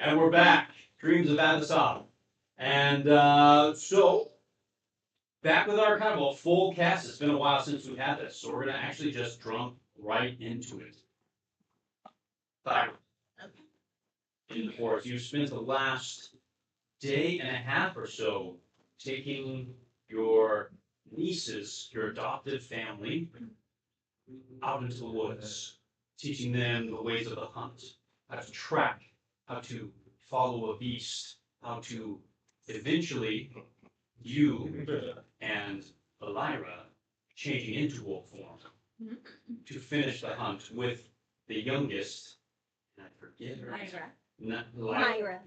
And we're back. Dreams of Azathoth. And so, back with our kind of a full cast. It's been a while since we've had this, so we're going to actually just jump right into it. Fire. In the forest. You spent the last day and a half or so taking your nieces, your adopted family, out into the woods, teaching them the ways of the hunt, how to track, how to follow a beast, how to eventually, you and Elira changing into wolf form to finish the hunt with the youngest, and I forget her name.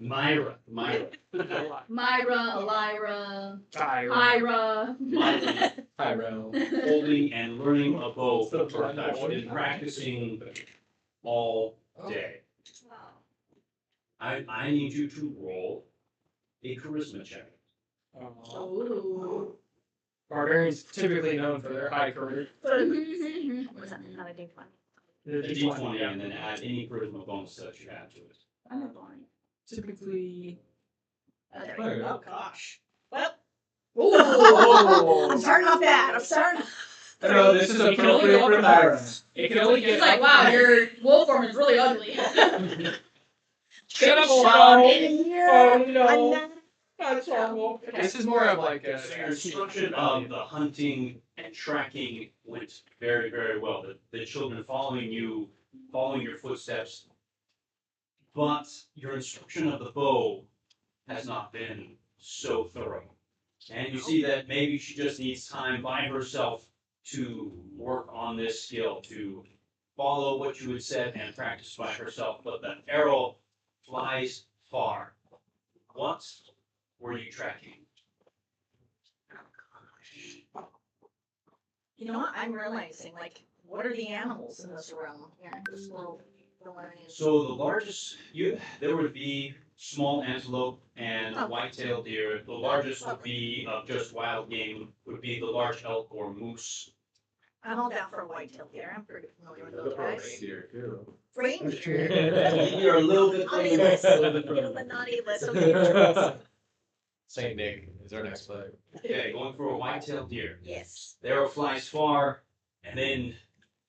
Myra. Myra. Elira. Tyra. Pyro. Holding and learning a bow for the first time. She's been practicing all day. I need you to roll a charisma check. Ooh. Barbarians typically known for their high charisma. What's that? Not a D20. A D20 and then add any charisma bonus that you add to it. I'm a blind. Typically. Oh gosh. Well. Ooh. I'm starting off bad. No, this is appropriate for Myra. It can only get. He's like, wow, your wolf form is really ugly. Shut up, Oh no. That's horrible. This is more of like a. So your instruction of the hunting and tracking went very, very well. The children following you, following your footsteps, but your instruction of the bow has not been so thorough. And you see that maybe she just needs time by herself to work on this skill, to follow what you had said and practice by herself. But the arrow flies far. What were you tracking? You know what? I'm realizing, like, what are the animals in this realm here? This little So the largest, there would be small antelope and white-tailed deer. The largest would be of just wild game, would be the large elk or moose. I'm all down for a white-tailed deer. I'm pretty familiar with those guys. Reindeer too. Reindeer. You're a little bit Naughty list. Get on the naughty list. Okay. Saint Nick is our next play. Okay, going for a white-tailed deer. Yes. The arrow flies far, and then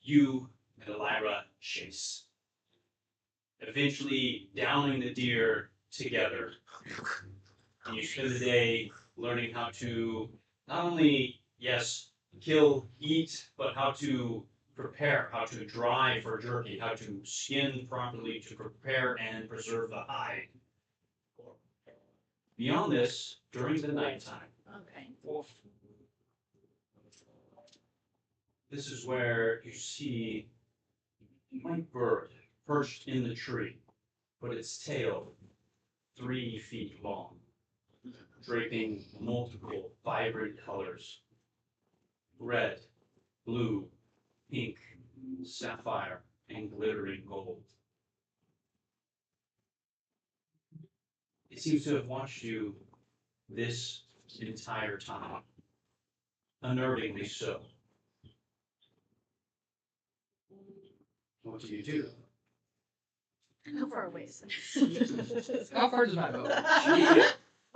you and Elira chase. Eventually downing the deer together. And you spend the day learning how to not only, yes, kill, eat, but how to prepare, how to dry for jerky, how to skin properly to prepare and preserve the hide. Beyond this, during the nighttime, Okay. this is where you see a white bird perched in the tree, but its tail 3 feet long, draping multiple vibrant colors: red, blue, pink, sapphire, and glittering gold. it seems to have watched you this entire time. Unnervingly so. What do you do? How far away is it? How far does my boat?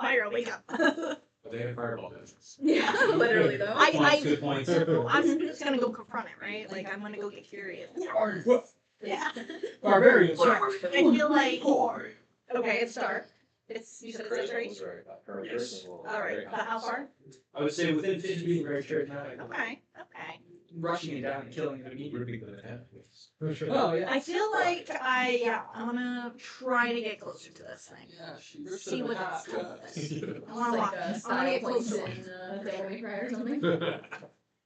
Myra, wake up. But they have fireball business. Yeah, literally though. Good points, good points. I'm just gonna go confront it, right? Like I'm gonna go get curious. Yeah. Barbarians. I feel like okay, it's dark. It's you said it's straight. Yes. All right, but how far? I would say within Just 50 being feet. very charismatic. Okay, okay. Rushing it down and killing it immediately. Ripping the head. Oh, yeah. I feel like I'm gonna try to get closer to this thing. Yeah, she rips See it in what half. it's Yeah. I wanna Like walk. a I wanna style get place closer. in Devil May Cry or something.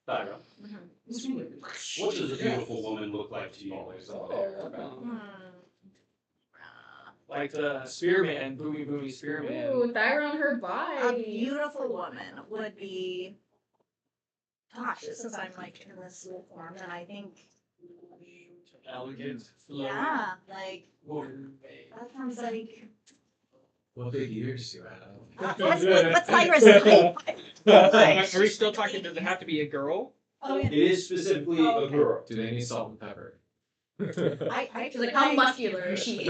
Tyra, what does a beautiful woman look like to you? Hmm. Like the spearman, boomy spearman. Ooh, Thyra on her A body. beautiful woman would be. Gosh, since I'm like in this little form, then I think, Elegant. yeah, like Woman. that sounds like. What big ears do you have? What's Cyrus like? Are we still talking? Does it have to be a girl? Oh It yeah. is specifically a girl. Do they need salt and pepper? I She's like, how muscular is she?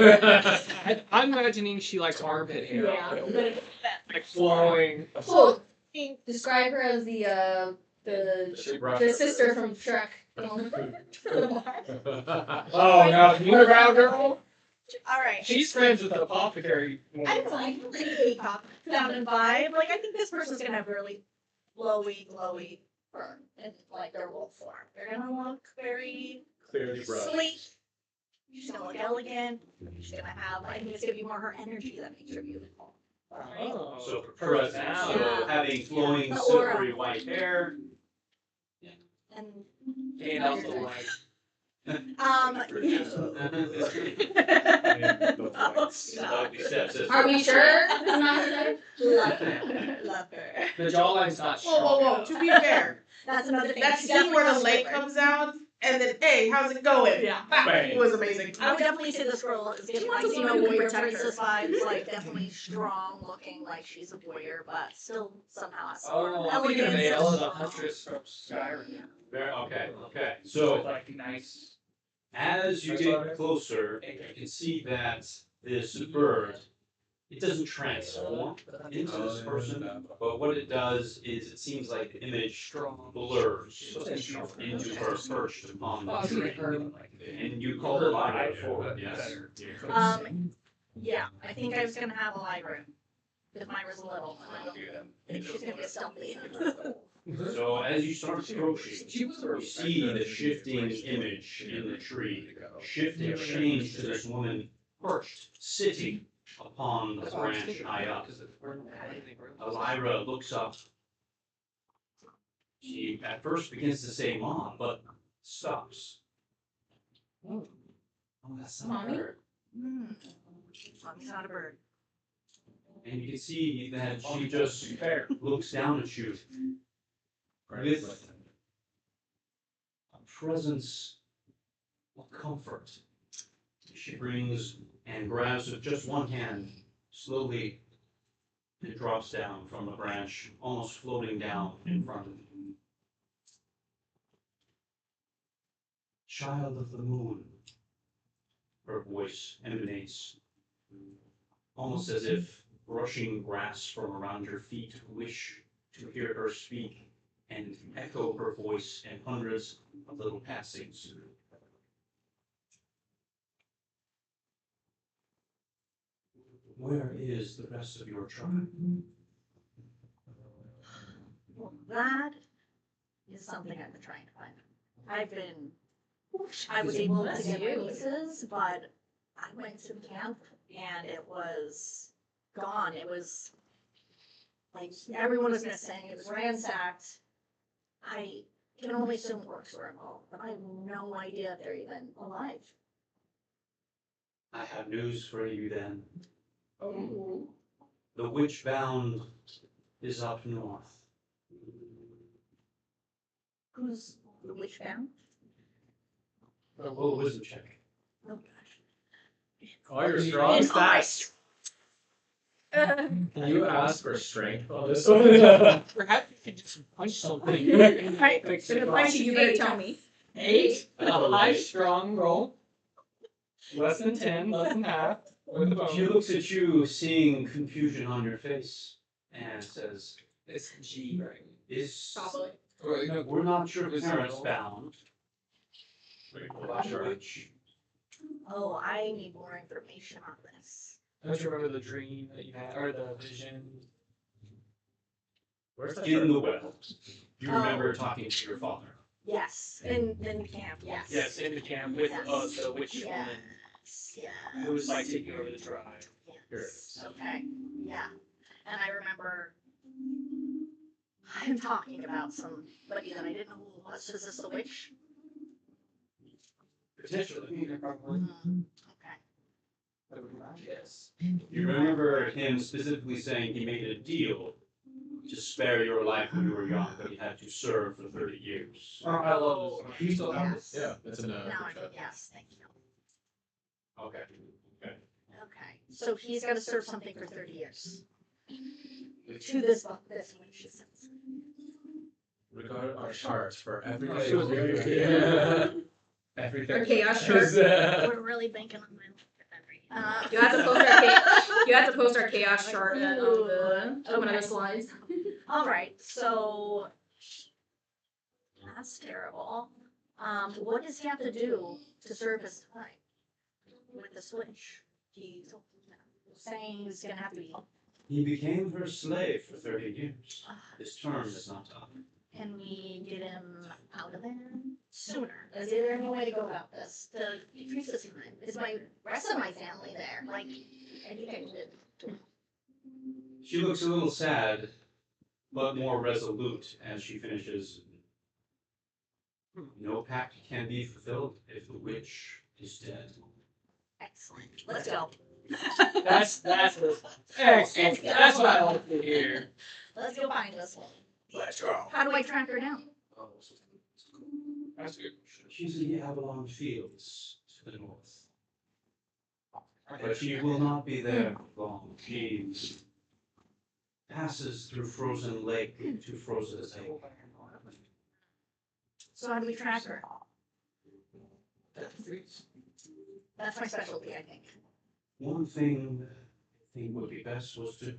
I'm imagining she likes armpit hair. Yeah, but Like flowing. So, describe her as the sister from Shrek. Oh no, the underground girl. all right. She's friends with the apothecary I woman. like the pop sound and vibe. Like I think this person's gonna have really glowy fur and like their wolf form. They're gonna look very Clearly sleek. She's gonna look elegant. She's gonna have. I think it's gonna be more her energy that makes her beautiful. Oh, So present. So Yeah. having flowing, The aura. silvery white hair. And and also like Oh, stop. Are we sure this is not her type? Love her. Love her. the jawline's not Whoa, strong. whoa, whoa. To be fair, That's another thing. that She's scene definitely where the not lake stripper. comes out and then, hey, how's it going? Yeah. It was amazing. I would definitely say this girl is giving like, you know, warrior princess vibes, like definitely strong looking, like she's a warrior, but still somehow has some Oh, I'm thinking of elegance. Ayla, and the strong. huntress from Skyrim. Okay. So So like nice. as you get closer, you can see that this bird, it doesn't transform into this person, but what it does is it seems like the image blurs into her perched upon Oh, the I've seen tree. her. And you called her Lyra before, yes? Yeah, I think I was gonna have a Lyra. If Myra's little, I think she's gonna be stealthy. So as you start approaching, you see the shifting image in the tree, shifting change to this woman perched, sitting upon the branch high up. Lyra looks up. She at first begins to say "Mom," but stops. Oh, that's not Mommy? her. Mommy's not a bird. And you can see that she just looks down at you with a presence of comfort. She brings and grabs with just one hand. Slowly, it drops down from the branch, almost floating down in front of you. Child of the moon, her voice emanates, almost as if brushing grass from around your feet wish to hear her speak and echo her voice in hundreds of little passings. Where is the rest of your tribe? Well, that is something I've been trying to find. I was able to get my pieces, but I went to the camp and it was gone. It was like everyone was missing. It was ransacked. I can only assume orcs were involved, but I have no idea if they're even alive. I have news for you then. Oh. The Witchbound is up north. Who's the witch bound? Oh, wisdom check. Oh gosh. Oh, you're In strong. Ice. You asked for strength on this one. Perhaps you could just punch something. Right. Fix If it. I punch you, you better tell me. 8. A high, strong roll. Less than 10, less than half. With the She bonus. looks at you, seeing confusion on your face, and says, It's G, right? "Is Probably. Or, no, we're not your Is it parents all? bound? Sure. Oh, I need more information on this. don't you remember the dream that you had, or the vision? Where's the In the well. Do you Oh. remember talking to your father? Yes, in camp. Yes. Yes, in the camp with Yes. the witch woman Yes. Yeah. who was like taking over the tribe. Yes. Okay. Yeah. And I remember him talking about somebody that I didn't know who it was. Is this the witch? Potentially. Probably. Okay. Yes. You remember him specifically saying he made a deal to spare your life when you were young, but he had to serve for 30 years. Oh, I love this. Do you still have this? Yes. Yeah, it's in a. Now I do. Yes. Thank you. Okay. Okay. So he's got to serve something for 30 years. To this witch, she says. Regard our charts for Oh, everything. she was very Everything. Our chaos Because, We're really banking on my You have to post our you have to post our chaos chart on one of the slides. All right, so that's terrible. What does he have to do to serve his time with the switch? He's saying he's gonna have to be. He became her slave for 30 years. His term is not up. Can we get him out of there sooner? Is there any way to go about this to decrease his time? Is my rest of my family there? Like anything to? She looks a little sad, but more resolute as she finishes. No pact can be fulfilled if the witch is dead. Excellent. Let's go. That's excellent. That's what I like to hear. Let's go find this one. Let's go. How do I track her down? That's good. She's in the Avalon Fields to the north. But she will not be there long. She passes through Frozen Lake to Frozen Lake. So how do we track her? That's my specialty, I think. One thing I think would be best was to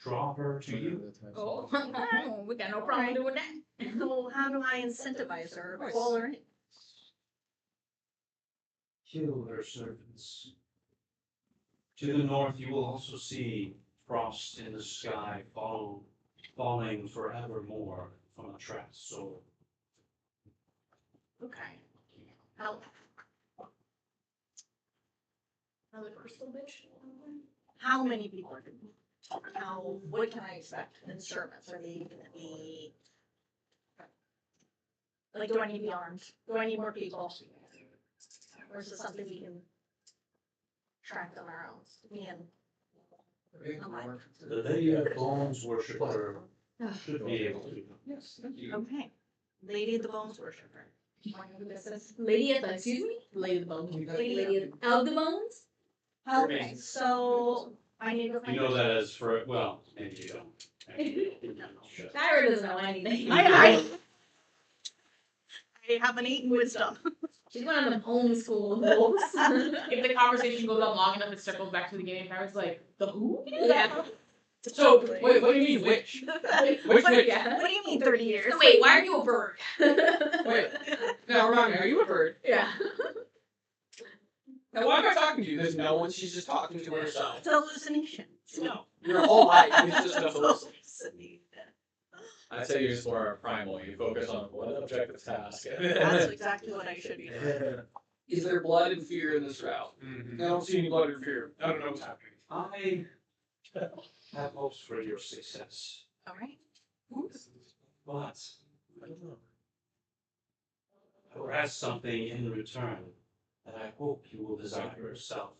draw her to you. Oh, we got no problem doing that. So how do I incentivize her? Call her in? Kill her servants. To the north, you will also see frost in the sky falling forevermore from a trapped soul. Okay. How? Another crystal bitch? How many people are gonna what can I expect in servants? Are they gonna be like, do I need to be armed? Do I need more people? Or is this something we can track on our own? Me and The Lady of Bones worshiper should be able to. Yes, thank you. okay. Lady of the Bones worshiper. Lady of the, excuse me? Lady of the Bones. Lady of the Bones? Okay, so I need to find. You know that as for, well, maybe you don't. Tyra doesn't know anything. I haven't eaten wisdom. She's one of them old school wolves. If the conversation goes on long enough, it circles back to the beginning. It's like, the who? Yeah. So, wait, what do you mean witch? Which witch? Yeah. What do you mean 30 years? So wait, why are you a bird? Wait, now remind me, are you a bird? Yeah. Now why am I talking to you? There's no one, she's just talking to herself. It's a hallucination. No. Your whole life is just a hallucination. hallucination. I'd say you're just more primal. You focus on one objective task. That's exactly what I should be doing. Is there blood and fear in this route? I don't see any blood and fear. I don't know what's happening. I have hopes for your success, All right. but I don't know. I will ask something in return that I hope you will desire yourself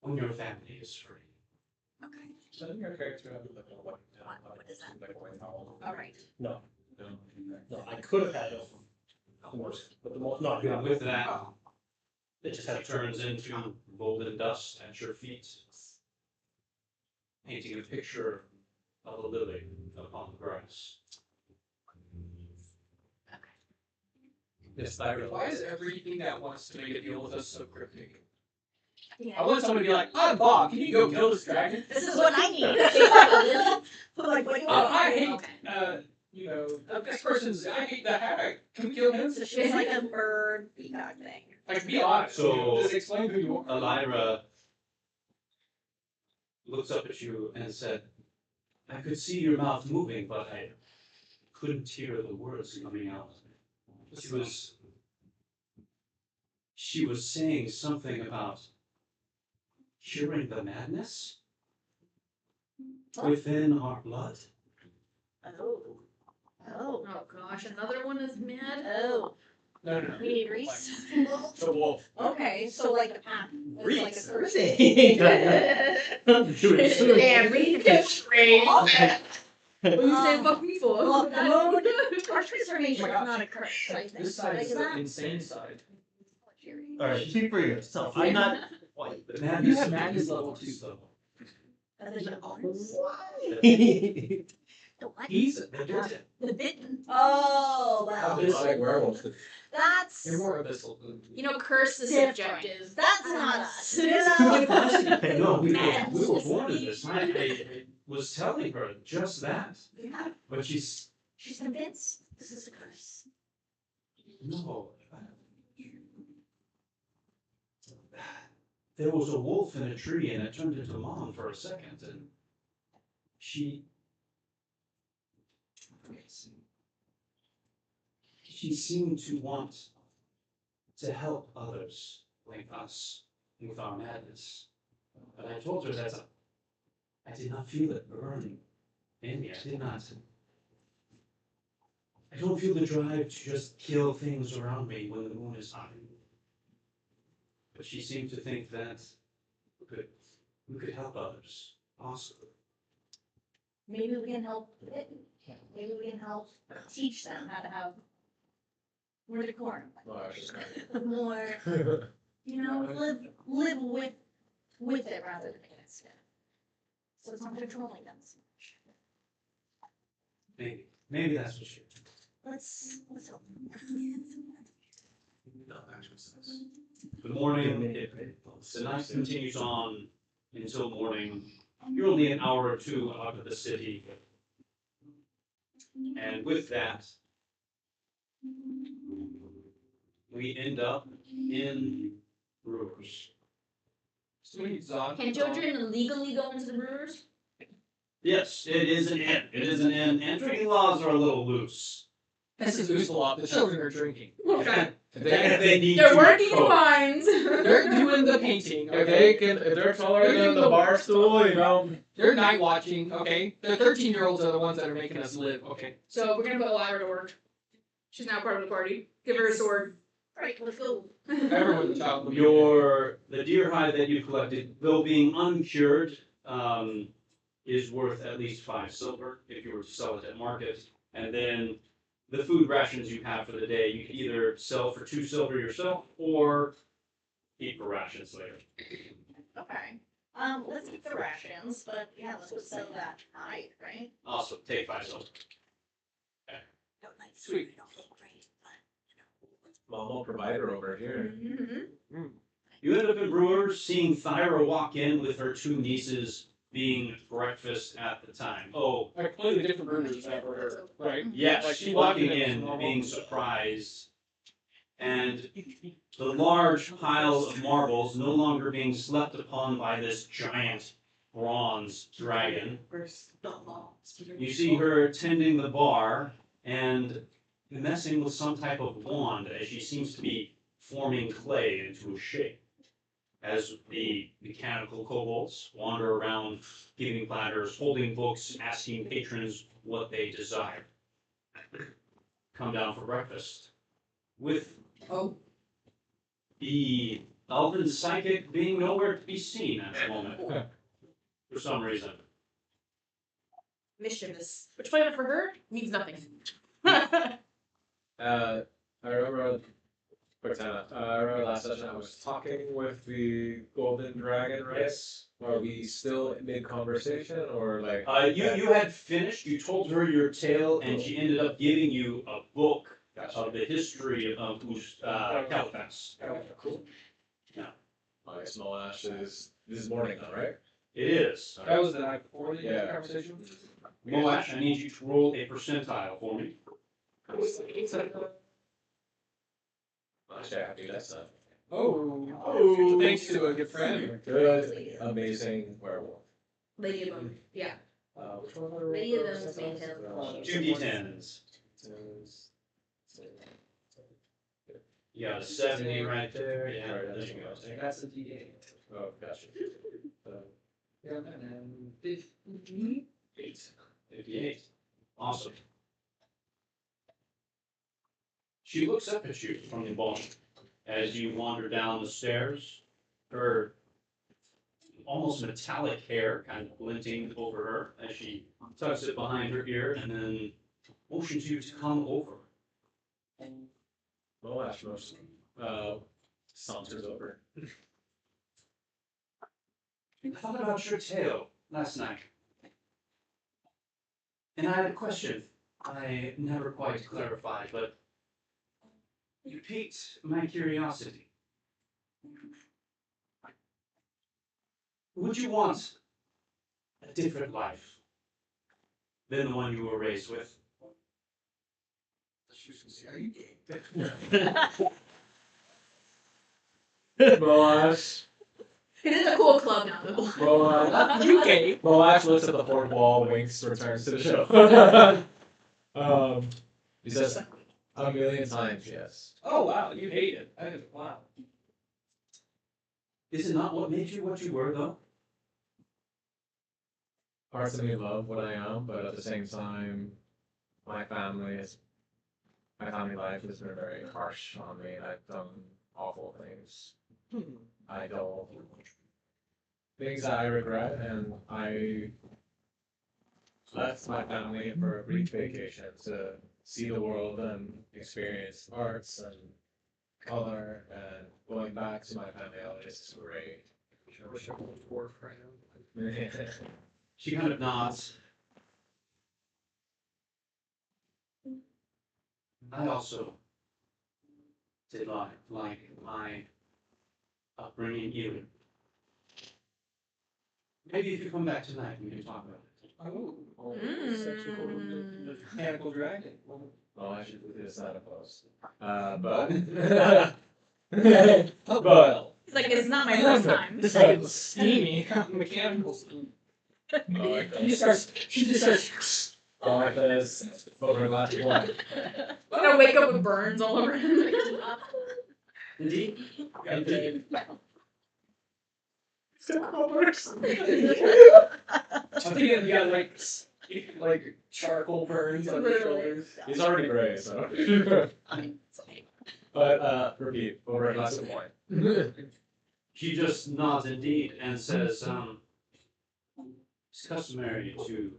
when your family is free. Okay. So I think our character have like a white What is that? like a white towel. All right. No, No. no, I could have had the most, but the most, not And good. with that, It just it had turns into golden dust at your feet. painting a picture of a lily upon the grass. This Thyra. Why is everything that wants to make a deal with us so cryptic? Yeah. I want someone to be like, I'm Bob, can you go kill this dragon? This is what I need. Like, what do you want? I hate, this person's, I hate the hag. Can we kill him? So she's like a bird peacock thing. Like, be honest. So- Just explain who you are. Elira looks up at you and said, I could see your mouth moving, but I couldn't hear the words coming out. She was saying something about curing the madness within our blood. Oh. Oh. Oh gosh, another one is mad. Oh. No. We need Reese. The wolf. Okay, so like the path. Reese. Like Yeah, read the trade. What you saying fuck me for? Well, our transformation Oh my is gosh. not a curse, I think. This side is Like, the that- insane side. Alright, speak for yourself. I'm not white. The You madness have of madness the level 2. level. Are they the ones? The what? He's The bitten. The bitten. Oh, well. Abyss. Like werewolves. That's You're more abyssal. You know, curse is different. subjective. That's not us. You No, know? we were born in this. I was telling her just that. Yeah, But she's, she's convinced this is a curse. no. There was a wolf in a tree and it turned into Mom for a second and she seemed to want to help others like us with our madness. But I told her that I did not feel it burning in me. I don't feel the drive to just kill things around me when the moon is high. But she seemed to think that we could help others, possibly. Maybe we can help the bitten. Maybe we can help teach them how to have more decorum. More, live with it rather than against it. So it's not controlling them so much. Maybe that's what she. Let's hope. The morning, the night continues on until morning. You're only an hour or two out of the city. And with that, we end up in Brewers. Sweet, Zon. Can children legally go into the brewers? Yes, it is an inn. It is an inn. And drinking laws are a little loose. This is loose a lot. The children are drinking. Okay. They need They're to working in cope. mines. They're doing the painting, okay? If they're taller than the bar stool, They're night watching, okay? The 13-year-olds are the ones that are making us live, okay? So we're gonna put Lyra to work. She's now part of the party. Give her a sword. Right, let's go. Everyone's a child. The deer hide that you collected, though being uncured, is worth at least 5 silver if you were to sell it at market. And then the food rations you have for the day, you can either sell for 2 silver yourself or eat for rations later. Okay. Let's keep the rations, but yeah, let's go sell that hide, right? Also, take 5 silver. No, like, Sweet. we don't look great, but. Mama provider over here. Mm-hmm. You end up in Brewers, seeing Thyra walk in with her 2 nieces being breakfast at the time. Oh, A completely different brewers than ever, right? yes, Like, she walking walking in in, was normal. being surprised, and the large piles of marbles no longer being slept upon by this giant bronze dragon. You see her tending the bar and messing with some type of wand as she seems to be forming clay into a shape. As the mechanical kobolds wander around giving platters, holding books, asking patrons what they desire. Come down for breakfast. With the elven psychic being nowhere to be seen at the moment. For some reason. Mischievous. Which flavor for her means nothing. I remember Quick time out. I remember last session I was talking with the golden dragon, right? Yes. Are we still in mid conversation or like? You had finished. You told her your tale, and she ended up giving you a book Gotcha. of the history of Caliphas. Cool. Yeah. I guess Moash is this is morning now, right? It is. That was the night before the Yeah. conversation. Moash, I need you to roll a percentile for me. Actually, I have to do that stuff. Oh, thanks to a good friend. Good, amazing werewolf. Lady of them. Yeah. Which one are Many of those made him. 2d10s. You got a 70 right there. Yeah, there you go. That's a D8. Oh, gotcha. Yeah, and then 58. 58. Awesome. She looks up at you from the ball as you wander down the stairs. Her almost metallic hair kind of glinting over her as she tucks it behind her ear and then motions you to come over. Moash most saunters over. I thought about your tale last night. And I had a question I never quite clarified, but you piqued my curiosity. Would you want a different life than the one you were raised with? Moash. He's in a cool club now. Moash. You gay. Moash looks at the fourth wall, winks, returns to the show. He says, a million times yes. Oh wow, you hate it. Wow. Is it not what made you what you were, though? Parts of me love what I am, but at the same time, my family life has been very harsh on me. I've done awful things. I don't things that I regret, and I left my family for a brief vacation to see the world and experience arts and color, and going back to my family is great. I wish I was dwarf right now. She kind of nods. I also did like my upbringing even. Maybe if you come back tonight, we can talk about it. Oh, sexual mechanical dragon. Well, I should do this out of post. But Well, He's like, it's not my first time. this is steamy mechanical steam. She just starts. like this over a glass of wine. I'm gonna wake up with burns all over him. Indeed. Indeed. I think you got like charcoal burns on your Literally. shoulders. He's already gray, so. But repeat over a glass of wine. She just nods indeed and says, it's customary to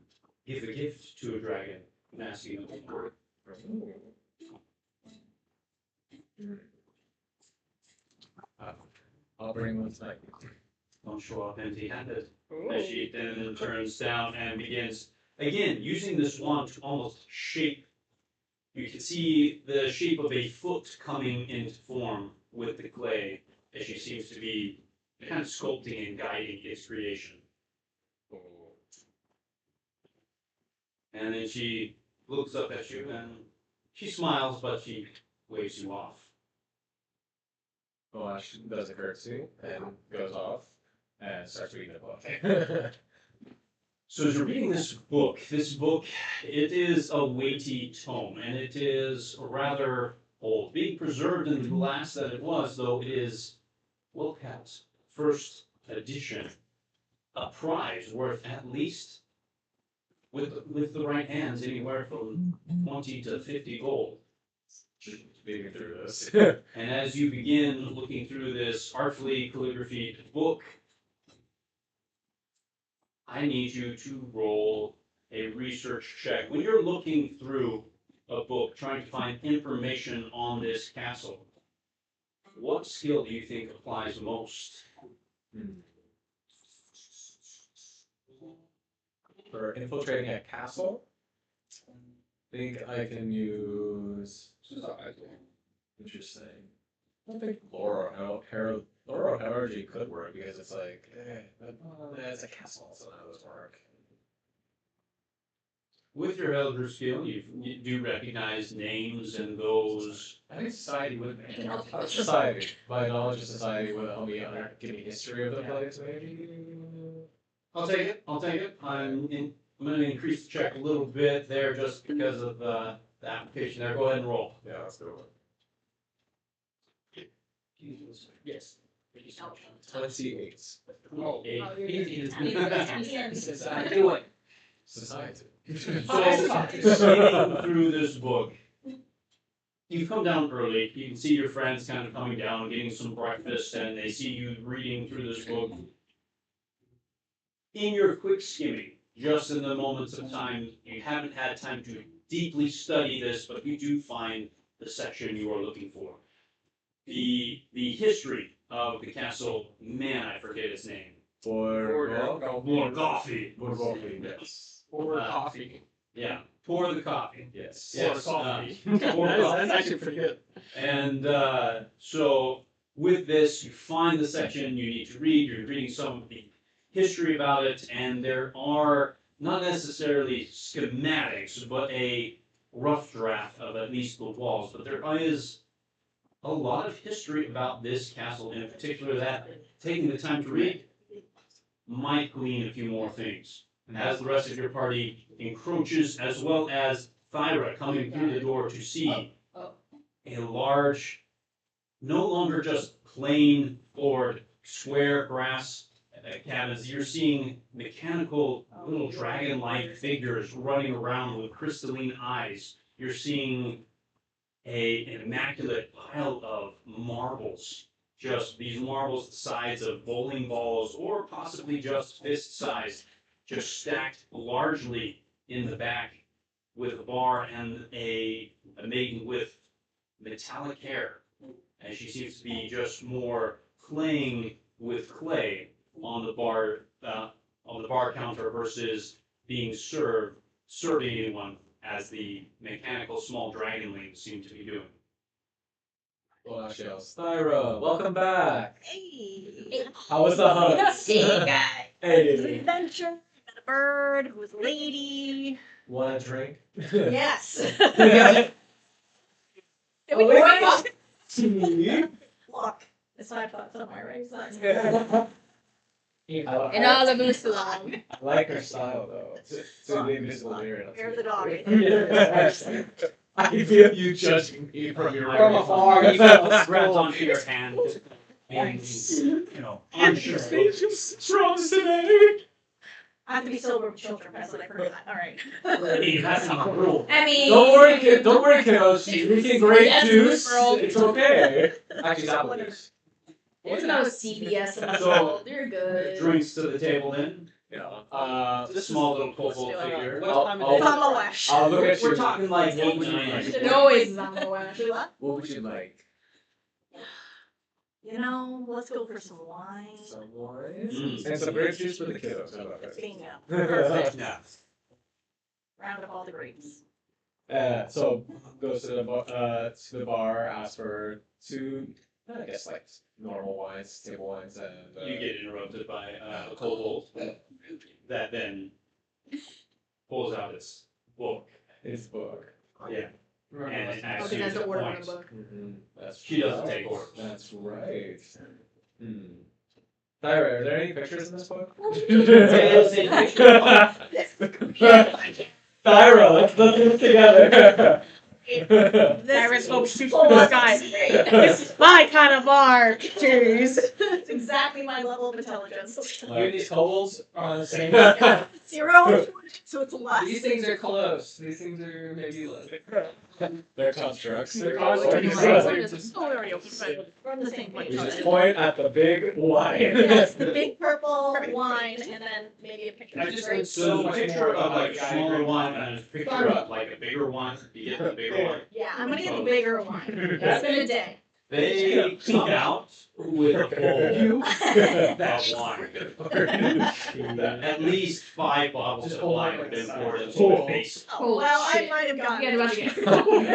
give a gift to a dragon when asking them for it. I'll bring one tonight. Don't show up empty-handed. As she then turns down and begins, again, using this wand to almost shape. You can see the shape of a foot coming into form with the clay as she seems to be kind of sculpting and guiding its creation. And then she looks up at you and she smiles, but she waves you off. Moash does a curtsy and goes off and starts reading the book. So as you're reading this book, it is a weighty tome, and it is rather old. Being preserved in the glass that it was, though, it is well kept. First edition. A prize worth at least, with the right hands, anywhere from 20 to 50 gold. Reading through this. And as you begin looking through this artfully calligraphied book, I need you to roll a research check. When you're looking through a book, trying to find information on this castle, what skill do you think applies most? For infiltrating a castle, I think I can use. Interesting. I think Laurel Heraldry could work because it's like, it's a castle, so that would work. With your elder skill, you do recognize names and those. I think society would Can help you. Society. My knowledge of society would help me give me history of the place, maybe. I'll take it. I'll take it. I'm going to increase the check a little bit there just because of the application there. Go ahead and roll. Yeah, let's do it. Yes. 28. Oh, Do it. Society. So, skimming through this book, you've come down early. You can see your friends kind of coming down, getting some breakfast, and they see you reading through this book. In your quick skimming, just in the moments of time, you haven't had time to deeply study this, but you do find the section you are looking for. The history of the castle, man, I forget its name. Morgothi. Morgothi, yes. Or coffee. Yeah, pour the coffee. Yes. Yes, coffee. pour That's actually pretty good. And so with this, you find the section you need to read. You're reading some of the history about it, and there are not necessarily schematics, but a rough draft of at least the walls. But there is a lot of history about this castle in particular that, taking the time to read, might glean a few more things. And as the rest of your party encroaches, as well as Thyra coming through the door to see a large, no longer just plain floored square grass cabins, you're seeing mechanical little dragon-like figures running around with crystalline eyes. You're seeing an immaculate pile of marbles, just these marbles the size of bowling balls or possibly just fist sized, just stacked largely in the back with a bar and a maiden with metallic hair, and she seems to be just more playing with clay on the bar counter versus being serving anyone, as the mechanical small dragonlings seem to be doing. Well, Thyra, welcome back. Hey. How was the hunt? Hey, guy. It was an Hey. adventure. Met a bird who was a lady. Want a drink? Yes. Did we Oh, drink? Look, it's 5 bucks on my right side. In all the Muslim. I like her style though. To the invisible mirror. Here's the dog. Yes. I feel you judging me from afar. You Grabs onto your hand, and unsure. strong today. I have to be sober with children, that's what I forgot. All right. Hey, that's not a rule. I mean, Don't worry, kiddos. She's drinking grape Yes, juice. girl. It's okay. Actually, it's apple juice. there's no CBS in the So, world. You're good. Drinks to the table then. This small little kobold Let's do it. figure. What time is it? Tamawash. I'll look at you. We're talking like What would 8, you 9. like? It always is on the west. Do what? What would you like? Let's go for some wine. Some wine? Mm. And some grape juice for the kiddos. How about Bingo. that? Perfect. Yeah. Round up all the grapes. So goes to the bar, asks for 2, I guess like normal wines, table wines, and You get interrupted by a kobold that then pulls out its book. his book. Yeah. And it Oh, asks because you that's to the order point. in the book. That's She doesn't right. take orders. That's right. Thyra, are there any pictures in this book? Thyra, let's look this together. Iris hopes to Oh, the sky. This is my kind of bar. Cheers. It's exactly my level of intelligence. You and these kobolds are on the same. 0, so it's less. These things are close. These things are maybe like. They're constructs. They're Oh, constructs. Oh, there we go. Fine. We're on the same place. We just point at the big wine. Yes, the big purple wine, and then maybe a picture I of just grape. think So much picture more of like about a guy smaller drinking one wine. and a picture of like a bigger one. You get the bigger one. Yeah, I'm gonna get the bigger one. It's been a day. They come out with a bowl of wine. At least 5 bottles of wine have been poured into their face. Oh, well, I might have gotten Yeah, about to get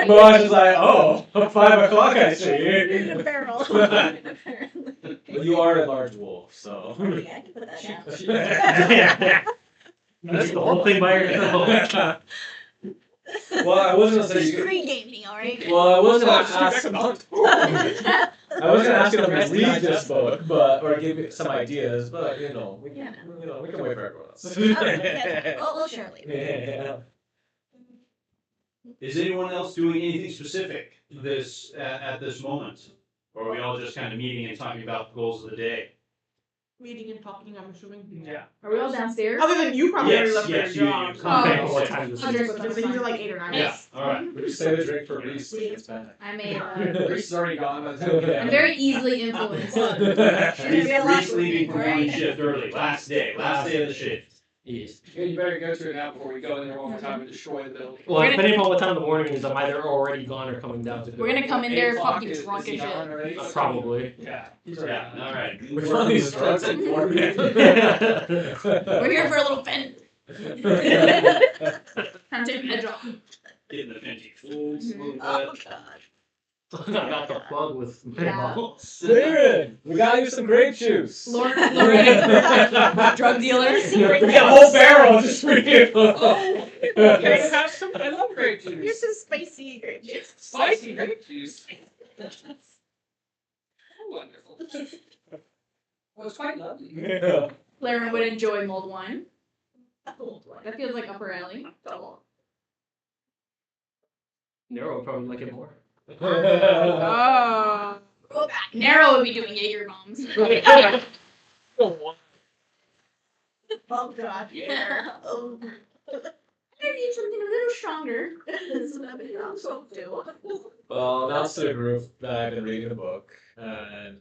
But I was just like, oh, 5 o'clock I see. in a barrel. Apparently. But you are a large wolf, so. Yeah, I can put that down. That's the whole thing by yourself. Well, I wasn't gonna Just say. pre-game me, alright? Well, I was gonna ask. I was gonna ask you to read this book, or give you some ideas, but we Yeah. we can wait for everyone else. Okay, we'll share later. Yeah. Is anyone else doing anything specific this at this moment? Or are we all just kind of meeting and talking about the goals of the day? Meeting and talking, I'm assuming. Yeah. Are we all downstairs? Other than you probably already Yes, left yes, your you job. come Oh. What time is it? Hundreds of things are like 8 or 9. Yeah, alright. We just save a drink for Reese. It's back. I'm a. Reese is already gone. I'm very easily influenced. Reese leaving for morning shift early. Last day of the shift. Yes. You better go to it now before we go in there one more time and destroy the building. Well, depending on what time of the morning is, I'm either already gone or coming down to do We're gonna it. come in there 8 o'clock fucking is drunk he as gone shit. already? Probably. Yeah. He's Yeah, already alright. Which one of these drugs at 4 p.m.? We're here for a little pen. Time to take my job. Getting the vintage foods a little Oh, bit. God. I got the plug with Yeah. Darren, we got you some grape juice. Lauren, drug dealer. We got a whole barrel just for you. Okay, have some. I love grape Here's juice. some spicy grape juice. Spicy grape juice. Oh, wonderful. Well, it's quite lovely. Lauren would enjoy mulled wine. That feels like upper alley. Nero would probably like it more. Oh. Nero would be doing Jaeger bombs. Oh, God. Yeah. Oh. I need something a little stronger. So too. Well, announce to the group that I've been reading the book, and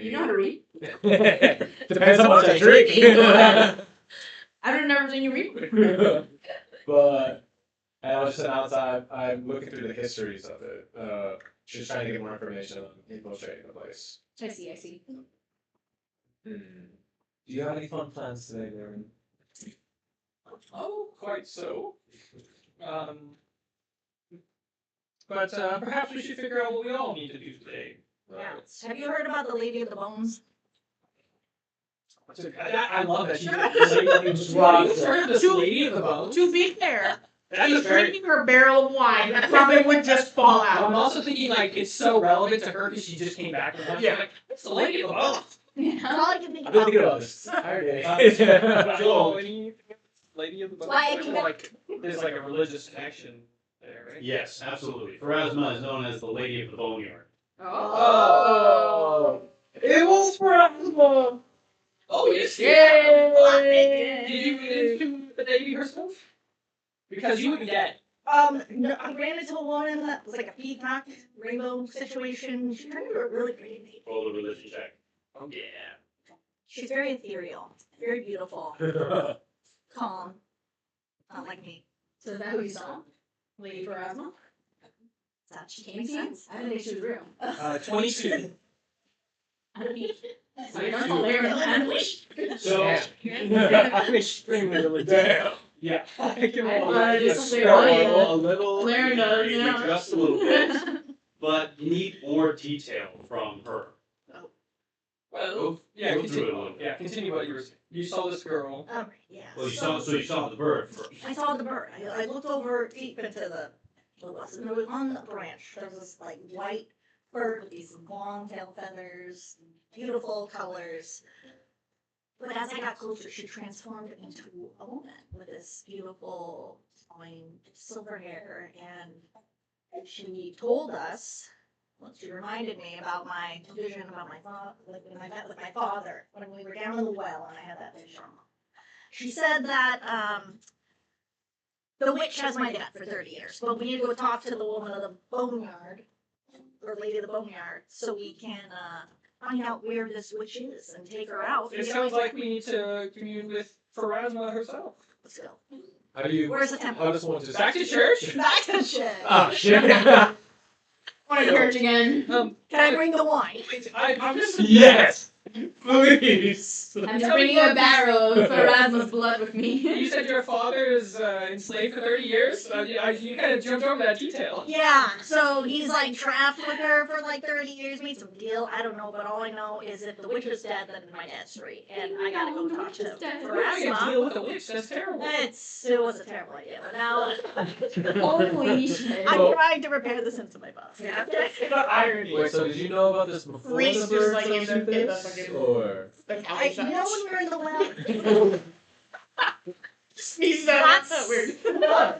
You know how to read? Depends how much I drink. I've never seen you read. But I was just outside. I'm looking through the histories of it. Just trying to get more information on infiltrating the place. I see. Do you have any fun plans today, Darren? Oh, quite so. But perhaps we should figure out what we all need to do today. Yeah. Have you heard about the Lady of the Bones? I love that you Turn this to- lady of the bones. To be fair, That she's is very. drinking her barrel of wine. That probably would just fall I'm out. also thinking like it's so relevant to her because she just came back from lunch. Yeah. Like, it's the lady of the bones. That's all I can think I've been about. thinking about this entire So, day. anything else? Lady of the bones. Why, I mean, Like there's like a religious connection there, right? Yes, absolutely. Pharasma is known as the Lady of the Boneyard. Oh. It was Pharasma. Oh yes. Yay! Did you get into the lady herself? Because you would be dead. No, I ran into a woman that was like a peacock rainbow situation. She turned into a really pretty lady. Roll the religion check. Oh Yeah. She's very ethereal, very beautiful, calm, not like me. So is that who you saw? Lady Pharasma? Does that Came make to you? sense? I didn't think she was real. 22. So you're not hilarious. So, I'm extremely religious. Yeah. I can I roll thought it was religious. hilarious. a little, Claire does, yeah. just a little bit, but you need more detail from her. Well, yeah, Go through it a continue. little. Yeah, continue what you were saying. You saw this girl. Yeah. Well, you saw the bird first. I saw the bird. I looked over deep into the woods, and there was on the branch. There was this like white bird with these long tail feathers, beautiful colors. But as I got closer, she transformed into a woman with this beautiful, flowing silver hair, and she told us. Well, she reminded me about my vision about my father, like when I met with my father when we were down in the well, and I had that vision. She said that the witch has my dad for 30 years, but we need to go talk to the woman of the boneyard, or lady of the boneyard, so we can find out where this witch is and take her out. It sounds like we need to commune with Pharasma herself. Let's go. How do you? Where's the temple? How does one just? Back to church? Back to church. Oh shit! Going to church again. Can I bring the wine? I'm just. Yes! Please! I'm just bringing a barrel of Erasmus blood with me. You said your father is enslaved for 30 years? You kind of jumped over that detail. Yeah, so he's like trapped with her for like 30 years, made some deal. I don't know, but all I know is if the witch is dead, then my dad's free. And I gotta go talk to him. We're not gonna deal with a witch, that's terrible. It was a terrible idea, but now Holy shit. I'm trying to repair the sins of my past. Yeah. Irony. Wait, so did you know about this before Reese the just birds like told gave you them- gave us, this? like, a- Or... You know when we were in the lab? Sneezed out. That's weird.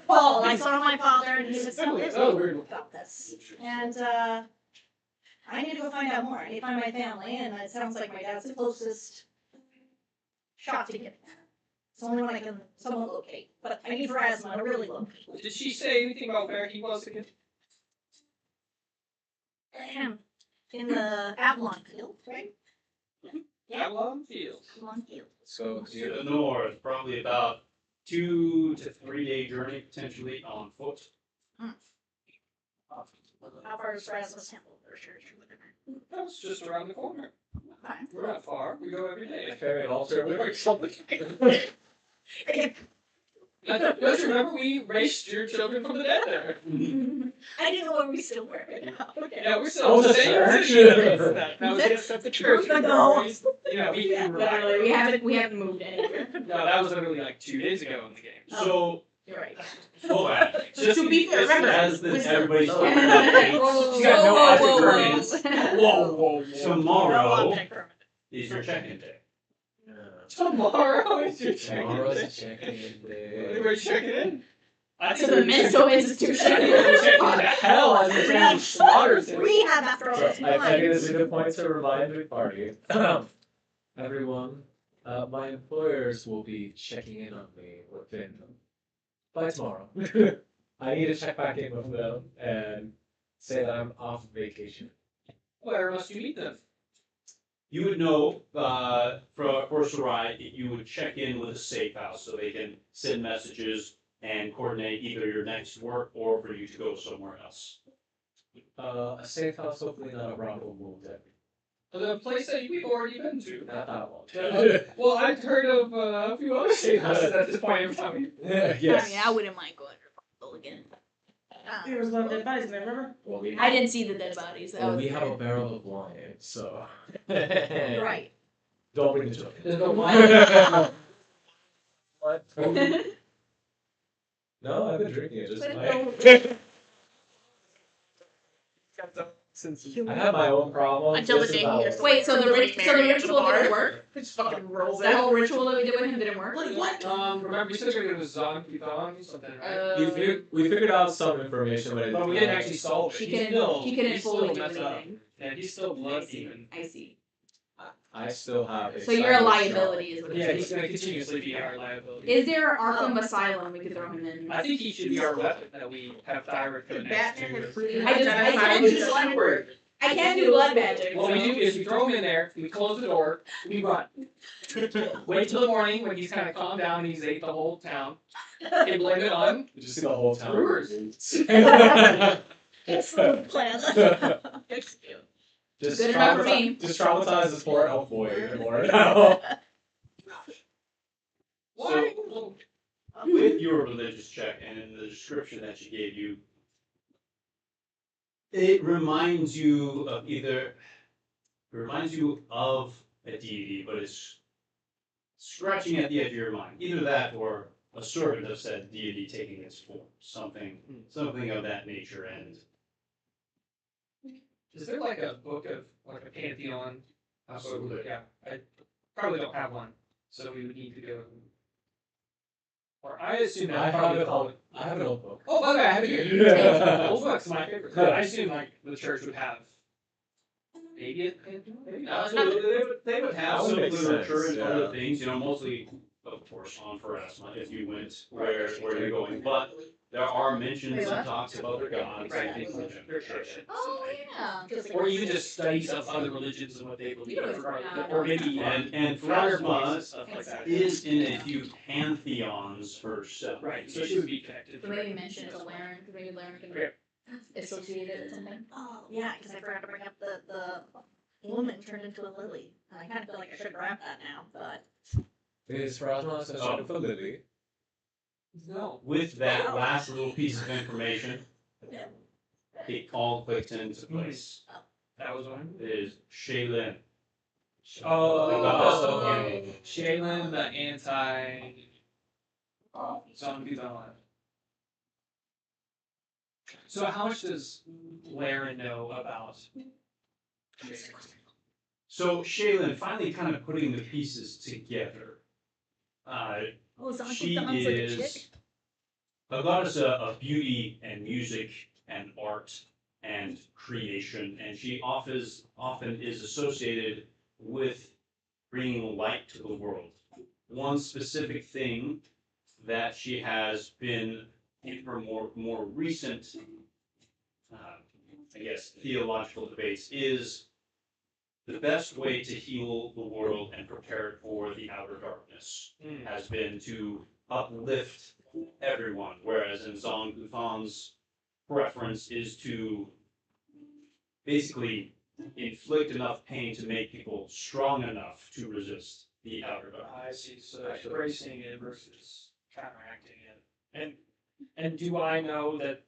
Paul, I saw my father and he was telling That was weird. about this. And I need to go find out more. I need to find my family, and it sounds like my dad's the closest shot to get. It's the only one I can somewhat locate. But I need Pharasma to really look. Did she say anything about where he was again? In the Avalon field, right? Yeah, Avalon Fields. Avalon field. So, To the north, probably about 2 to 3 day journey, potentially on foot. How far is Pharasma's temple or church or whatever? That's just around the corner. Okay. We're not far. We go every day. Carry an altar with her. Don't you remember we raised your children from the dead there? I didn't know where we still were. Okay. Yeah, we're still Oh, the the same church. position. That was just at the church. No. Yeah, Literally, we haven't moved anywhere. No, that was literally like 2 days ago in the game. So, You're right. go back. Just To be fair, just remember, as this, wisdom. everybody's Whoa, talking about dates, She's got no Whoa, object whoa, permanence. Whoa, whoa, No tomorrow object permanent. is your check-in day. Tomorrow is your Tomorrow's a check-in check-in day. day. We're checking in. I To think the we're mental checking institution. in the hell as a town slaughters it. Rehab after all this I think wine. this is a good point to remind the party. Everyone, my employers will be checking in on me by tomorrow. I need to check back in with them and say that I'm off vacation. Where must you meet them? You would know, for Sarai, you would check in with a safe house so they can send messages and coordinate either your next work or for you to go somewhere else. A safe house, hopefully not a brothel moved in. The place that we've already been to. Not that one. Well, I've heard of a few other safe houses at this point in time. Yes. I mean, I wouldn't mind going to Bristol again. There was one dead bodies in there, remember? Well, we I didn't see the dead bodies. That well, was we have a weird. barrel of wine, so. Right. Don't bring the children. There's no wine. What? No, I've been drinking it. Just But my... Since I have my own problems. Until the This day is he not hears one. Wait, so the Everybody's ritual married at the bar. didn't work? Just fucking rolls That in. whole ritual that we did with him didn't work? What? remember you said we were gonna do Zon something, right? We figured out some information, but, But we didn't actually solve it. He He's couldn't he's fully still do messed up. anything. Yeah, he's still I blood see. demon. I see. I still have. So you're a liability, is what Yeah, it he's is. gonna continuously be our liability. Is there Arkham Asylum we could throw him in? I think he should be our weapon that we have direct for the next Batman 2 had years. freely I just- I identified can't the do blood word. I can't do blood magic. What we do is we throw him in there, we close the door, we run. Wait till the morning when he's kind of calmed down and he's ate the whole town. And blame it on You just see the whole town. brewers. Excellent plan. Just Good enough for me. Just traumatize this poor elf boy even more now. Why? With your religious check and in the description that she gave you, it reminds you of a deity, but it's scratching at the edge of your mind. Either that or a servant of said deity taking its form. Something of that nature. And Is there like a book of like a pantheon? Yeah, I probably don't have one, so we would need to go. Or I assume that I probably have call it. I have an old book. Oh, okay, I have it here. Old book's my favorite. But I assume like the church would have maybe a pantheon. Maybe not. absolutely, they would have That would some make literature sense, and yeah. other things, mostly, of course, on Pharasma if you went where you're going. But there are mentions Wait, and what? talks of other gods Right. and things like that. Oh, yeah. Or even just studies of other religions and what they believe, or maybe And prayer Pharasma points and stuff like that. is in a few pantheons herself. Right, so she would be connected. So maybe mention it to Laren, because maybe Laren can Okay. associated with something. Oh, yeah, because I forgot to bring up the woman turned into a lily. And I kind of feel like I should grab that now, but Is Phrasma associated with Lily? No. With that last little piece of information, yeah. it all clicked into place. That was one. It is Shaylin. Oh, Shaylin, the anti zombie villain. So how much does Laren know about Shaylin? So Shaylin finally kind of putting the pieces together. Oh, Zonku She Don's like a is chick. a goddess of beauty and music and art and creation, and she often is associated with bringing light to the world. One specific thing that she has been in her more recent, I guess, theological debates is the best way to heal the world and prepare it for the outer darkness has been to uplift everyone, whereas in Zonguthan's preference is to basically inflict enough pain to make people strong enough to resist the outer darkness. I see. So embracing it versus counteracting it. And do I know that,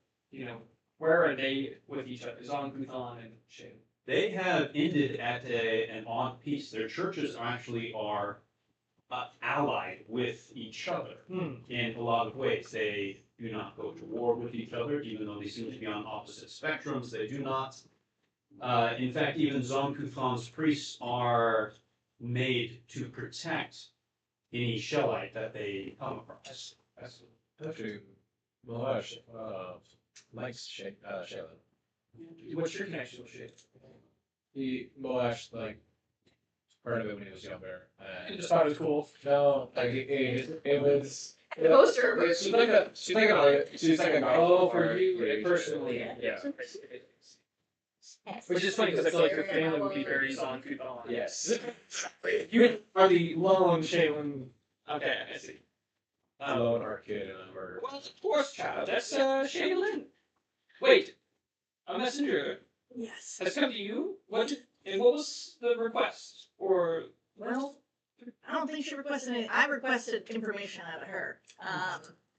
where are they with each other? Zonguthan and Shaylin. They have ended at an odd peace. Their churches are allied with each other in a lot of ways. They do not go to war with each other, even though they seem to be on opposite spectrums. They do not. In fact, even Zongkuthan's priests are made to protect any Shellite that they come across. Actually, Malash likes Shaylin. What's your connection with Shaylin? Malash heard of it when he was younger. You just thought it was cool. No, it was. The poster. She's like a guy. Oh, for you personally. Yeah. Which is funny because I feel like your family would be very Zongkuthan. Yes. You are the lone Shaylin. Okay, I see. Alone our kid and a murder. Well, of course, child. That's Shaylin. Wait, a messenger Yes. has come to you. What was the request? Or Well, I don't think she requested anything. I requested information out of her.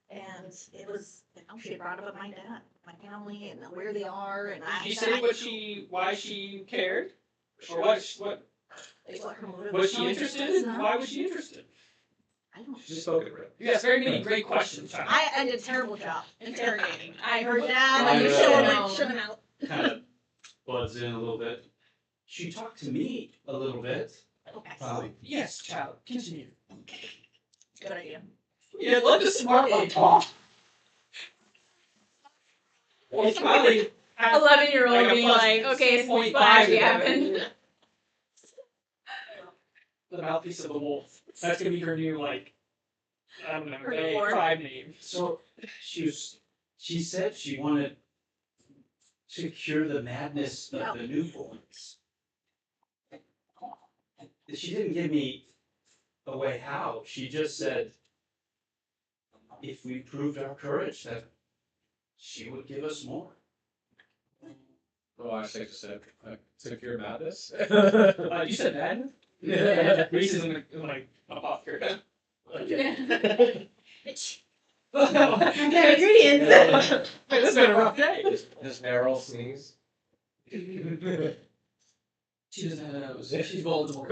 And it was, she brought up my dad, my family, and where they are, and did she say why she cared, or what was she interested in? Why was she interested? I don't. She spoke it right. You asked very many great questions, child. I did a terrible job interrogating. I heard I dad, and you know. should have out. Kind of buds in a little bit. She talked to me a little bit. Okay. Yes, child. Continue. Good idea. Yeah, let the smart one talk. Well, Kylie had 11-year-old like a being plus like, okay, it's 0.5 flash to that. happened. The mouthpiece of the wolf. That's gonna be her new I don't know, Her name, reward. tribe name. So she said she wanted to cure the madness of the newborns. She didn't give me a way how. She just said if we proved our courage that she would give us more. Oh, I think to cure madness. You said madness? Yeah. Reese is in apothecary. Bitch. The ingredients. Wait, this has been a rough day. Just Errol sneeze. She doesn't have a nose. She's Voldemort.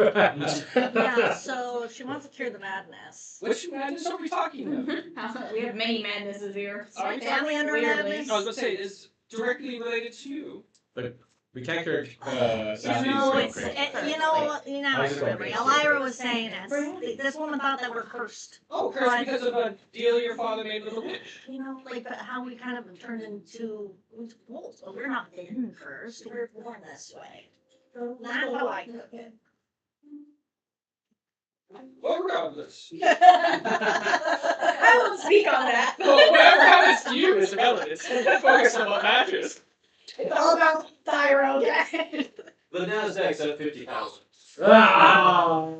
Yeah, so she wants to cure the madness. Which madness are we talking about? We have many madnesses here. Are we Family under Clearly. madness? I was going to say, it's directly related to you. We can't cure No, Sassy's it's, really. Elira was saying this woman thought that we're cursed. Oh, cursed because of a deal your father made with a witch. But how we kind of turned into wolves. But we're not been cursed. We're born this way. That's how I took it. Well, regardless. I won't speak on that. Well, whatever happens to you is relevant. Focus on what matters. It's all about thyroid. The Nasdaq's at 50,000. Ah!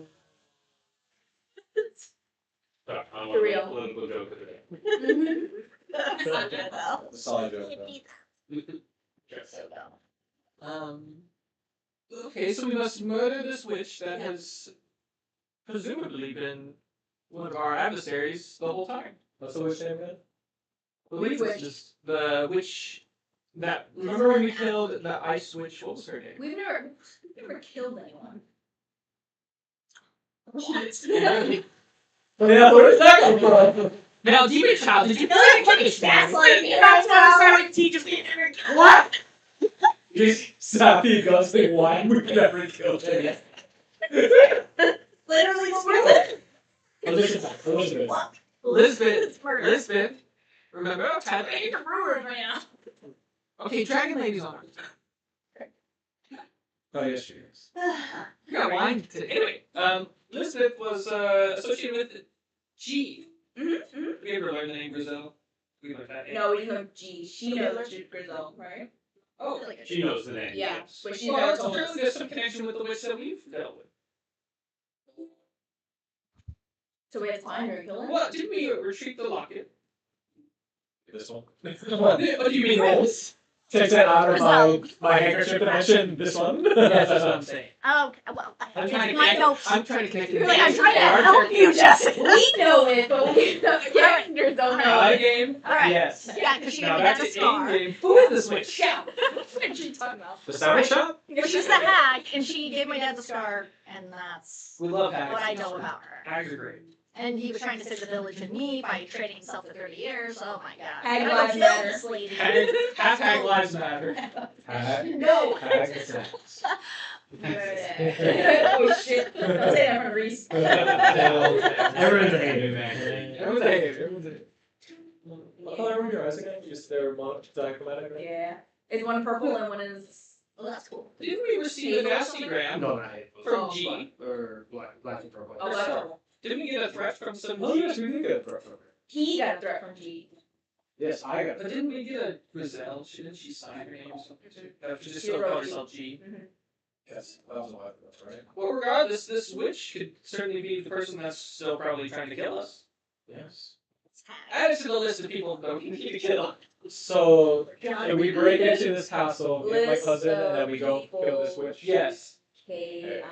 Sorry, I'm For real. a political joke today. That's not good though. Solid joke. So dumb. Okay, so we must murder this witch that has presumably been one of our adversaries the whole time. What's the witch name again? I believe Which it's just the witch that. Remember when we killed the ice witch? What was her name? We've never killed anyone. What? Yeah, where did that come from? Now, Demon Child, did you kill That's anyone? like me. That's why I started teaching me. What? Just sappy ghosting wine we never killed anyone. Literally, Elizabeth. Lisbeth. murder. Lisbeth. Remember? I hate the brewers right now. Okay, Dragon Lady's on her. Oh yes, she is. We got wine today. Anyway, Lisbeth was associated with G. We ever learned the name Grizel? We learned that name. No, we didn't know G. She knows Grizel, right? Oh, She knows the name. Yeah, Yes. but she's well, never it's told us. apparently there's some connection with the witch that we've dealt with. So we have to find her and kill her? Well, didn't we retrieve the locket? This one. What do you mean rolls? Take that out of my handkerchief dimension. This one. Yes, that's what I'm saying. Oh, well, I'm trying to my connect. notes. I'm trying to connect. You're like, I'm trying to help you, Jessica. We know it, but we the characters don't know My it. game. All right. Yes. Yeah, because she Now had that's a an scar. in-game. Who is this witch? Yeah. What are you talking about? The sandwich shop. She's the hag, and she gave my dad the scar, and that's We love hags. what I know about her. Hags are great. And he was trying to save the village and me by trading himself for 30 years. Oh my god. Hag I'm lives gonna kill matter. this lady. Hashtag lives matter. No. Hag and snacks. Oh shit. Don't say that in front of Reese. Everyone's a hater, man. Everyone's a hater. Everyone's a hater. What color were your eyes again? Just they're dichromatic, right? Yeah. It's one purple and one is. Oh, that's cool. Didn't we receive a nasty gram No, not hate. from G? Or black and purple. Oh, that's purple. Didn't we get a threat from some Oh G? yes, we did get a threat from her. He got a threat from G. Yes, I got But it. didn't we get a Grizel? Shouldn't she sign her name or something too? She just She still wrote called G. herself G. Yes, that was a lot of threats, right? Well, regardless, this witch could certainly be the person that's still probably trying to kill us. Yes. It's hag. Add it to the list of people that we need to kill. So God, we break into this castle, get my List cousin, and then of we go kill this people. witch. Yes. K-I-L.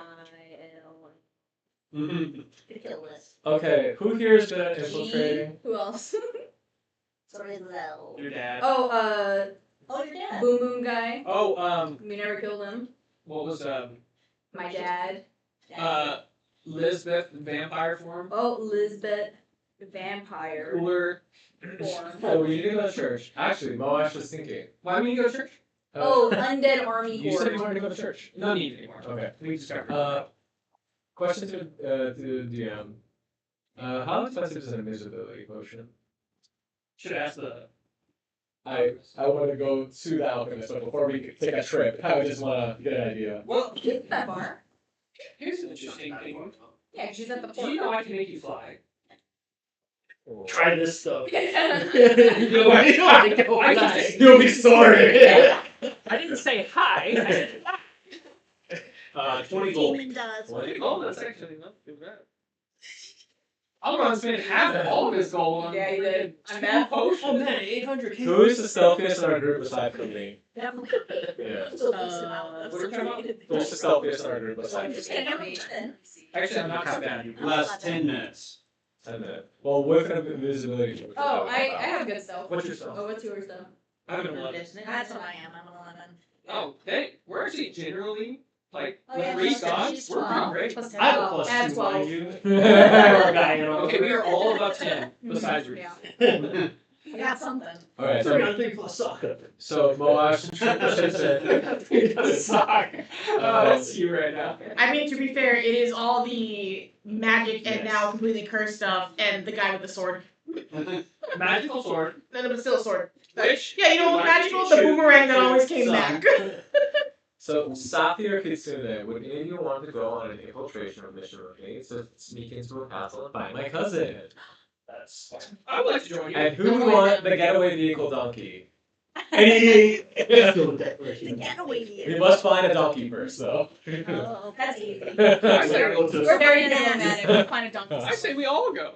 The kill list. Okay, who here is good at infiltrating? Who else? Grizel. Your dad. Oh, Oh, your dad. Boom Boom guy. Oh, We never killed him. what was My dad. Lisbeth vampire form? Oh, Lisbeth. Vampire. Cooler. Form. Oh, we need to go to church. Actually, Moash was thinking. Why do we go to church? Oh, Undead Army You said you Horde. wanted to go to church. No need anymore. Okay. We discovered. Question to the DM. How expensive is an invisibility potion? Should ask the. I want to go to the alchemist, but before we take a trip, I would just want to get an idea. Well, Isn't that far? here's an interesting thing. Yeah, she's at the Do port. you know I can make you fly? Try this stuff. You'll be sorry. I didn't say hi. 20 gold. Demon does. Oh, that's actually not too bad. Alron spent half of all of his gold on Yeah, he did. two I'm bad. potions. Oh man, 800 Who is the stealthiest in our group aside from me? Definitely. Yeah. So boost him out. what are we talking about? Who's the stealthiest in our group aside from Just me? kidding, I'm kidding. Actually, I'm not so bad. Last 10 minutes. 10 minutes. Well, with an invisibility potion. Oh, I have good stuff. What's your stuff? Oh, what's yours though? I have an 11. That's what I am. I'm an 11. Oh, hey, we're actually generally, like, Oh, with yeah, Reese she's gone, she's we're 12. pretty great. Plus 10. I have a plus Add 2, 12. mind you. Alright, Okay, we are all above 10, besides Reese. Yeah. I got something. So so, I got 3 plus soccer. so Moash should say. That's you right now. I mean, to be fair, it is all the magic and Yes. now completely cursed stuff, and the guy with the sword. Magical sword. No, but still a sword. Which? Yeah, you know what magical? The boomerang that always came back. So, Safi or Kitsune, would any of you want to go on an infiltration mission with me to sneak into a castle and find my cousin? That's fine. I would like to join you. And who would want the getaway vehicle donkey? Let's go with that The version. getaway We vehicle. must find a donkey first, though. Oh, that's easy. I say go to We're very Yeah. nomadic. We'll find a donkey. I say we all go.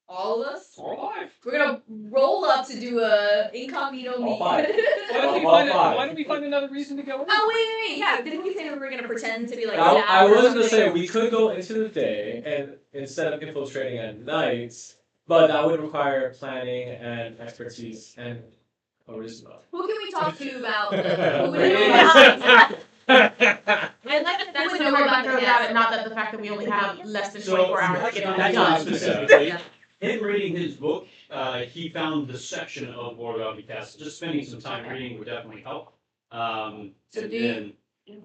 All of us? We're alive. We're gonna roll up to do a incognito meet. Why don't we find another reason to go? Oh wait, yeah. Didn't we say we were gonna pretend to be like? I staff or was gonna say something? we could go into the day and instead of infiltrating at night, but that would require planning and expertise and charisma. Who can we talk to about the? Who would Really? know about? I'd like to That's think the we're word about about the about it, cast. not that the fact that we only have less than So, 24 hours to get that's it not done. specifically. In reading his book, he found the section of Wourldwound Castle. Just spending some time reading would definitely help. So and do you- then-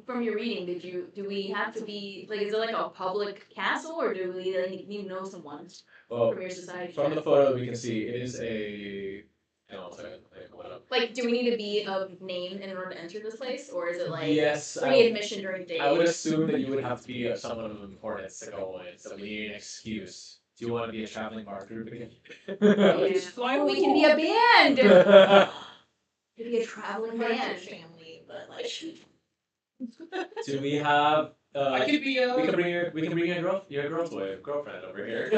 From your reading, do we have to be like? Is it like a public castle, or do we need to know someone Well, from your society? from the photo we can see it is a. Hang on a second. Let me pull it up. Like, do we need to be of name in order to enter this place, or is it like Yes, free admission during the day? I would assume that you would have to be someone of importance to go in, so we need an excuse. Do you want to be a traveling bar group again? Oh, we can be a band. We can be a traveling band. family, but like. Do we have? I could be We can bring your girlfriend over here.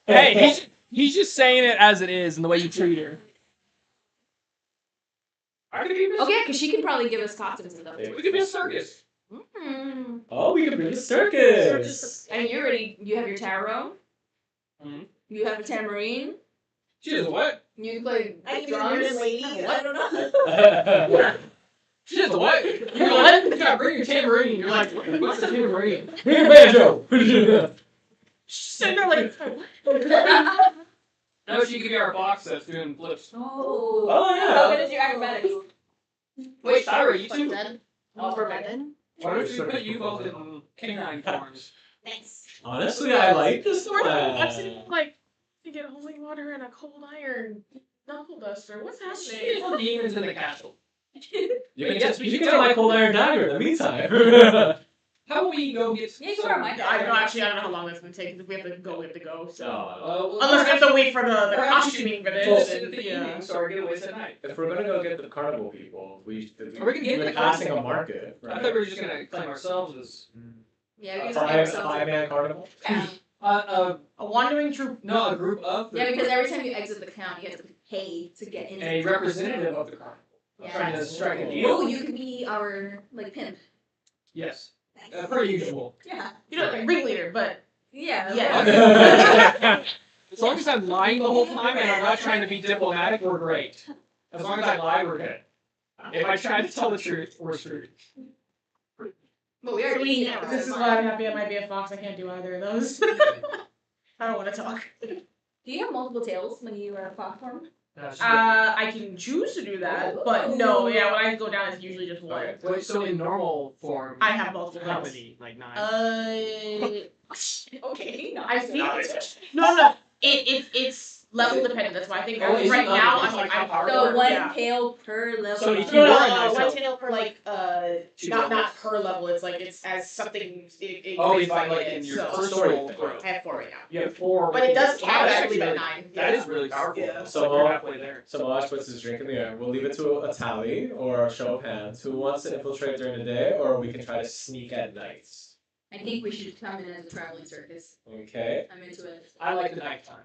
Hey, he's just saying it as it is and the way you treat her. I could be a Okay, because she can probably give us costumes and stuff. We could be a circus. Mm. Oh, we can bring a circus. And you have your tarot. Mhm. You have a tambourine. She does what? You can play I can drums. be a lady. What? I don't know. She does what? You're what? You gotta bring your tambourine. You're like, what's the tambourine? Bring your banjo. She's sitting there like. No, she could be our box that's doing flips. Oh. Oh, yeah. How good is your acrobatics? Wait, Tyra, you two? Oh, perfect. Why don't you put you both in canine forms? Thanks. Honestly, I like this So we're one. sitting like to get holy water and a cold iron knuckle duster. What's She happening? is the demons in the castle. You can get my cold iron dagger in the meantime. How about we go get Yeah, you are my I don't actually. I don't know how long this would take. If we have to go, we have to go. So Oh, unless we have to wait for the costuming for Well, this. in And, the yeah. evening, so our getaways at night. if we're gonna go get the carnival people, we Are we gonna get we're the passing carnival? a market. I thought we were just gonna claim ourselves as Yeah, we A can just give ourselves. five-man carnival. Yeah. A wandering troop. no, a group of Yeah, because every time you exit the count, you have to pay to get in. a representative of the carnival. Yeah. Trying to strike a deal. Oh, you could be our like pimp. Yes, Thanks. per usual. Yeah. You know, like ringleader, but Yeah. Yeah. As long as I'm lying the whole time and I'm not trying to be diplomatic, we're great. As long as I lie, we're good. If I try to tell the truth, we're screwed. But we already know. this is why I'm happy I might be a fox. I can't do either of those. I don't want to talk. Do you have multiple tails when you are fox form? I can choose to do that, but no, yeah, when I go down, it's usually just one. Wait, so in normal form, I have multiple how tails. many? Like 9? Okay. I think no. It's level dependent. That's why I think Oh, is it right level? now It's I'm like how I'm powerful? So one yeah. tail per level. So if No, you no, were a no, nice one elf. tail per like not per level. It's like it's as something. It Oh, increases it's like by in your so personal story. growth. I have 4 right now. You have 4. But it does Wow, count that's actually by really- 9. That Yeah. is really powerful. Yeah. So like you're halfway there. So Mosh puts his drink in the air. We'll leave it to a tally or a show of hands. Who wants to infiltrate during the day, or we can try to sneak at night. I think we should come in as a traveling circus. Okay. I'm into it. I like the nighttime.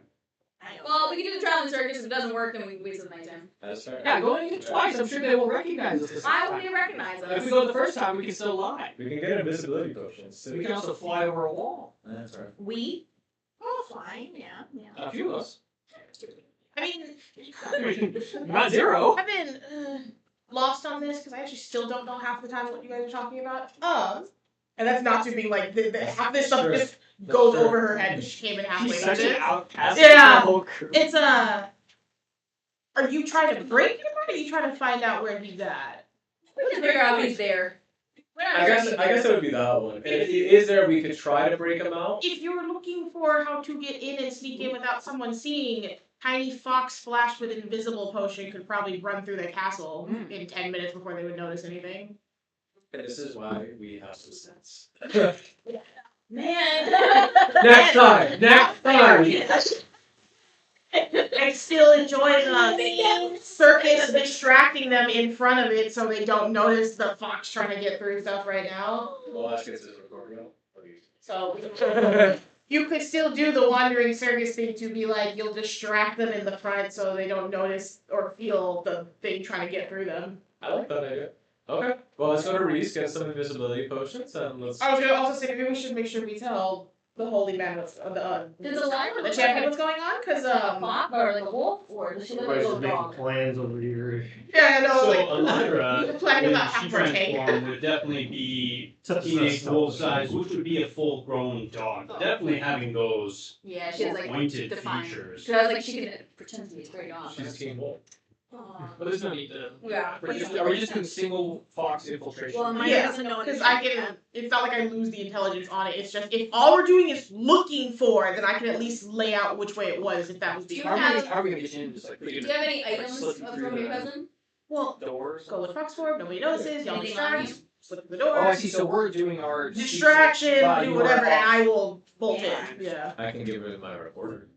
I know. Well, we can do the traveling circus. If it doesn't work, then we can wait till nighttime. That's fair. Yeah, going in twice, I'm sure they will recognize us. the second Why would time. they recognize us? If we go the first time, we can still lie. We can get invisibility potions. So we can also fly over a wall. That's right. We? Oh, fine. Yeah. A few of us. I mean, Not 0. I've been lost on this because I actually still don't know half the time what you guys are talking about. And that's not to be like half this stuff Sure. just goes Sure. over her head. She came in halfway. She's such into an it. outcast. Yeah. The whole crew. It's Are you trying to break him, or are you trying to find out where he's at? We can figure out who's there. I guess it would be that one. And if he is there, we could try to break him out. If you're looking for how to get in and sneak in without someone seeing, Tiny Fox splashed with invisible potion could probably run through the castle in 10 minutes before they would notice anything. And this is why we have some sense. Man. Next time. Next time. I'm still enjoying the circus distracting them in front of it so they don't notice the fox trying to get through stuff right now. Well, that's because it's recording. So you could still do the wandering circus thing to be like, you'll distract them in the front so they don't notice or feel the thing trying to get through them. I like that idea. Okay. Well, let's go to Reese, get some invisibility potions, and let's. I was gonna also say maybe we should make sure we tell the holy man what's Does the lion the look champion like what's going on, because a fox or like a wolf, or does she look like a Everybody's little making dog? plans over here. yeah, no, So like Elira, you plan when about she half her tank. transformed, would definitely be Except it's not teenage stealth. wolf size, which would be a full-grown dog. Definitely having those Yeah, she has like pointed defined. features. Because I was like, she can pretend to be a stray dog. She's Team Wolf. But there's no need to. Yeah. Are we just doing single fox infiltration? Well, mine Yeah, doesn't know because anything. it's not like I lose the intelligence on it. It's just if all we're doing is looking for, then I can at least lay out which way it was if that was being. Do How you are we have- gonna- how are we gonna get in? Just like Do you have any items slipping from through your the- cousin? Well, doors? go with fox form. Nobody notices. Y'all Anything on distract. Slip through the door. Oh, I see. So we're doing our Distraction. Wow, Do you whatever, are and off. I will bolt Yeah. it. Yeah. I can give it my recorder.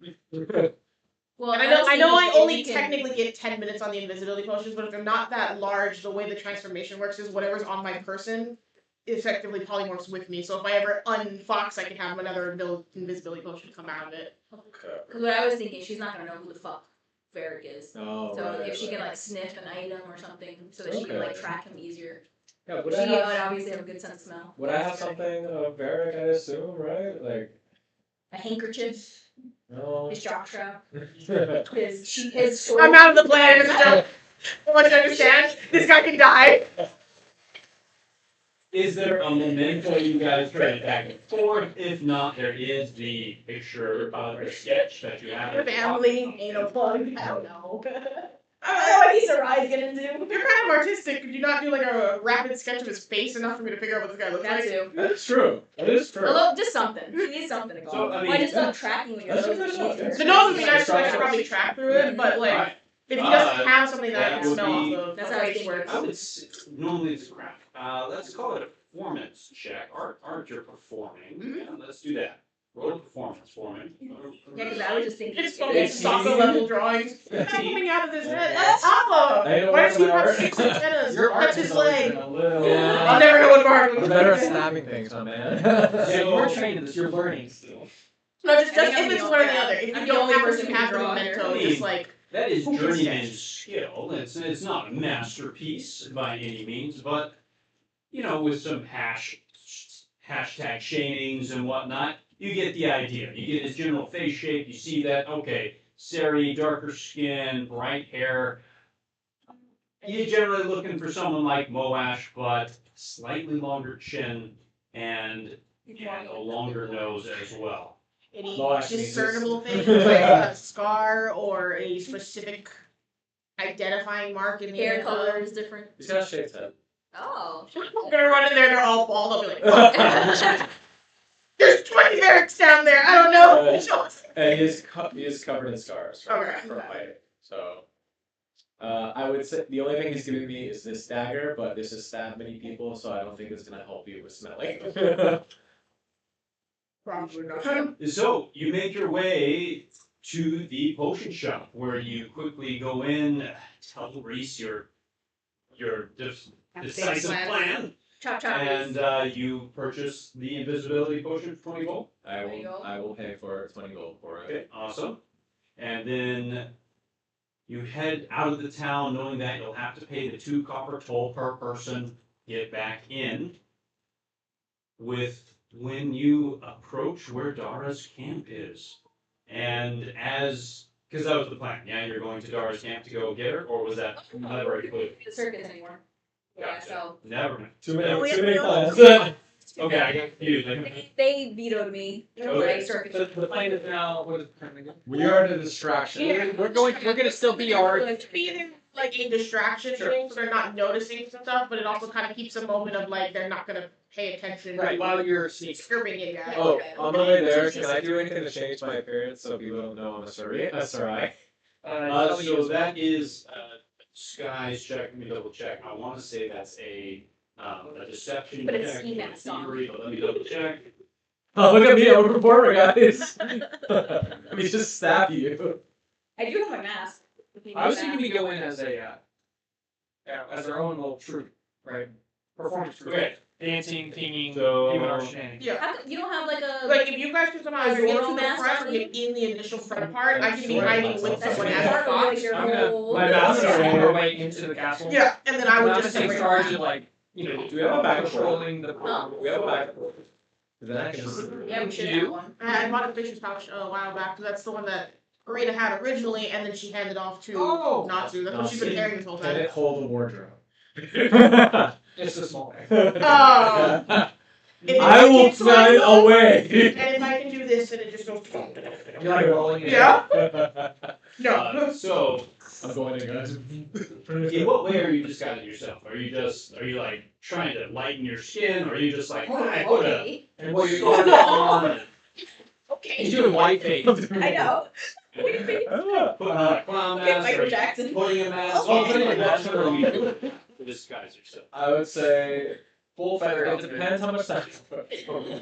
Well, And I was know I thinking only if you can- technically get 10 minutes on the invisibility potions, but if they're not that large, the way the transformation works is whatever's on my person effectively polymorphs with me. So if I ever unfox, I can have another invisibility potion come out of it. Because what I was thinking, she's not gonna know who the fuck Varric is. Oh, So right, if she can right. like sniff an item or something, so that she can like Okay. track him easier. Yeah, She would I would have, obviously have a good sense of smell. would I have something of Varric, I assume, right? Like, A handkerchief, no. his jockstrap, Well, his sword. I'm out of the plan. Still, I want you to understand. This guy can die. Is there a memento you guys trade back and forth? If not, there is the picture of the sketch that you have. Your family, anal plug. I don't know. Uh, What is her eyes gonna do? You're kind of artistic. Could you not do like a rapid sketch of his face enough for me to figure out what this guy looks That like? too. that is true. That is true. Although, just something. She needs something to go So, on. I mean, Why just stop tracking when you're that's doing what it? I thought, yeah. The nose would be nice because I could probably track through it, but like Right. if he doesn't have something that I that can would smell be- off of, That's that's how how I it think. works. I would normally it's crap. Let's call it a performance check. Art you're performing. Yeah, let's do that. Roll a performance for me. Yeah, because I was just thinking. It's fucking soccer level drawings. What's coming out of his head? That's I Appa! don't Why know does he my have art. 6 antennas? Your art That's has his always leg. been a little. I'll never know what part I'm better at snapping things, my man. Yeah, you are trained in this. You're learning still. No, just I think I'm if it's the one or only- the other. If I'm you the don't only happen person to who have the can draw memento, here. just like That is Who can journeyman's sketch? skill. It's not a masterpiece by any means, but you know, with some hashtag shadings and whatnot, you get the idea. You get his general face shape. You see that okay, Sari, darker skin, bright hair. You're generally looking for someone like Moash, but slightly longer chin and a longer nose as well. any Lost me, discernible just- things, like a scar or a specific identifying mark in the Hair image color of- is different. He's got a shaved head. Oh. I'm gonna run in there, they're all bald, I'll be like, fuck. There's 20 barracks down there, I don't know. And he is covered in scars from, Okay. from fighting. So, I would say the only thing he's giving me is this dagger, but this has stabbed many people, so I don't think it's gonna help you with smelling. Probably not. So you make your way to the potion shop where you quickly go in, tell Reese your decisive plan, Chop chop. and you purchase the invisibility potion for 20 gold. There you go. I will pay for 20 gold for it. Okay, awesome. And then you head out of the town knowing that you'll have to pay the 2 copper toll per person, get back in. When you approach where Dara's camp is. And because that was the plan, yeah? You're going to Dara's camp to go get her, or was that never a clue? The circus anymore. Yeah, Gotcha. so Never mind. Too No, we many have to plans. go. Okay, I got confused. they vetoed me. Okay. Like, circus. So the plan is now. What is the plan again? We are the distraction. Yeah. We're gonna still be our. To be either like a distraction Sure. thing, so they're not noticing stuff, but it also kind of keeps a moment of like they're not gonna pay attention. Right, while you're sneaking. Skirting you guys. Oh, Okay. on the way there, can I do anything to change my appearance so people don't know I'm a Sarai? So that is Sky's check. Let me double check. I want to say that's a deception But it's check. ski or mask on. thievery, but let me double check. Oh, look at me, I'm a performer, guys. Let me just stab you. I do have my mask. if you I need was that. thinking we go in as a, as our own little troupe, right? Performance troupe. Okay. dancing, pinging, So- doing our shenanigans. Yeah. How come you don't have like a Like, if you guys can somehow A either get Zorro to the mask front or on get in the initial front part, I can be Sure. hiding with that's someone part as a of fox. like your I'm gonna- whole My I'm mask gonna is make right. our way into the castle. Yeah, and then I would I'm just take bring charge it of like, you know, Do we have a back controlling the. Huh? We have a back. Then I can just. Yeah, we should You do? have one. I bought a Fisher's pouch a while back, 'cause that's the one that Karina had originally, and then she handed off to Oh. Natsu. That's what she's been Natsu. carrying this whole Can time. it hold a wardrobe? It's a small bag. Oh. If I it will gets fly like- away. And if I can do this, then it just goes. You're like rolling it. Yeah? No. So, I'm going in, guys. in what way are you disguising yourself? Are you like trying to lighten your skin, or are you just like, I put a Okay. And what you're scarf doing on, He's doing white face. I know. putting on a clown Okay, mask, Michael or Jackson. putting a mask Oh, on? putting Like, a what mask are you doing to disguise yourself? I would say Full feather it outfit. depends how much time.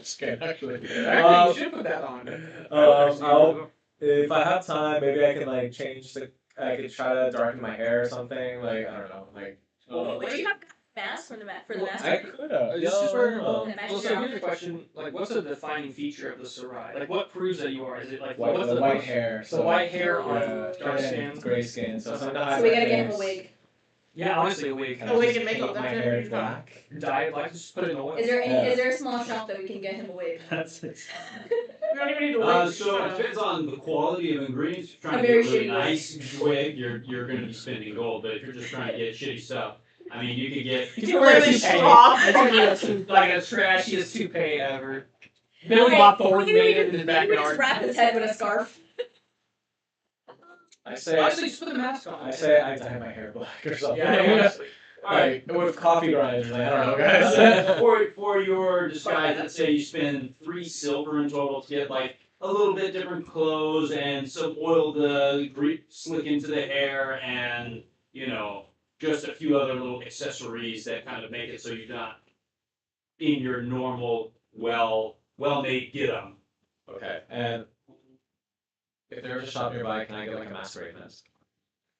Skin, actually. Actually, you should put that on. If I have time, maybe I can like change the. I could try to darken my hair or something. Like I don't know. Like. Wait, do you have mask for the mask? I could have. This is where, Well, well, so here's the question, like, what's the defining feature of the Sarai? Like, what proves that you are? Is it like, White, what's the the white hair. the white hair on yeah, dark and skin? gray skin. So sometimes So we gotta get him a wig. Yeah, honestly, a wig. A wig and paint makeup, my that's it. hair black. Dye it black, just put it in oil. Is there any? Yeah. Is there a small shop that we can get him a wig? That's We don't even need to wait. So it depends on the quality of ingredients. If you're trying A to get very really shitty wig. nice wig, you're going to be spending gold. But if you're just trying to get shitty stuff, I mean, you could get. You can wear a Really toupee. straw. You can wear a toupee, like a trashiest toupee ever. Billy Okay, Bob Thornton maybe we made it could- in his maybe we just backyard. wrap his head with a scarf. I say. Honestly, just put the mask on. I say I dye my hair black or something. Yeah, honestly. Like with coffee grinders. Like, I don't know, guys. For your disguise, let's say you spend 3 silver in total to get like a little bit different clothes and some oil to slick into the hair, and you know, just a few other little accessories that kind of make it so you're not in your normal well-made get-up. Okay, and if there's a shop nearby, can I get like a masquerade mask?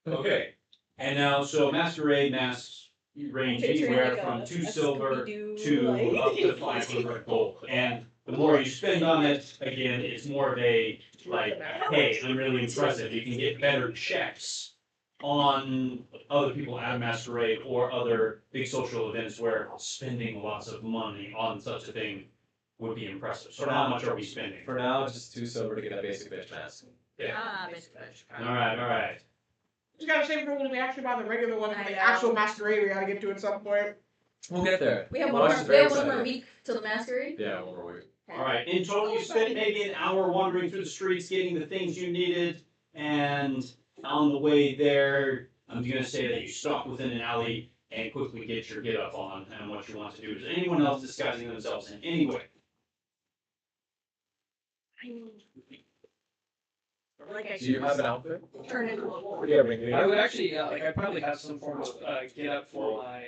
Okay. And now, so masquerade masks range anywhere from 2 silver to up to 500 gold. And the more you spend on it, again, it's more of a like, hey, I'm really impressive. You can get better checks on other people at a masquerade or other big social events where spending lots of money on such a thing would be impressive. So how much are we spending? For now, it's just 2 silver to get a basic bitch mask. Ah, basically. All right. Just gotta save for when we actually buy the regular one, I the know. actual masquerade we gotta get to at some point. We'll get there. We have Watch is we very have one more excited. week till the masquerade. Yeah, one more week. All right. In total, you spent maybe an hour wandering through the streets, getting the things you needed, and on the way there, I'm gonna say that you stop within an alley and quickly get your get up on and what you want to do. Is anyone else disguising themselves in any way? Like I Do you should have an outfit? turn into a wolf. Yeah, bring it. I would actually, like, I probably have some form of get up for my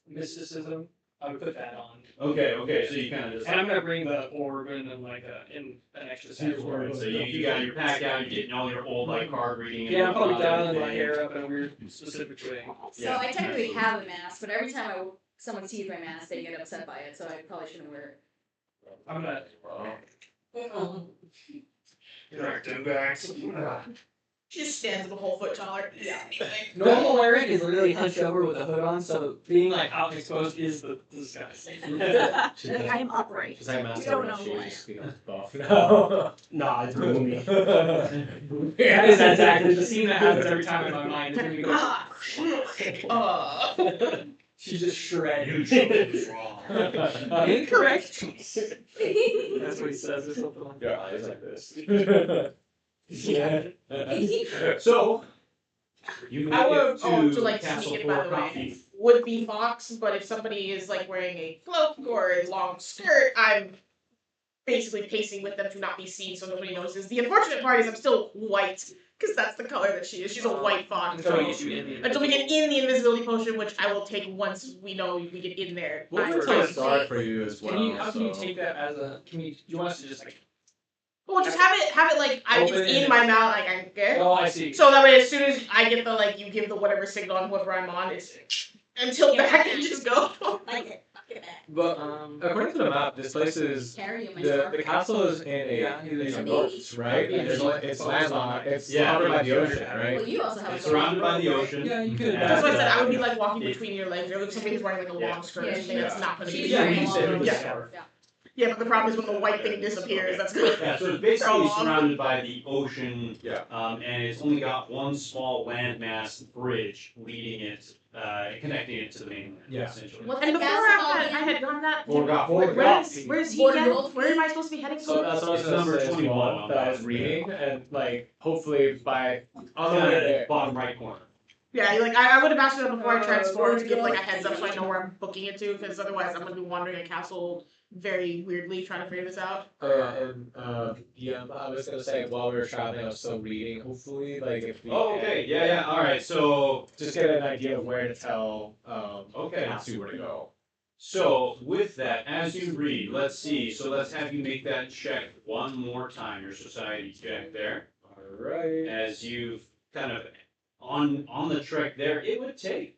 mysticism. I would put that on. Okay. So you kind of just. And I'm gonna bring the orb and like in an extra set. So you got your pack out, you're getting all your old like card reading. and Yeah, I'm probably whatnot. dialing my hair up in a weird specific way. So I technically have a mask, but every time someone sees my mask, they get upset by it. So I probably shouldn't wear it. I'm gonna. She just stands up a whole foot taller. Yeah. Normal wearing is literally hunched over with a hood on, so being like out and exposed is the disguise. I'm upright. She's like You master don't when know she who I just becomes buff. No. Nah, it's really me. That is exactly the scene that happens every time in my mind. It's gonna go. She's just shredded. Incorrect choice. That's what he says or something like Your eyes like this. Yeah. So you make I it would, to to like Castle sneak it, by for the way, coffee. would be Fox, but if somebody is like wearing a cloak or a long skirt, I'm basically pacing with them to not be seen so nobody notices. The unfortunate part is I'm still white, because that's the color that she is. She's a white fox. Until we get you in the Until we get in the invisibility potion, which I will take once we know we get in there. Well, I'm it's fine. a start for you as well. Can you, how can you so- take that as a, do you want us to just like, Well, just have it like Open it's it. in my mouth, like I'm good. oh, I see. So that way, as soon as I get the like, you give the whatever signal on whoever I'm on, it's until back and just go. Like it. But according to the map, this place is Carry him. the castle is Yeah, in it's a a gulf, beach. right? Beach. And it's landlocked. It's Yeah. surrounded by the ocean, right? Well, you also have It's a surrounded by the boat, right? ocean. Yeah, you could. That's why I said I would be Yeah. like walking between your legs. Or like somebody who's wearing like a Yeah. long skirt Yeah, or something that's she- not going to be. she's Yeah, wearing you a said long with yeah. the scarf. Yeah, but the problem is when the white thing disappears. That's good. Yeah, so it's They're basically all- surrounded by the ocean, Yeah. and it's only got one small landmass bridge leading it, connecting it to the mainland, Yeah. essentially. What's And the before castle I again? had done that. Borgata. Where's he Border heading? Golf Where am I Beach? supposed to be heading? So that's what I was It's gonna number say as 21 well, on that I was that. reading, and like hopefully by on the way Kinda there. bottom right corner. Yeah, like I would have asked you that before I transformed to give like a heads up so I know where I'm booking it to, because otherwise I'm gonna be wandering a castle very weirdly trying to figure this out. Oh yeah, and yeah, I was gonna say while we were traveling, I was still reading. Hopefully, like if we Oh, okay, yeah, all right, so, just get an idea of where to tell okay. Natsu where to go. So with that, as you read, let's see, so let's have you make that check one more time, your society check there. Alright. As you've kind of on the trek there, it would take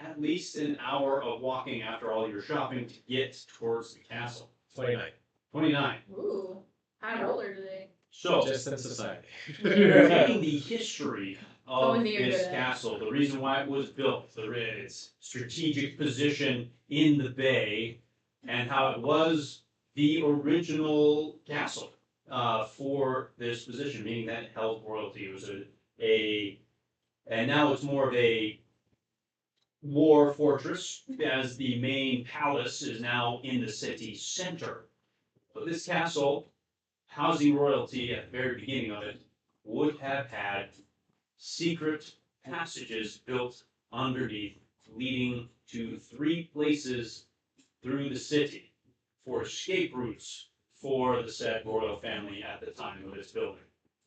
at least an hour of walking after all your shopping to get towards the castle. 29. 29. Ooh, how old are they? So, Just in society. reading the history of Only thing you're this good at. castle, the reason why it was built, its strategic position in the bay, and how it was the original castle for this position, meaning that it held royalty. It was and now it's more of a war fortress, as the main palace is now in the city center. But this castle, housing royalty at the very beginning of it, would have had secret passages built underneath, leading to 3 places through the city for escape routes for the said royal family at the time of its building.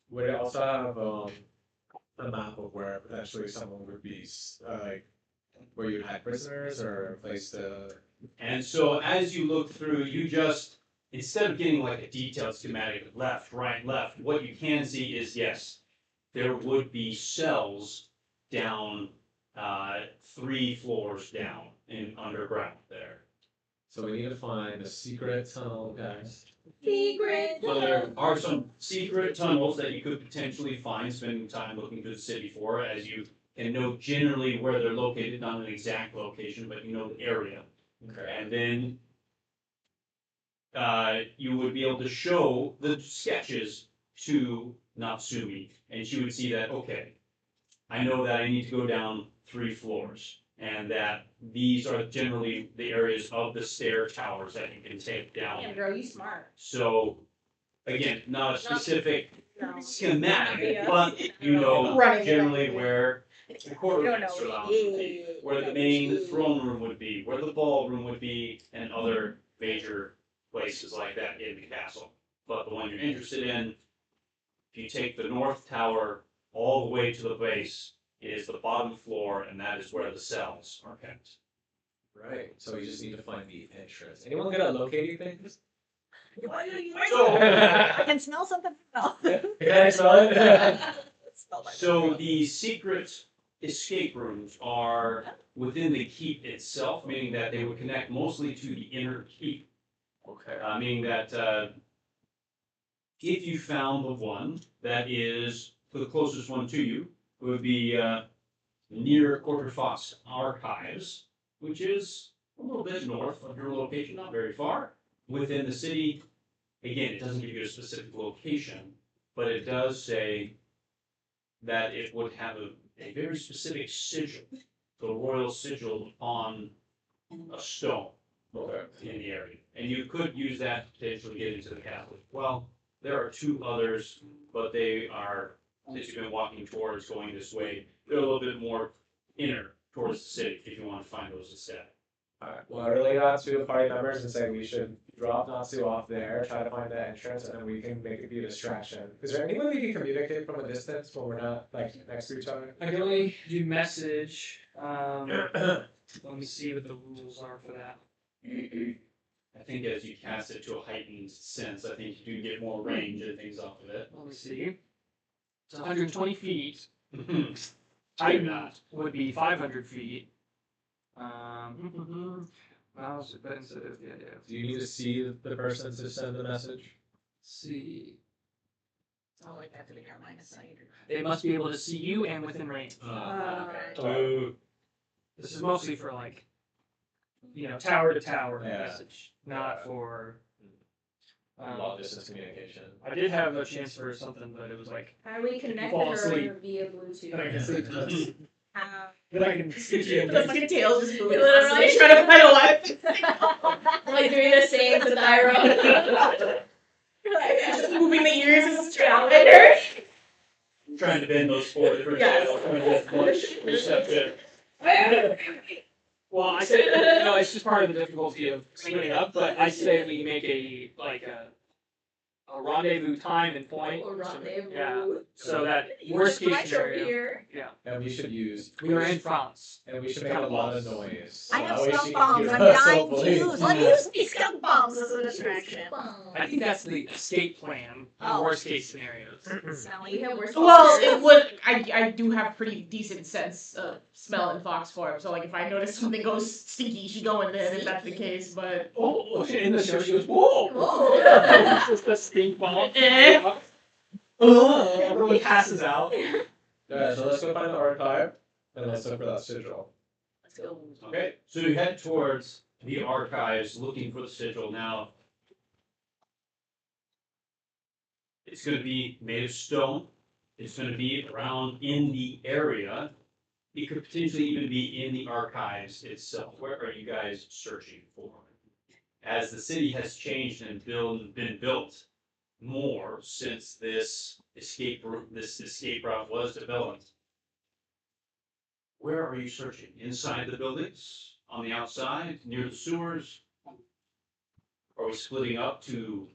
Would it also have a map of where potentially someone would be like where you'd hide prisoners or a place to? And so as you look through, you just, instead of getting like a detailed schematic of left, right, left, what you can see is, yes, there would be cells down 3 floors down in underground there. So we need to find a secret tunnel, guys. Secret. So there are some secret tunnels that you could potentially find spending time looking through the city for, as you can know generally where they're located, not an exact location, but you know the area. Okay. And then you would be able to show the sketches to Natsumi, and she would see that, okay, I know that I need to go down 3 floors, and that these are generally the areas of the stair towers that you can take down. Damn, girl, you smart. So, again, not a specific No. schematic, Yeah. but you know Running generally around. where the quartermaster You don't know. lounge would be, where the main throne room would be, where the ballroom would be, and other major places like that in the castle. But the one you're interested in, if you take the north tower all the way to the base, is the bottom floor, and that is where the cells are kept. Right. So we just need to find the entrance. Anyone good at locating things? So, I can smell something. No. Can I smell it? Smell like so the secret escape rooms are within the keep itself, meaning that they would connect mostly to the inner keep. Okay. Meaning that if you found the one that is the closest one to you, it would be near Quarterfox Archives, which is a little bit north of your location, not very far. Within the city, again, it doesn't give you a specific location, but it does say that it would have a very specific sigil, the royal sigil on a stone Okay. in the area. And you could use that to potentially get into the castle. Well, there are 2 others, but they are, since you've been walking towards going this way, they're a little bit more inner towards the city if you want to find those instead. Alright. Well, I relay that to the party members and say we should drop Natsu off there, try to find the entrance, and then we can make it be a distraction. Is there any way we can communicate from a distance when we're not like next to each other? I can only do message. Let me see what the rules are for that. I think as you cast it to a heightened sense, I think you do get more range and things off of it. Let me see. It's 120 feet. I do not. Would be 500 feet. Mouse but instead of yeah. Do you need to see the person to send the message? See. Oh, like that to be our line of sight. They must be able to see you and within range. Ooh. This is mostly for like, tower to tower Yeah. message, not for. Long distance communication. I did have a chance for something, but it was like. Are we connected Fall or asleep. via Then I Bluetooth? can sleep. Um, Then I can speak to you. The fucking tails just moving. Literally. Constantly trying to find a life. Like doing the same to Thyro. Just moving the ears is traveling. Trying to bend those 4 different Yes. channels. Trying to get much reception. Well, I say it's just part of the difficulty of splitting up. But I say we make a rendezvous time and point. Or rendezvous. Yeah. So that worst case Retro scenario. here. And we should use. We are in France. And we should make a lot of noise. I have That way skunk she can bombs. hear I'm us, dying to hopefully. use. Let me use these skunk bombs as a distraction. I think that's the escape plan. Oh. Worst case scenarios. We Smelly. have worse. Well, it would. I do have pretty decent sense of smell in fox form, so like if I notice something goes stinky, she going there if that's the case. But Oh, in the show she goes, whoa! Whoa. It's just a stink bomb. Everyone passes out. Alright, so let's go find the archive and let's look for that sigil. Let's go. Okay, so you head towards the archives looking for the sigil. Now, it's going to be made of stone. It's going to be around in the area. It could potentially even be in the archives itself. Where are you guys searching for? As the city has changed and been built more since this escape route was developed. Where are you searching? Inside the buildings? On the outside? Near the sewers? Are we splitting up to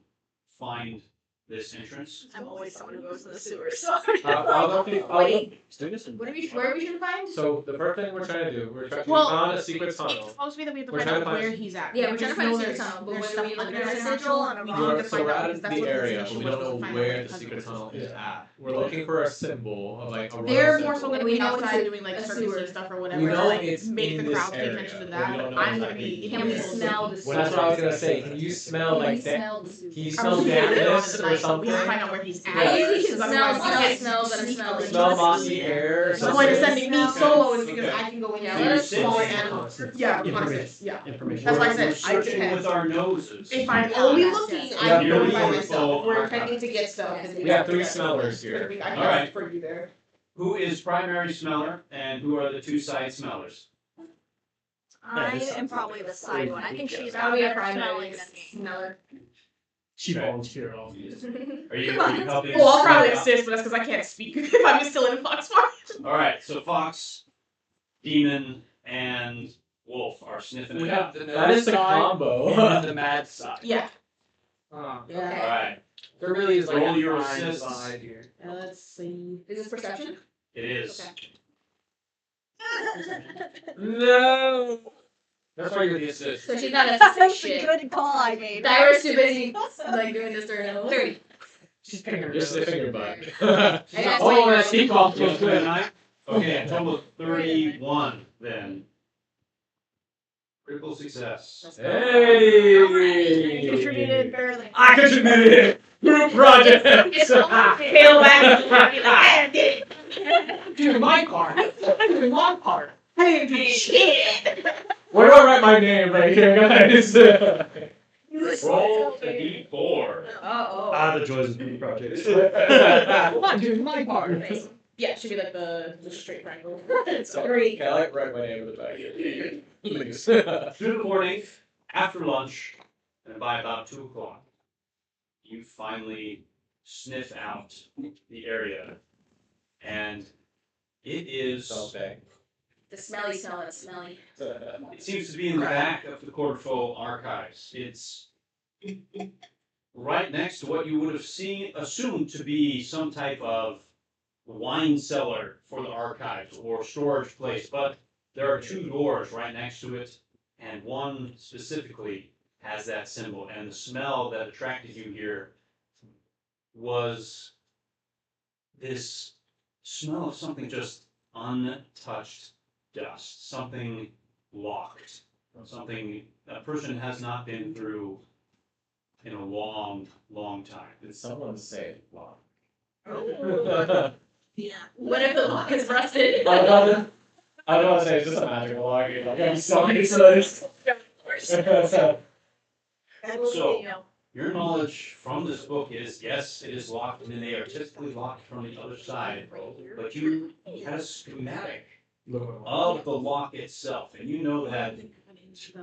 find this entrance? I'm always someone who goes to the sewers. So Wait. Students. What are we? Where are we trying to find? So the first thing we're trying to do, we Well, found a secret it's tunnel. supposed to be that we have to We're find trying out to find- where he's at. Yeah, we're trying to find a There's secret tunnel, but there's what are stuff we looking under at? the Sigil sigil, and a we rock. need We're to find out surrounded because that's the what area, the but we sigil don't was know to find where out the because secret of tunnel this. is at. We're looking for a symbol of like a They're royal more so symbol. going to We be know it's outside a- doing like a circus sewer. and stuff or whatever. We to, know like, it's make in the this crowd pay area, attention to but that. we don't know I'm going to exactly be Can we invisible. smell the Well, that's what I was gonna say. Can you smell Can we like that? smell the soup? Can you I'm smell just gonna leave it on dampness the or night, but something? we have to find out where he's at. I think we should Because smell otherwise some we of the can't smells that are sneak smelling. up Smell and mossy air or The something? point of sending me solo is because Okay. I can go in Yeah, and let's smaller see. animals. Yeah, Information. reconnaissance. Yeah. Information. That's why I We're said I searching can. with our noses. If I'm Yeah, only yes, looking, yes. I can Yeah, go you're by looking myself. for We're archives. intending to get stuff. We have 3 smellers here. I can Alright. for you there. Who is primary smeller and who are the 2 side smellers? I am probably the side one. I think she's That'll got be a better smelling primary than me. smeller. She volunteered all. Are you helping? Well, I'll probably us? assist, but that's because I can't speak if I'm still in fox form. All right, so Fox, Demon, and Wolf are sniffing We it have out. the That nose is the side combo. and the mad side. Yeah. All Yeah. right, There really is like Roll a your fine assists. side here. Let's see. Is this perception? it is. Okay. No. That's why you're the assist. So she's not a That's sick a shit. good call I made. Dyra's too busy like doing this during the 30. She's picking her You're nose. sniffing your butt. And that's Oh, why that stink bomb feels Feels good, good. huh? Okay, a total of 31 then. Critical success. Hey! Contributed barely. I contributed! Group project! It's Hail back and be like, I did it. I'm doing my part. I'm doing my part. I didn't do shit. Where do I write my name right here, guys? Roll a d4. Uh-oh. The joys of group projects. I'm doing my part. Yeah, it should be like the straight triangle. Three. Can I like write my name in the back here? Please. Through the morning, after lunch, and by about 2 o'clock, you finally sniff out the area. And it is, Okay. The smelly smell, it's smelly. it seems to be in the back of the Cordefaux archives. It's right next to what you would have assumed to be some type of wine cellar for the archives or storage place, but there are 2 doors right next to it, and one specifically has that symbol. And the smell that attracted you here was this smell of something just untouched dust, something locked. something a person has not been through in a long, long time. Did someone say lock? Yeah. What if the lock is rusted? I don't know. Say it's just a magical lock. You're like, I'm sorry, so it's. And we'll So- see, you know, Your knowledge from this book is, yes, it is locked, and they are typically locked from the other side, right here. but you had a schematic of the lock itself, and you know that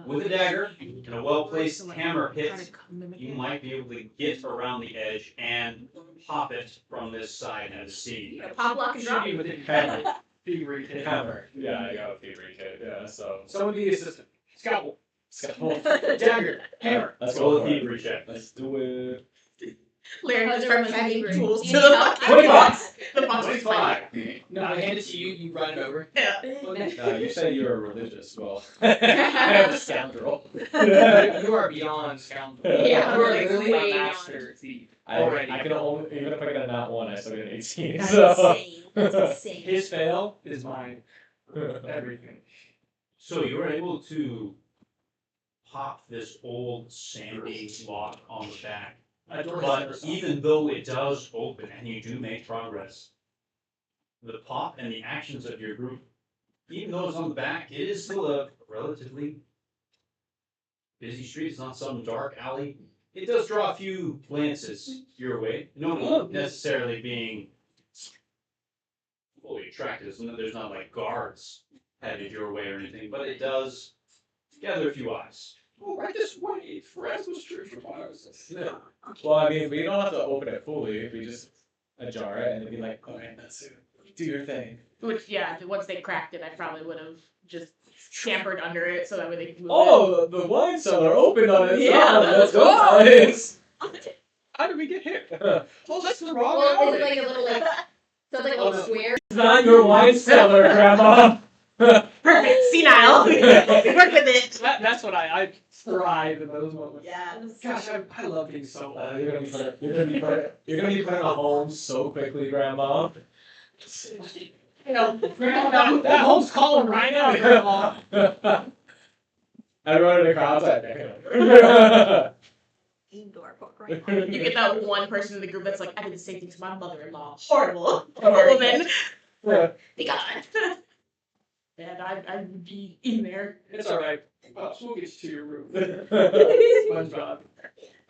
with a dagger and a well-placed hammer hit, you might be able to get around the edge and pop it from this side and see. Pop lock and drop. Should be within Hammer. thievery kit. Hammer. Yeah, I got a thievery kit. Yeah, so. Someone be the assistant. Scalpel. Scalpel. Dagger. Hammer. Let's Roll go a for it. thievery check. Let's do it. Larry just starts handing tools to You the need box. help? 20 The box is fine. 25. No, I hand it to you, you run it over. Yeah. You say you're religious. Well, I am a scoundrel. You are beyond scoundrel. Yeah, you are we're literally way a beyond. master thief. I Already. can only, even if I get a nat 1, I still get an 18. That's So. insane. That's insane. His fail is mine. Everything. So you were able to pop this old sandy lock on the back. But even though it does open and you do make progress, the pop and the actions of your group, even though it's on the back, it is still a relatively busy street. It's not some dark alley. It does draw a few glances your way. No one necessarily being fully attracted. There's not like guards headed your way or anything, but it does gather a few eyes. Oh, right this way. Erasmus Church requires us. Well, I mean, we don't have to open it fully. We just ajar it and it'd be like, okay, that's it. Do your thing. Which, yeah, once they cracked it, I probably would have just scampered under it so that way they could move Oh, the wine cellar opened on its Yeah, own. Let's go, oh. guys. How did we get here? It's Oh, that's the wrong Well, is it alley. like a little like, so it's like a little square? not your wine cellar, Grandma. it. Perfect, senile. Work with it. That's what I thrive in those moments. Yeah. Gosh, I love being so old. You're gonna be put in a home so quickly, Grandma. You know, Grandma, that home's calling right now, Grandma. Everyone in the crowd's like, Indoor book right now. You get that one person in the group that's like, I did the same thing to my mother-in-law. Horrible. Woman. Be gone. And I would be in there. It's alright. We'll get you to your room. SpongeBob.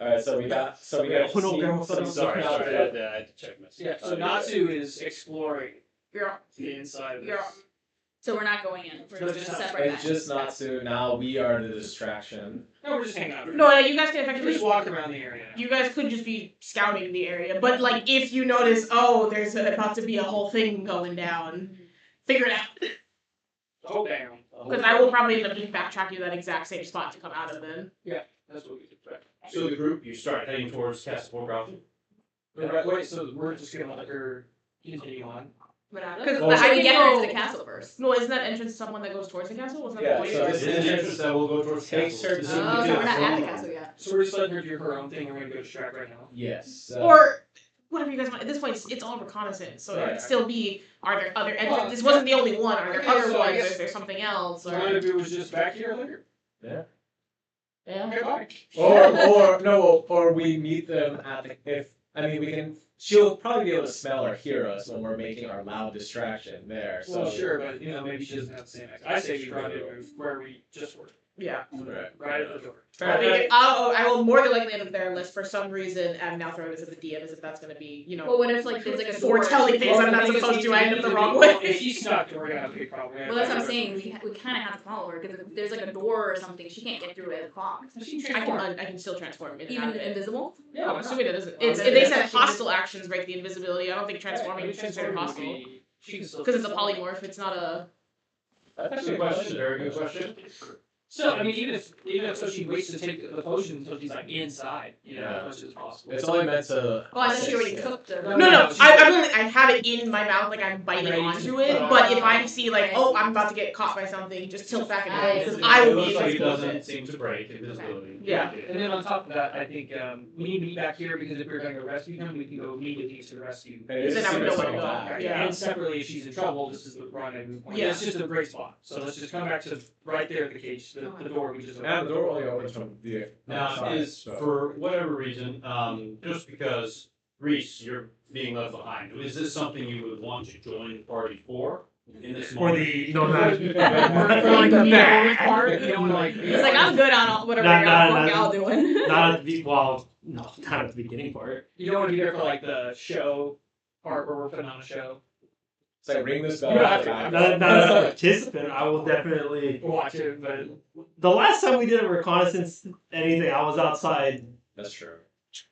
Alright, so we got some Sorry, I had to check my. Yeah, so Natsu is exploring Yeah. the inside of Yeah. this. So we're not going in. We're No, just just separate It's just not to now we are the distraction. No, we're just hanging out. No, you guys can We're effectively just walking around the area. You guys could just be scouting the area, but like if you notice, oh, there's about to be a whole thing going down, figure it out. Hold down. Because I will probably end up just backtrack you that exact same spot to come out of then. That's what we did. So the group, you start heading towards Castle Foreground. Wait, so we're just gonna let her continue on. Because Well, I Should we can get her go. into the castle first? No, isn't that entrance someone that goes towards the castle? Wasn't that Yeah, the point? so This is an entrance that will go towards the Takes castle. her to- Specifically Oh, to so we're not at the Wourldwound. castle yet. So we're just letting her do her own thing and we're gonna go distract right now. Yes. Or whatever you guys want. At this point, it's all reconnaissance, so it Right. could still be. Are there other entrances? This wasn't the only one. Are there Okay, other so I ones? guess- Is there something else? So what Or if it was just back here later? yeah. Okay, bye. Or we meet them at the we can. She'll probably be able to smell or hear us when we're making our loud distraction there. So Well, sure, but maybe she doesn't have the same accent. I say we rendezvous where we just were. Yeah. Right. Right at the door. I mean, I will more than likely end up there unless for some reason I'm now throwing this at the DM as if that's going to be, Well, what if like there's like a door? foretelling things I'm not supposed to. I end up the wrong way. If she's stuck, then we're gonna have a big problem. Well, that's what I'm saying. We kind of have to follow her because if there's like a door or something, she can't get through it at the clock. I can still transform in and out Even of it. invisible. Yeah, I'm why not? assuming it doesn't. Well, It's, then they said that's- hostile actions break the invisibility. I don't think transforming is considered hostile She can still. because it's a polymorph. It's not a. That's Good actually a question, very good question. So I mean, even if so, she waits to take the potion until she's like inside, Yeah. as much as possible. It's only meant to. Oh, I thought she already assist. cooked her. No, No, she's- I have it in my mouth like I'm biting Ready to- onto it. But if I see like, oh, I'm about to get caught by something, just tilt back and I because see. I will It be looks like it invisible. doesn't seem to break invisibility. Yeah. And then on top of that, I think we need to be back here because if we're going to rescue him, we can go immediately to the rescue. Hey, this Then is I would know super where to go. back. Yeah. And separately, if she's in trouble, this is the rendezvous point. Yeah. It's just a great spot. So let's just come back to right there at the cage, the the door we just opened. And the door only opens from the Now, outside, is so- for whatever reason, just because Reese, you're being left behind, is this something you would want to join the party for in this For moment? the no, not For like the back part, you don't like. It's like I'm good on all, whatever y'all doing. not at the well, no, not at the beginning part. You don't want to be there for like the show part where we're putting on a show. It's like ring this bell. You don't have to. Not as a participant. I will definitely. Watch it, but The last time we did a reconnaissance, anything, I was outside That's true.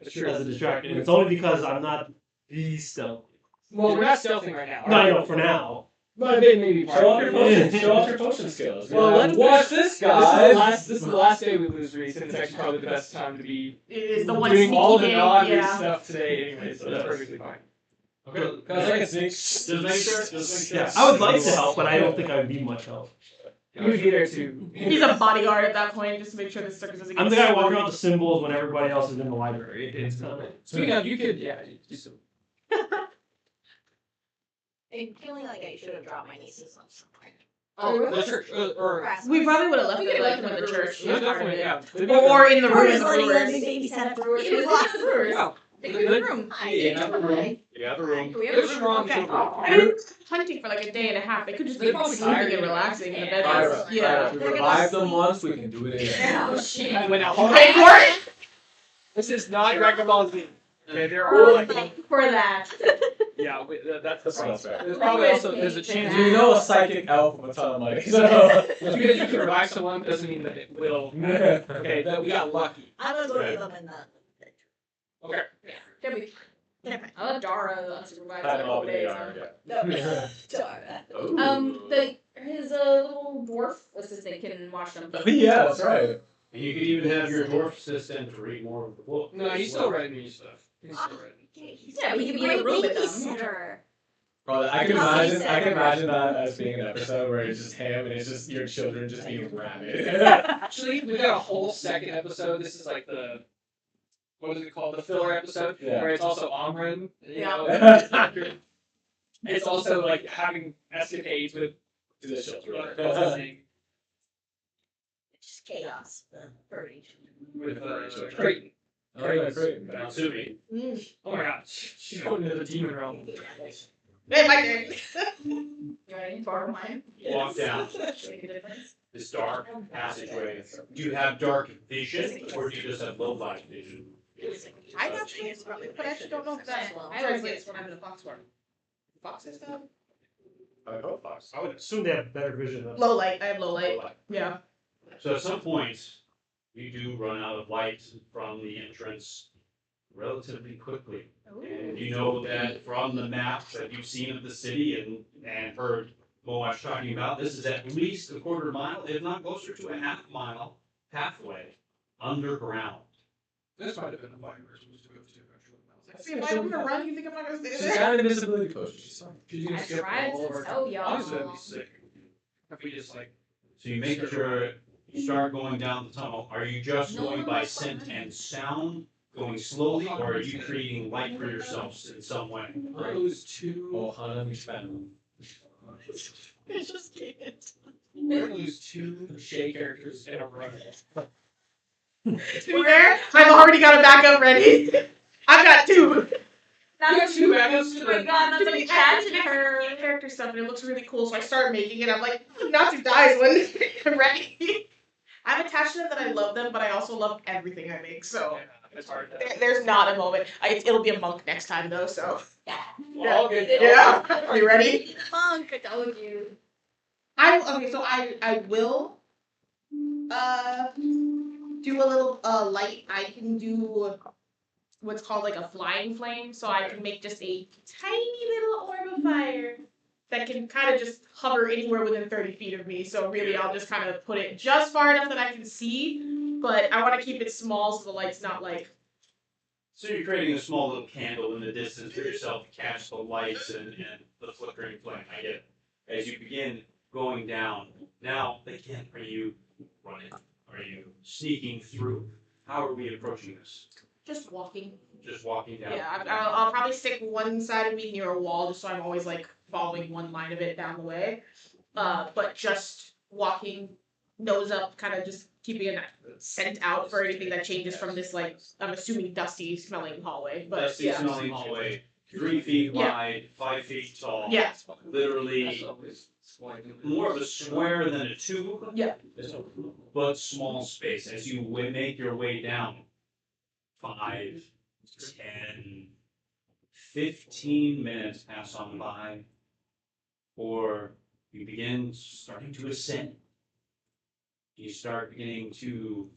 it's true. as a distraction. It's only because I'm not the stealth. Well, we're not stealthing right now. No, I know for now. But maybe Show off your potion. Show off your potion skills. Watch this, guys. This is the last day we lose Reese, and it's actually probably the best time to be It is the one doing sneaky all the game, non-Reese yeah. stuff today anyway, so that's perfectly fine. Okay, Guys, I can sneak. just make sure. Just make Yeah, sure. I would like to help, but I don't think I would be much help. You would be there too. He's a bodyguard at that point, just to make sure the circus doesn't get I'm the guy destroyed. walking around the symbols when everybody else is in the library. It's kind of. Speaking of, you could, do some. I'm feeling like I should have dropped my nieces on somewhere. Oh, the church, or We probably would have left We it could've like left in the them church. yeah, yeah, part of definitely, it. yeah. They'd be Or in the room Brewers in the already let me brewers. babysit at Brewers. You can lock the brewers. Yeah. Take them in the room. Hi. You have the room. You have the room. We have They're a room. strong Okay. children. I mean, hunting for like a day and a half. They could just They're be probably sleeping tired and anyway. relaxing in the Yeah. bed. Alright, Yeah. we They're gonna revived them sleep. once, we can do it again. Oh shit. I went out. Pay for it? This is not Dragon Ball Z. Okay, they're all like, For that. yeah, that's the problem. Sounds fair. There's probably also there's a chance You know a psychic elf with a ton of money, so. just because you can revive someone doesn't mean that it will. Okay, that we got lucky. I'm gonna go leave them in the. Okay. Can we? I love Dara unsupervised. Had him up in the days. yard, Dara. His little dwarf assistant can watch them. Yeah, that's right. And you could even have your dwarf assistant to read more of the book. No, he's still writing new stuff. He's still writing. Yeah, we could be in a room with them. Babysitter. Bro, I can Puppy imagine. I sitter. can imagine that as being an episode where it's just him and it's just your children just being rabid. Actually, we got a whole second episode. This is like the what is it called? The filler episode, Yeah. where it's also Amrin. You know, Yeah. it's also like having escapades with The children. what's his name? It's just chaos. For each. With Creighton. Oh, yeah, great. Natsumi. Oh my god, she's going into the demon realm. Hey, my turn. You ready? Borrow mine. Walk down Make a difference. this dark passageway. Do you have dark vision, or do you just have low light vision? I got chance, but I actually don't know if that translates when I'm in a fox form. Foxes though? I hope Fox. I would assume they have better vision. Than Low light. I have low light. Yeah. So at some point, you do run out of light from the entrance relatively quickly. And you know that from the map that you've seen of the city and heard Moash talking about, this is at least a quarter mile, if not closer to a half mile pathway underground. This might have been the fight we were supposed to go to. See, if I'm gonna run, you think I'm not gonna stay She's there? got an invisibility potion. She's fine. She's gonna I skip tried all to of our tell time. y'all. Honestly, that'd be sick. If we just like. So you make sure you start going down the tunnel. Are you just going by scent and sound, going slowly, or are you creating light for yourselves in some way? Those two. Oh, Hana, we spam. It's just kids. We're gonna lose two Shay characters in a row. To be fair, I've already got a backup ready. I've got two. You got two backups to Oh my the. god, that's like catching her. Character stuff, and it looks really cool. So I started making it. I'm like, Natsu dies when I'm ready. I'm attached to them that I love them, but I also love everything I make. So Yeah, it's hard to. there's not a moment. It'll be a monk next time though. So Well, okay. yeah, are you ready? Monk, I told you. Okay. So I will do a little light. I can do what's called like a flying flame. So I can make just a tiny little orb of fire that can kind of just hover anywhere within 30 feet of me. So really, I'll just kind of put it just far enough that I can see, but I want to keep it small so the light's not like. So you're creating a small little candle in the distance for yourself to catch the lights and the flickering flame. I get it. As you begin going down, now again, are you running? Are you sneaking through? How are we approaching this? Just walking. Just walking down. Yeah, I'll probably stick one side of me near a wall just so I'm always like following one line of it down the way. But just walking nose up, kind of just keeping a scent out for anything that changes from this, like, I'm assuming dusty smelling hallway. But Dusty yeah. smelling hallway, 3 feet Yeah. wide, 5 feet tall. Yeah. Literally more of a square than a tube. Yeah. But small space. As you make your way down, 5, 10, 15 minutes pass on by, or you begin starting to ascend. You start beginning to,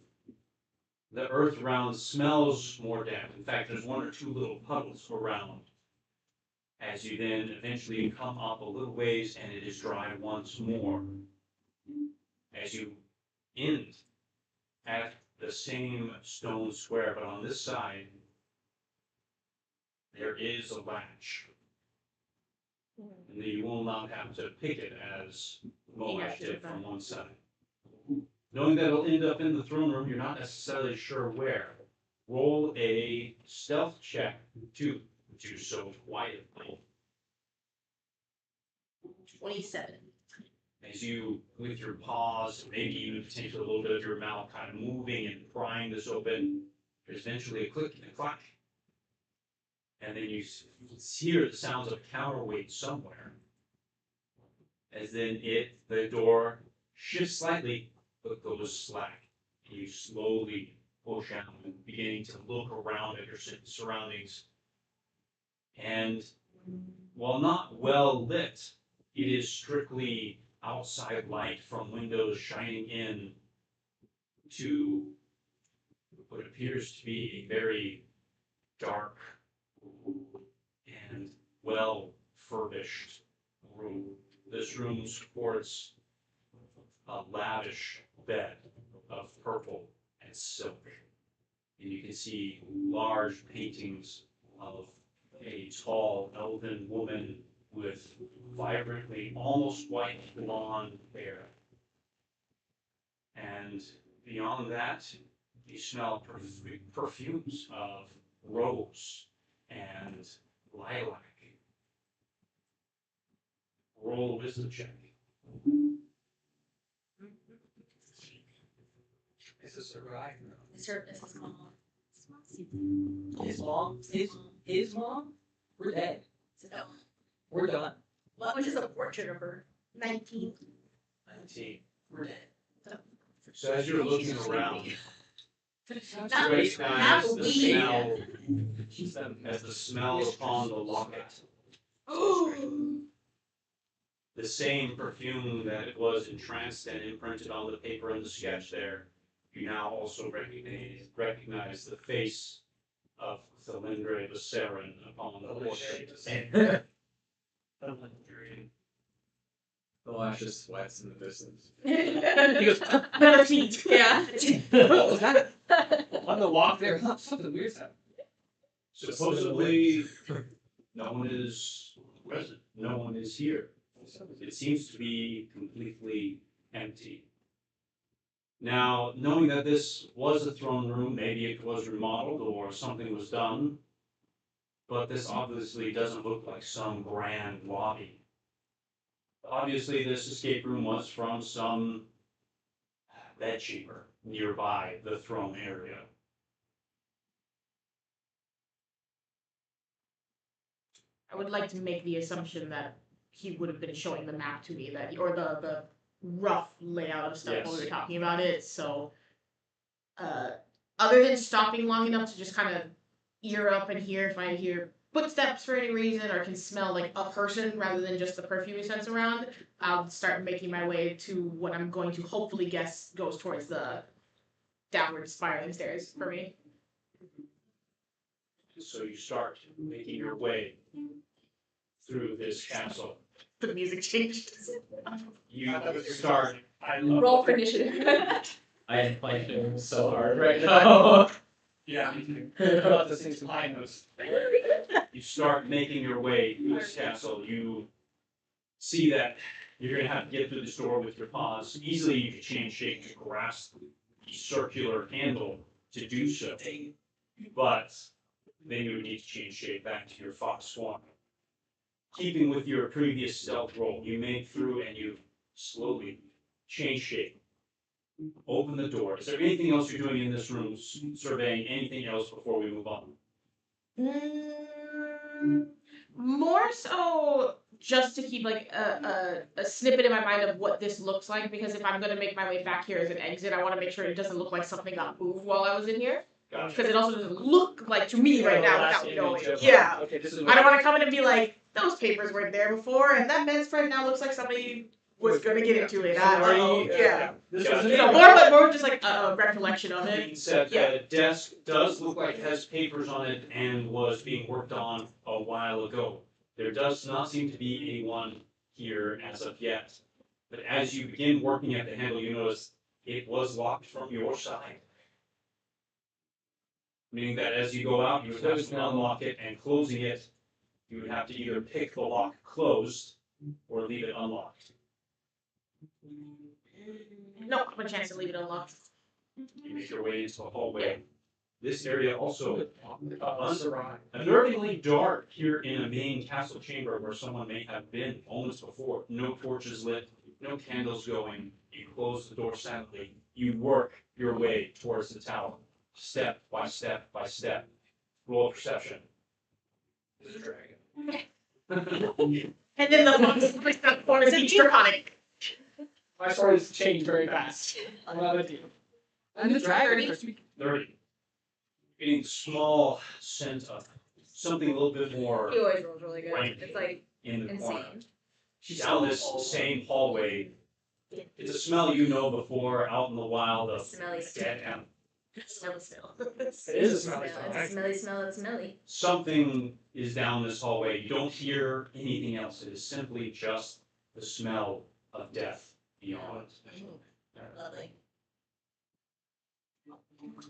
the earth around smells more damp. In fact, there's 1 or 2 little puddles around. As you then eventually come up a little ways and it is dry once more. As you end at the same stone square, but on this side, there is a latch. And you will not have to pick it as Moash did from one side. Knowing that it'll end up in the throne room, you're not necessarily sure where. Roll a stealth check to do so quietly. 27. As you, with your paws, maybe even potentially a little bit of your mouth kind of moving and prying this open, there's eventually a click and a clack. And then you hear the sounds of counterweight somewhere. As then the door shifts slightly, but goes slack. And you slowly push out, beginning to look around at your surroundings. And while not well lit, it is strictly outside light from windows shining in to what appears to be a very dark and well furbished room. This room supports a lavish bed of purple and silk, and you can see large paintings of a tall elven woman with vibrantly almost white blonde hair. And beyond that, you smell perfumes of rose and lilac. Roll a wisdom check. This is a ride. Is his mom? His mom? His mom? We're dead. No. We're done. What was just a portrait of her? 19. 19. We're dead. So as you're looking around, you Not recognize the weed. smell as the smell upon the locket. The same perfume that it was entranced and imprinted on the paper and the sketch there. You now also recognize the face of Thalindre Viserin upon the portrait. The lash just sweats in the distance. He goes, Yeah. what was that? On the walk there, something weird's happening. Supposedly, no one is present. No one is here. It seems to be completely empty. Now, knowing that this was a throne room, maybe it was remodeled or something was done, but this obviously doesn't look like some grand lobby. Obviously, this escape room was from some bedchamber nearby the throne area. I would like to make the assumption that he would have been showing the map to me, that or the rough layout of stuff while we were talking about it. So, other than stopping long enough to just kind of ear up and hear if I hear footsteps for any reason or can smell like a person rather than just the perfume he sense around, I'll start making my way to what I'm going to hopefully guess goes towards the downward spiraling stairs for me. So you start making your way through this castle. The music changed. You start. Roll for initiative. I am playing so hard right now. Yeah, me too. I'm about to sing some high notes. You start making your way through this castle. You see that you're going to have to get through this door with your paws. Easily you can change shape to grasp the circular handle to do so. But then you would need to change shape back to your fox form. Keeping with your previous stealth roll, you make through and you slowly change shape open the door. Is there anything else you're doing in this room, surveying anything else before we move on? More so just to keep like a snippet in my mind of what this looks like, because if I'm gonna make my way back here as an exit, I want to make sure it doesn't look like something got moved while I was in here. Gotcha. Because it also doesn't look like to me right now Last without knowing. image of, Yeah. Okay, this is I don't want to come in and be like, those papers weren't there before, and that med spread now looks like somebody was gonna get into it. Yeah. This Yeah. was So more just like a recollection of It it. said Yeah. that desk does look like it has papers on it and was being worked on a while ago. There does not seem to be anyone here as of yet. But as you begin working at the handle, you notice it was locked from your side. Meaning that as you go out, you would have to unlock it, and closing it, you would have to either pick the lock closed or leave it unlocked. No, I'm a chance to leave it unlocked. You make your way into the hallway. This area also Sarai. unnervingly dark here in a main castle chamber where someone may have been moments before. No torches lit, no candles going. You close the door silently. You work your way towards the tower, step by step by step. Roll perception. There's a dragon. And then the box like that corner is draconic. My stories change very fast. I'm not a demon. And the dragon. 30. Getting the small scent of something a little bit more He always rolls really good. Right. It's like in the corner. insane. Down this same hallway, it's a smell you know before out in the wild of Smelly dead animals. Smelly smell. It is a Smell. smelly It's a smelly smell. It's smelly. Something is down this hallway. You don't hear anything else. It is simply just the smell of death beyond. Lovely.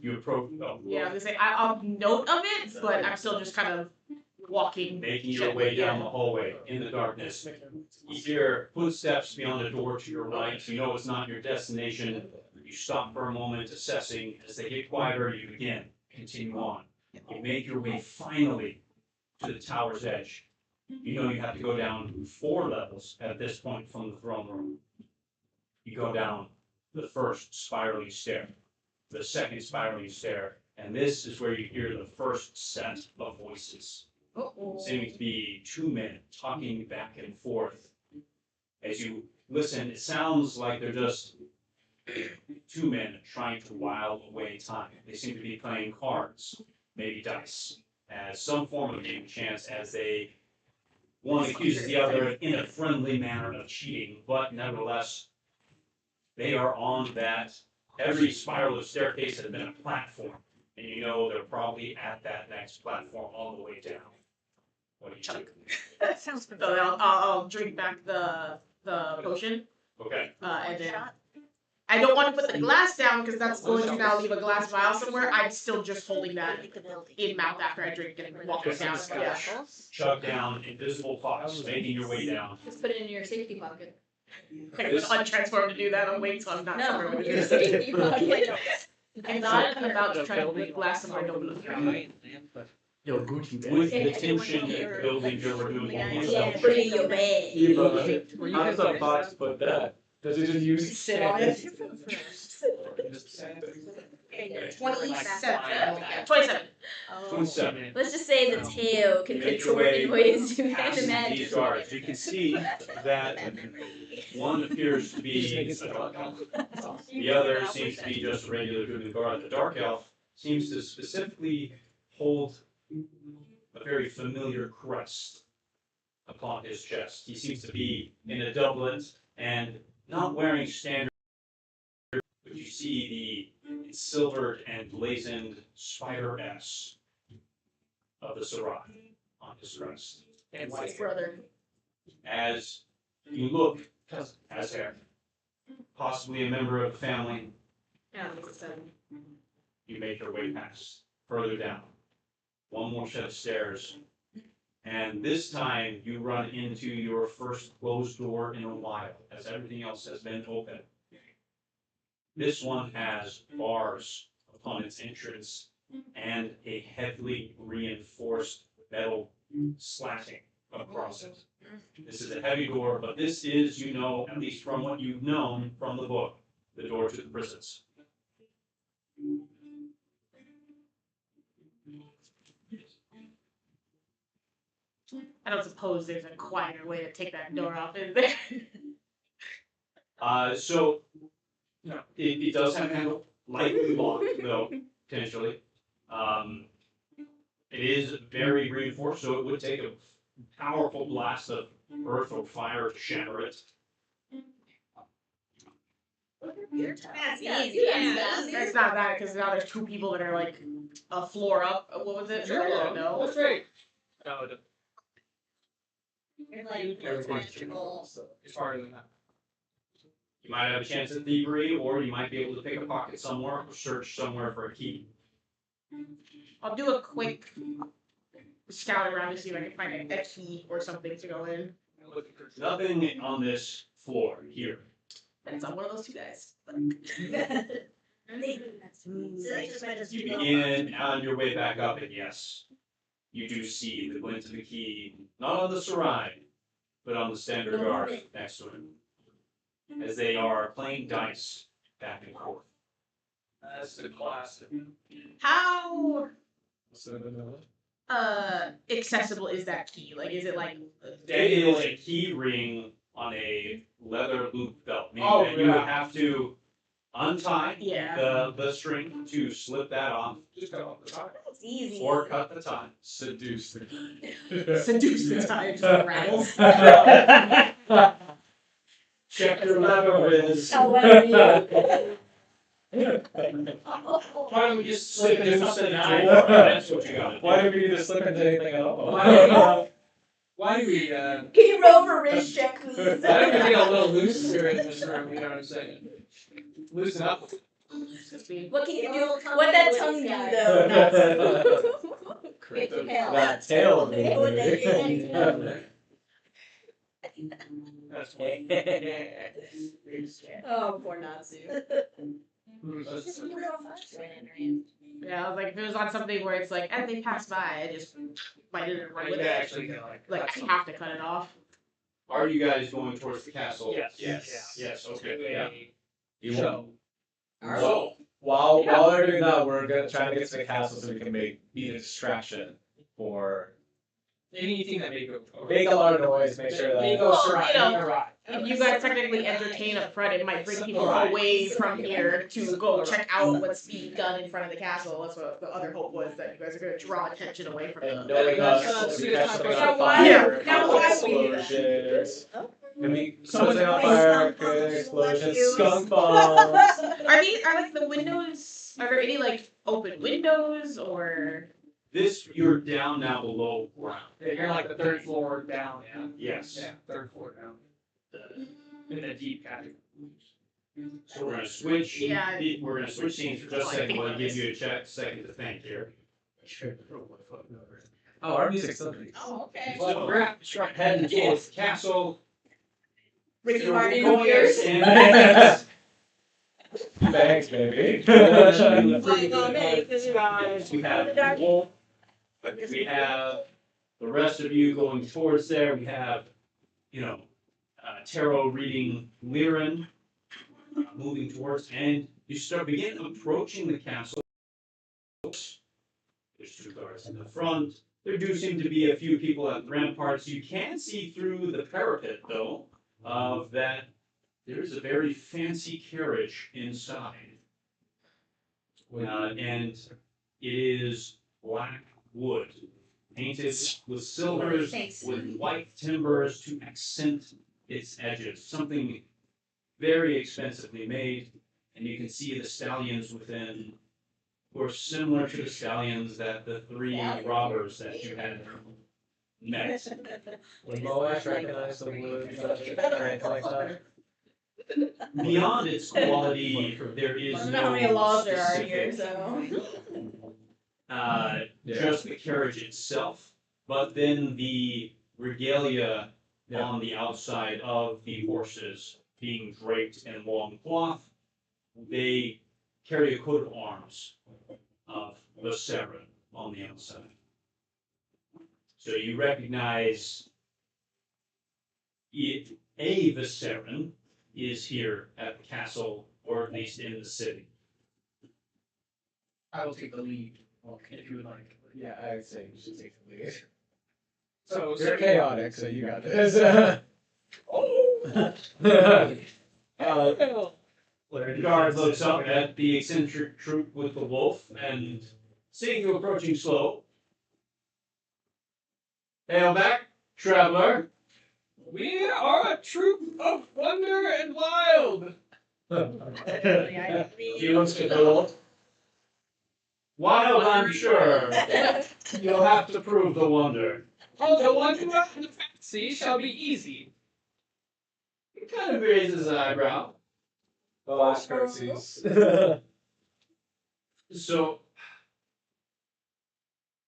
You approach, Yeah, I was gonna say I'll note of it, but I'm still just kind of walking. making your way down the hallway in the darkness. You hear footsteps beyond the door to your right. You know it's not your destination. You stop for a moment, assessing. As they get quieter, you again continue on. You make your way finally to the tower's edge. You know you have to go down 4 levels at this point from the throne room. You go down the first spiraling stair, the second spiraling stair, and this is where you hear the first set of voices. Seeming to be 2 men talking back and forth. As you listen, it sounds like they're just 2 men trying to while away time. They seem to be playing cards, maybe dice, as some form of game of chance, as they one accuses the other in a friendly manner of cheating, but nevertheless, they are on that. Every spiral of staircase has been a platform, and you know they're probably at that next platform all the way down. What do you do? That sounds So familiar. I'll drink back the potion, Okay. and then I don't want to put the glass down because that's going to now leave a glass vial somewhere. I'm still just holding that in mouth after I drink and walk it down. Yeah. Chug down invisible pots, making your way down. Just put it in your safety pocket. I was untransformed to do that. I'm waiting till I'm not. No, somewhere with your it. safety pocket. I'm not about to try to put glass somewhere I don't belong. Yo, Gucci bag. With the tension building, you're removing Yeah, yourself. put it in your bag. Yeah, but how does that box put that? Does it just use Sit on it. Just 27. 27. 27. Let's just say the tail can Make your contort in way ways you can't past imagine. these guards. You can see that one appears to be Just make a it dark elf. The other seems to be just a regular human guard. The dark elf seems to specifically hold a very familiar crest upon his chest. He seems to be in a doublet and not wearing standard, but you see the silvered and blazoned spider S of the Sarai on his crest. And his brother. As you look, as hair, possibly a member of the family, Yeah, it's you make your way past, further down. One more set of stairs, and this time you run into your first closed door in a while, as everything else has been open. This one has bars upon its entrance and a heavily reinforced metal slatting across it. This is a heavy door, but this is, you know, at least from what you've known from the book, the door door to the prisons. I don't suppose there's a quieter way to take that door off, is there? So no, it does have a handle, lightly locked though, potentially. It is very reinforced, so it would take a powerful blast of earth or fire to shatter it. That's easy. It's not that, because now there's two people that are like a floor up. What was it? I don't know. That's right. No, You're like tangential. it's farther than that. You might have a chance at thievery, or you might be able to pick a pocket somewhere or search somewhere for a key. I'll do a quick scout around to see if I can find a key or something to go in. Nothing on this floor here. And it's on one of those two guys. You begin on your way back up, and yes, you do see the glint of the key, not on the Sarai, but on the standard guard next to him, as they are playing dice back and forth. That's the classic. How So, accessible is that key? Like, is it like? It is a key ring on a leather loop belt, meaning Oh, that you would yeah. have to untie Yeah. the string to slip that off, Just cut off the top. That's easy. or cut the tie. seduce the Seduce the time to rattles. Check your leather, Riz. Oh, what are Why don't we just slip into the door? That's what you gotta do. Why do we need to slip into anything at all? Why do we, Can you roll for wrist check, please? why don't we get a little loose here in this room, you know what I'm saying? Loosen up. What can you do? What that tongue do though? Make your tail. That tail of That's Oh, poor Natsu. Yeah, I was like, if it was on something where it's like, as they pass by, I just bite it and run with You it. actually Like, cut have to cut it off. Are you guys going towards the castle? Yes. Yes, okay. Yeah. You Show. So, While they're doing that, we're trying to get to the castle so we can be a distraction for Anything that may go. make a lot of noise, make sure May that go Well, awry, you know, may go awry. If you guys technically entertain up front, it might bring people Right. away from here to go check out what's being done in front of the castle. That's what the other hope was, that you guys are going to draw attention away from and the. knowing That's- us, we that's catch good. something Now on why- fire, now cause why we do that? explosions. Can we Someone- something on Please fire, skunk bombs, explosions, you. skunk bombs. Are like the windows? Are there any like open windows or? this, you're down now below ground. Yeah, you're like the third floor down, yeah. Yes. Yeah, third floor down. In the deep category. So we're gonna switch. Yeah. We're gonna switch scenes for just a second. We'll give you a second to think here. Oh, our music's still pretty. Oh, okay. So we're heading towards the castle. Ricky So Martin going ears. and- Thanks, baby. Like, oh, hey, this is- We have Wolf. We have the rest of you going towards there. We have, tarot reading Liren moving towards, and you begin approaching the castle. There's two guards in the front. There do seem to be a few people at the ramparts. You can see through the parapet, though, of that there is a very fancy carriage inside. And it is black wood, painted with silvers, Thanks. with white timbers to accent its edges. Something very expensively made, and you can see the stallions within, who are similar to the stallions that the three robbers that you had met. Would Moash recognize the wood or anything like that? Beyond its quality, there is I don't no know how many laws there are specific, here, so. just the carriage itself, but then the regalia on the outside of the horses being draped in long cloth, they carry a coat of arms of the Saren on the outside. So you recognize it, a Viserion is here at the castle or at least in the city. I will take the lead, if you would like. Yeah, I would say you should take the lead. So, You're chaotic, so you got this. The guard looks up at the eccentric troop with the wolf and seeing you approaching slow. Hail back, traveler. we are a troop of wonder and wild. He looks at the wolf. Wild, I'm sure. You'll have to prove the wonder. Oh, the one who has the fancy shall be easy. He kind of raises an eyebrow. Ash curtsies. So,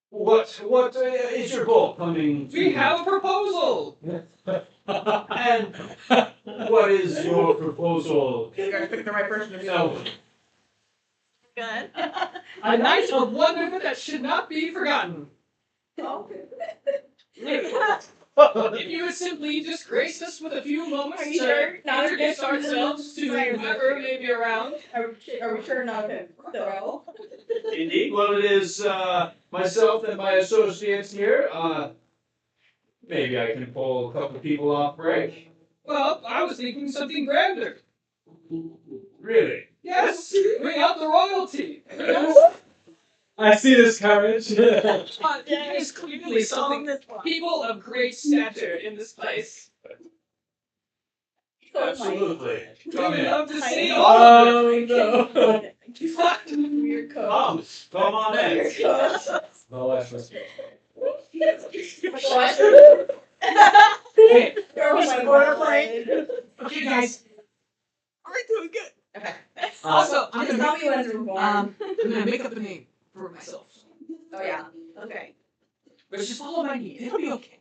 what is your goal coming? We have a proposal. And what is your proposal? You guys picked the right person to be No. Good. A night of wonder that should not be forgotten. If you would simply just grace us with a few moments Are you to sure? Not introduce to- ourselves to whoever may be around. Are we sure not to throw? Indeed. Well, it is myself and my associates here. Maybe I can pull a couple people off break. Well, I was thinking something grander. Really? Yes, bring out the royalty. I see this carriage. There's clearly something. People of great stature in this place. Absolutely. Come We'd in. love to see all of Oh no. Weird Come on in. No Ash must be. Hey, Okay, guys. We're doing good. Okay. Also, I'm gonna tell me when to reform. I'm gonna make up a name for myself. Oh yeah. Okay. But just follow my lead. It'll be okay.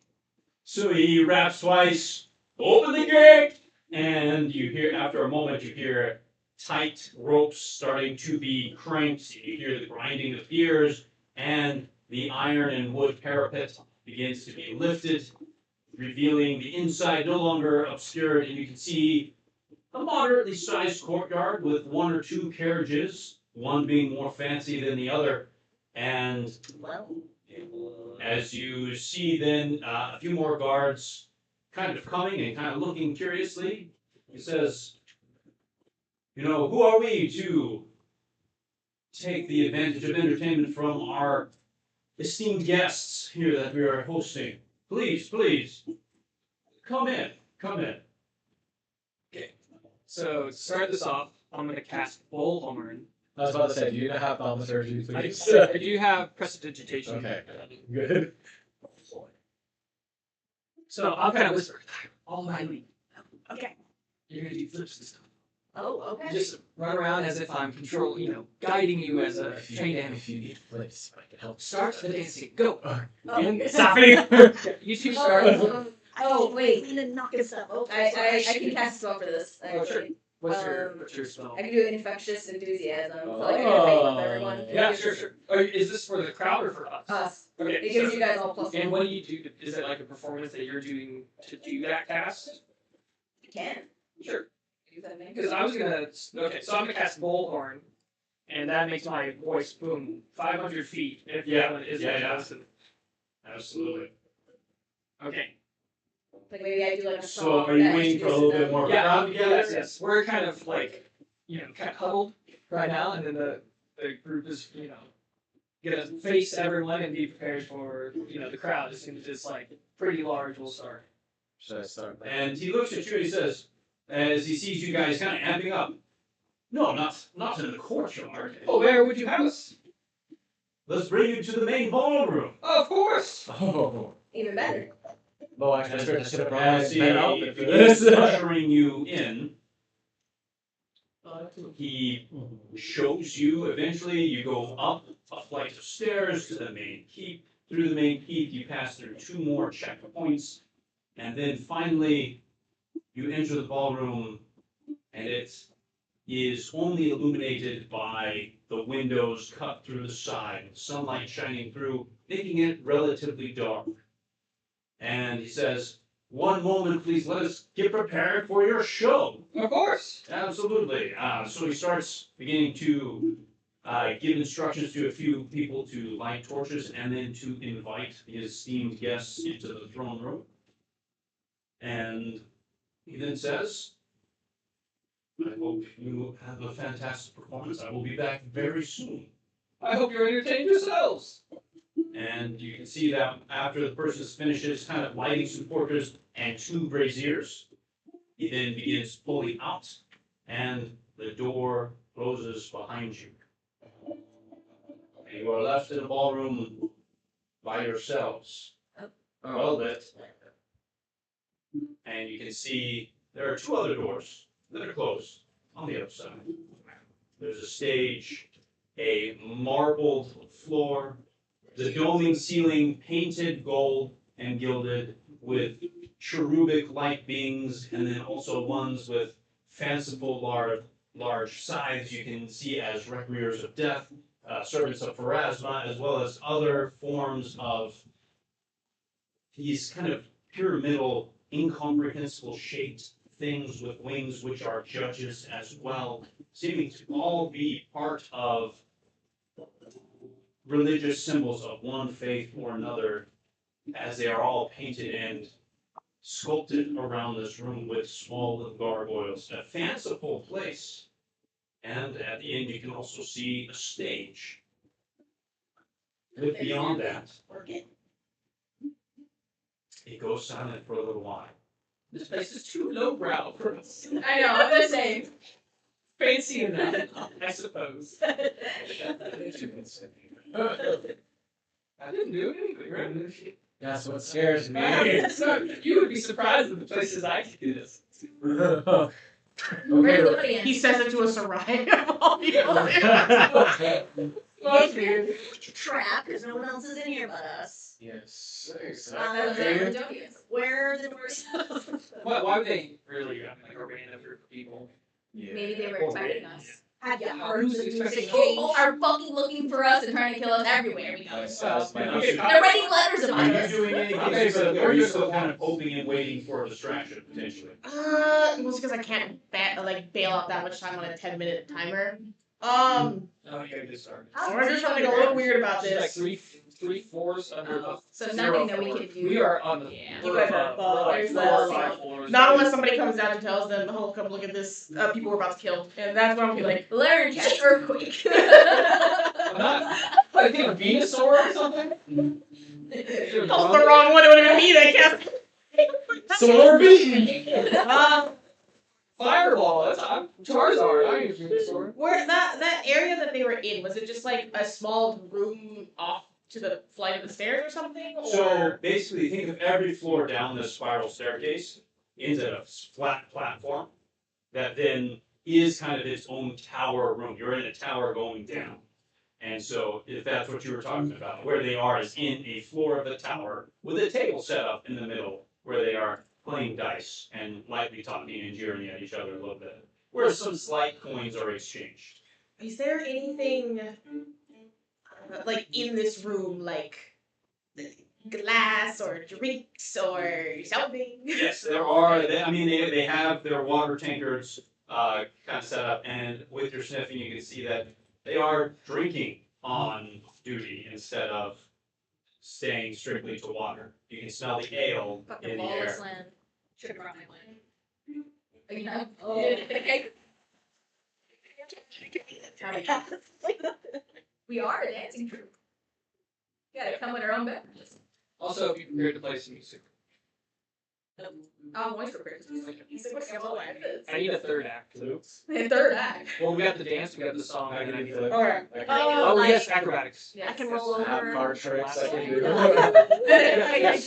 So he raps twice. Open the gate. And you hear, after a moment, you hear tight ropes starting to be cranked. You hear the grinding of gears, and the iron and wood parapet begins to be lifted, revealing the inside no longer obscured, and you can see a moderately sized courtyard with one or two carriages, one being more fancy than the other. And Well. as you see then a few more guards kind of coming and kind of looking curiously, he says, who are we to take the advantage of entertainment from our esteemed guests here that we are hosting? Please, come in. So to start this off, I'm gonna cast Bullhorn. I was about to say, do you have thaumaturgy, please? I do have prestidigitation. Okay. Good. So I'll kind of whisper all my lead. Okay. You're gonna do flips and stuff. Oh, okay. Just run around as if I'm guiding you as a trained animal. If you need flips, I can help. Start the dancing. Go. Oh. Stopping. You two start. Oh, wait. We Clean and knocking stuff. Oh, I can cast a spell for this. Oh, sure. Actually. What's your spell? I can do infectious enthusiasm. So like interface with everyone. Yeah, sure. Oh, is this for the crowd or for us? Us. Okay. It gives you guys all plus And one. what do you do? Is it like a performance that you're doing to do that cast? You can. Sure. Do something. Because I was gonna. Okay, so I'm gonna cast Bullhorn, and that makes my voice boom 500 feet. If Yeah, that is yeah. listen. Absolutely. Okay. Like maybe I do like a So song are you that waiting for a little bit more Yeah. crowd together? Yes. We're kind of like kind of huddled right now, and then the group is gonna face everyone and be prepared for the crowd as soon as it's like pretty large. We'll start. Should I start? And he looks at you and he says, as he sees you guys kind of amping up, no, not in the courtyard. Oh, where would you have us? Let's bring you to the main ballroom. Oh, of course. Oh. Even better. Oh, actually, I should have brought my As he pen outfit for begins this. ushering you in, he shows you, eventually you go up a flight of stairs to the main keep. Through the main keep, you pass through 2 more checkpoints, and then finally you enter the ballroom, and it is only illuminated by the windows cut through the side, sunlight shining through, making it relatively dark. And he says, one moment, please. Let us get prepared for your show. Of course. Absolutely. So he starts beginning to give instructions to a few people to light torches and then to invite his esteemed guests into the throne room. And he then says, I hope you have a fantastic performance. I will be back very soon. I hope you entertain yourselves. And you can see that after the person finishes kind of lighting some torches and 2 braziers, he then begins pulling out, and the door closes behind you. And you are left in the ballroom by yourselves, well lit. And you can see there are 2 other doors that are closed on the other side. There's a stage, a marbled floor, the doming ceiling painted gold and gilded with cherubic light beings, and then also ones with fanciful large scythes you can see as requiers of death, servants of Pharasma, as well as other forms of these kind of pyramidal, incomprehensible shaped things with wings which are judges as well, seeming to all be part of religious symbols of one faith or another, as they are all painted and sculpted around this room with small little gargoyles. A fanciful place. And at the end, you can also see a stage. But beyond that, it goes silent for a little while. This place is too lowbrow for us. I know, I'm the same. Fancy enough, I suppose. I didn't do anything, right? That's what scares me. You would be surprised at the places I could do this. Where's Okay. the audience? He says it to a Sarai of all people. Trap, because no one else is in here but us. Yes, That was exactly. Antonio's. Where are the doors? Why would they really like a random group of people? Yeah. Maybe they were expecting us. Have you heard Who's the music expecting change? People are fucking looking for us and trying to kill us everywhere we go. That's my Okay, They're writing letters Are about you us. doing anything? Okay, so Or are you still kind of hoping and waiting for a distraction, potentially? Mostly because I can't bail out that much time on a 10-minute timer. Oh, you gotta get started. So we're doing something a little weird about She's like this. three fours under the. So zero nothing that we floor. can do. We are on the. Yeah. You guys are we're like above. 4 or 5 There's floors. Not unless somebody comes down and tells them, oh, come look at this, people we're about to kill. And that's when I'll be like, Larry, catch earthquake. I'm not. I think a Venusaur or something. that's the wrong one, it would have been me, I guess. Sorbet. Fireball. That's I'm Charizard. I ain't Venusaur. Where that area that they were in, was it just like a small room off to the flight of the stairs or something? Or? So basically, think of every floor down this spiral staircase into a flat platform that then is kind of its own tower room. You're in a tower going down. And so if that's what you were talking about, where they are is in a floor of a tower with a table set up in the middle where they are playing dice and lightly talking and jeering at each other a little bit, where some slight coins are exchanged. Is there anything like in this room, like glass or drinks or something? Yes, there are. They have their water tankers kind of set up, and with your sniffing, you can see that they are drinking on duty instead of staying strictly to water. You can smell the ale Fucking in the lawless air. land. Should have brought my wine. You know? Oh. Okay. We are a dancing troupe. Gotta come with our own beverages. Also, be prepared to play some music. Oh, moisture prayers. I need a third act. The third act. Well, we got the dance, we got the song, and I need the. Alright. Oh, like- yes, acrobatics. I can roll over. Have card tricks I can do. I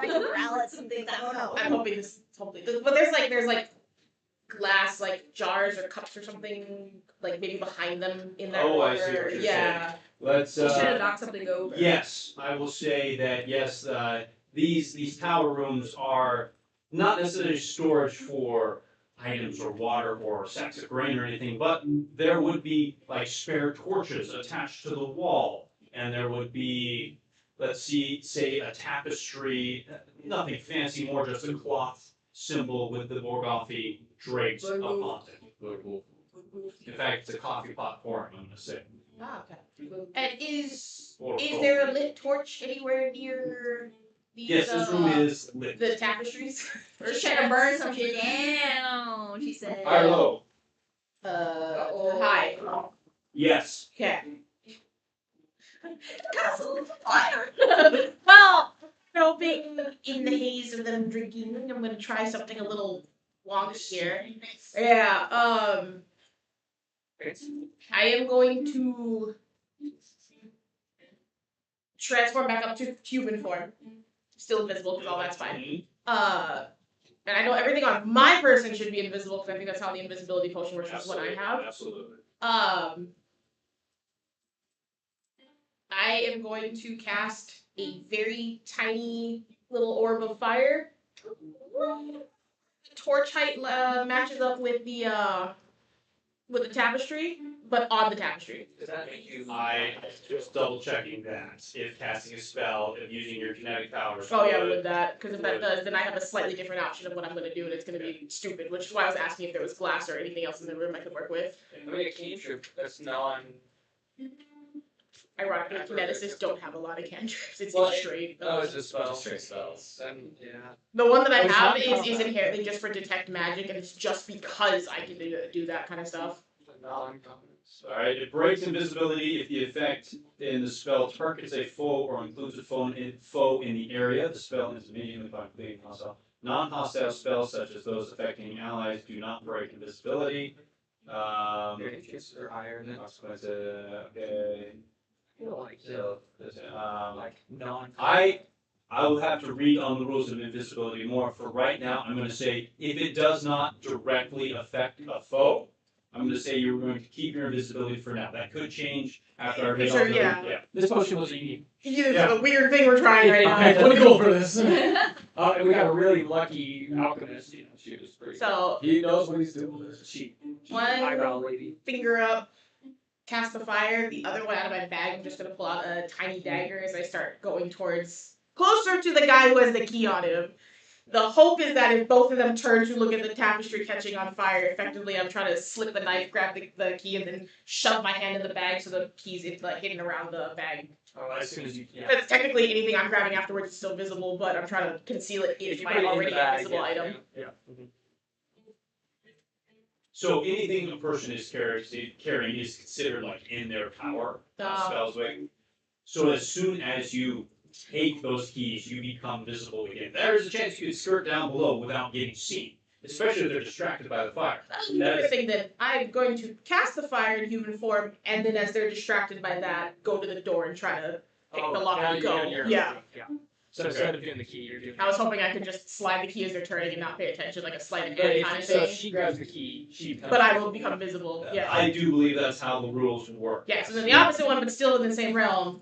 can growl at some things. I don't know. I'm hoping this hopefully, but there's like glass like jars or cups or something like maybe behind them in that Oh, I corner. see what you're Yeah. Let's. We should have knocked something over. Yes, I will say that yes, these tower rooms are not necessarily storage for items or water or sacks of grain or anything, but there would be like spare torches attached to the wall, and there would be let's say a tapestry, nothing fancy, more just a cloth symbol with the Borgothy draped upon it. In fact, it's a coffee pot pouring, I'm gonna say. Ah, okay. And is Or there a lit torch anywhere near these, Yes, this room is lit. the tapestries? She's trying to burn some shit down, she said. High or low? High. Yes. Okay. Castle fire. Well, being in the haze of them drinking, I'm gonna try something a little wonky here. Yeah. I am going to transform back up to human form. Still invisible because all that's fine. And I know everything on my person should be invisible because I think that's how the invisibility potion works, which is what I have. Absolutely. I am going to cast a very tiny little orb of fire. Torch height matches up with the tapestry, but on the tapestry. Does that make you? I just double checking that. If casting a spell, if using your kinetic powers. Oh yeah, with that, because if that does, then I have a slightly different option of what I'm going to do, and it's going to be stupid, which is why I was asking if there was glass or anything else in the room I could work with. I mean, a cantrip that's non. Ironically, kineticists don't have a lot of cantrips. It's Well, straight. Oh, it's just spells. Straight spells. Then yeah. The one that I Oh, it's have not is combat. inherently just for detect magic, and it's just because I can do that kind of stuff. Non-common. Alright, it breaks invisibility if the effect in the spell targets a foe or includes a foe in the area. The spell is immediately completely hostile. Non-hostile spells such as those affecting allies do not break invisibility. Your interests are higher than. Okay. I feel like So, like non. I will have to read on the rules of invisibility more. For right now, I'm going to say if it does not directly affect a foe, I'm going to say you're going to keep your invisibility for now. That could change after I read Sure, on the yeah. This potion was unique. Yeah, the weird thing we're trying right now. I want to go for this. And we got a really lucky alchemist. You know, she was pretty. So He knows what he's doing. She One- eyebrow lady. finger up, cast the fire. The other one out of my bag. I'm just gonna pull out a tiny dagger as I start going towards closer to the guy who has the key on him. The hope is that if both of them turn to look at the tapestry catching on fire, effectively I'm trying to slip the knife, grab the key, and then shove my hand in the bag so the key's like hitting around the bag. Oh, as soon as you. Yeah. Because technically anything I'm grabbing afterwards is still visible, but I'm trying to conceal it If in you my put it in already the bag, invisible item. Yeah. So anything a person is carrying is considered like in their power. Spells way. So as soon as you take those keys, you become visible again. There's a chance you could skirt down below without getting seen, especially if they're distracted by the fire. Another thing then, I'm going to cast the fire in human form, and then as they're distracted by that, go to the door and try to pick the lock and go. Yeah. So instead of doing the key, you're doing. I was hoping I could just slide the key as they're turning and not pay attention, like a sleight of Yeah, hand if, kind of so if thing. she grabs the key, she becomes. But I will become visible. Yeah. I do believe that's how the rules work. Yeah, so then the opposite one, but still in the same realm,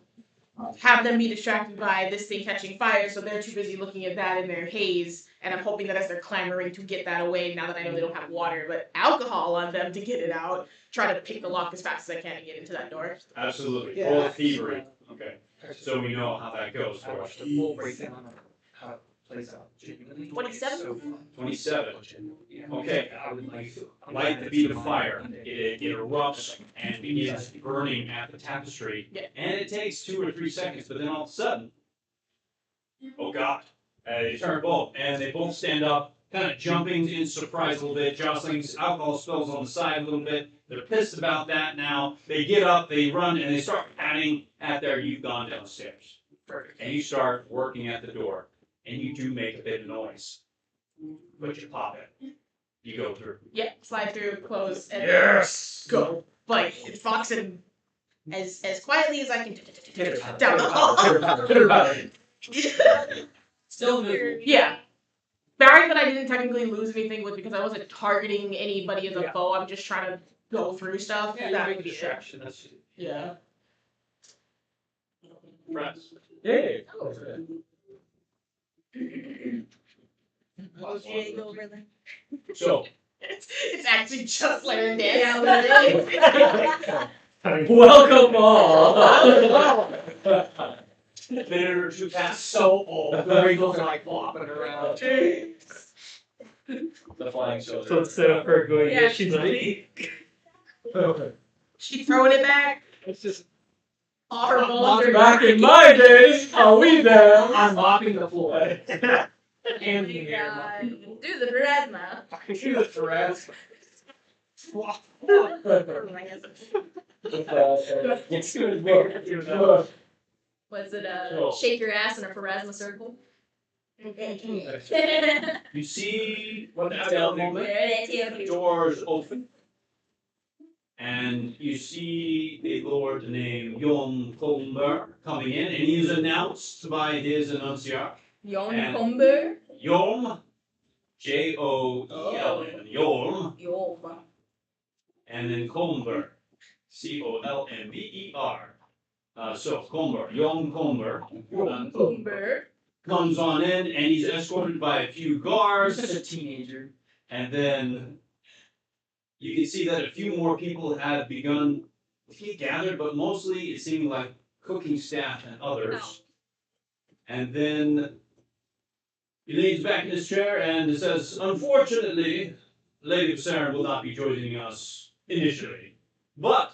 have them be distracted by this thing catching fire, so they're too busy looking at that in their haze, and I'm hoping that as they're clamoring to get that away, now that I know they don't have water, but alcohol on them to get it out, try to pick the lock as fast as I can and get into that door. Absolutely. Yeah. Roll thievery. Okay. So we know how that goes I for us. watched a full breakdown on how it plays out. Genuinely, 27? it's so fun. 27. Yeah. Okay. I would like. Like the beat of fire, it erupts and begins burning at the tapestry. Yeah. And it takes 2 or 3 seconds, but then all of a sudden, oh god, they turn both, and they both stand up, kind of jumping in surprise a little bit, jostling, alcohol spills on the side a little bit. They're pissed about that now. They get up, they run, and they start patting at their you've gone downstairs. Perfect. And you start working at the door, and you do make a bit of noise, but you pop it. You go through. Yeah, slide through, close, and Yes! go. Like, it's foxing as quietly as I can down the hall. Still invisible. Yeah. Barring that I didn't technically lose anything was because I wasn't targeting anybody as a Yeah. foe. I'm just trying to go through stuff. Yeah, That you make a would be it. distraction. That's Yeah. Friends. Hey. So, It's actually just Larry dance. Yeah, Welcome all. minute or two past. So old. The wrinkles are like flopping around. The flying children. So instead of her going, Yeah. she's like, She throwing it back. it's just All her bones are back in my days, how we there. I'm Oh mopping the floor. And my the air. God. Do the charisma. I can do the Therese. It's gonna be weird, you know. Was it Oh. shake your ass in a charisma circle? You see What at the that moment? the doors open, and you see a lord named Yom Colmer coming in, and he is announced by his annunciar. Yon And- Comber. Yom, Joeln, Yom, Yom. and then Colmer, Colmber. So Colmer, Yom Colmer, Comber. comes on in, and he's escorted by a few guards. Such a teenager. And then you can see that a few more people have begun to get gathered, but mostly it seemed like cooking staff and others. And then he leans back in his chair and says, "Unfortunately, Lady Saren will not be joining us initially. But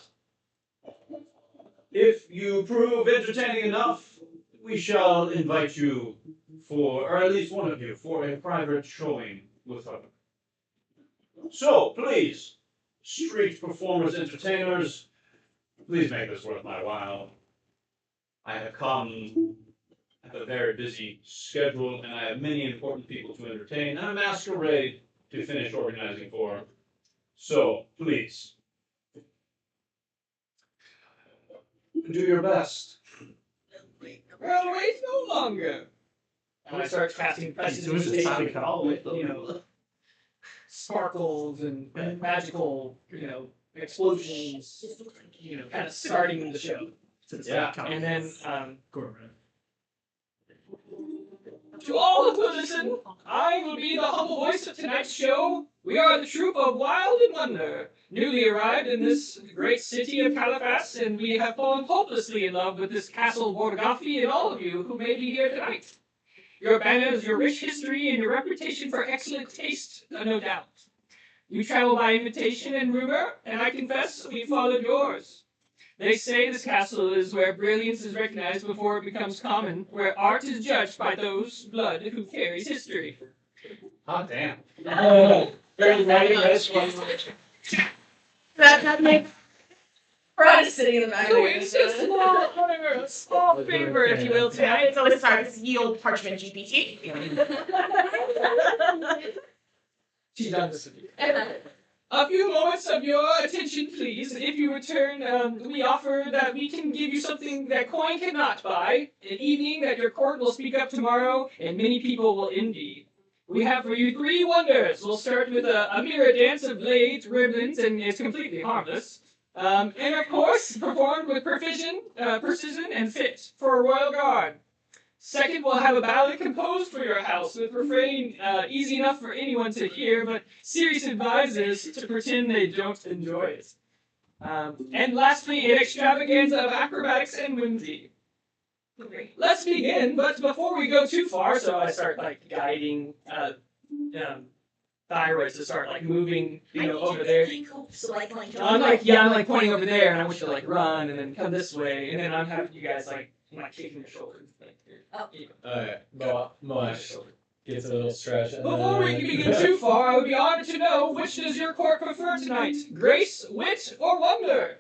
if you prove entertaining enough, we shall invite you for, or at least one of you, for a private showing with her. So, please, street performers, entertainers, please make this worth my while. I have come at a very busy schedule, and I have many important people to entertain, and a masquerade to finish organizing for. So, please, do your best." Well, wait no longer. And I start casting prestidigitation, sparkles and magical, explosions, kind of starting the show. Yeah. And then, to all who listen, I will be the humble voice of tonight's show. We are the troupe of Wild and Wonder, newly arrived in this great city of Caliphas, and we have fallen hopelessly in love with this castle Borgofi and all of you who may be here tonight. Your banners, your rich history, and your reputation for excellent taste, no doubt. You travel by invitation and rumor, and I confess we followed yours. They say this castle is where brilliance is recognized before it becomes common, where art is judged by those blood who carries history. Hot damn. Very nice. That makes We're just sitting in the back. So it's just a small favor, if you will, tonight. so it's sorry, this is yield parchment GPT. She's done this with you. A few moments of your attention, please. If you return, we offer that we can give you something that coin cannot buy, an evening that your court will speak up tomorrow, and many people will envy. We have for you 3 wonders. We'll start with a mirror dance of blades, ribbons, and it's completely harmless. And of course, performed with precision, and fit for a royal guard. Second, we'll have a ballad composed for your house with refrain easy enough for anyone to hear, but serious advisors to pretend they don't enjoy it. And lastly, an extravaganza of acrobatics and whimsy. Let's begin, but before we go too far, so I start guiding Thyroid to start moving, over there. So like I'm pointing over there, and I want you to run and then come this way, and then I'm having you guys kicking your shoulders. Alright, Moash gets a little stretch. And Before we begin too far, I would be honored to know which does your court prefer tonight? Grace, wit, or wonder?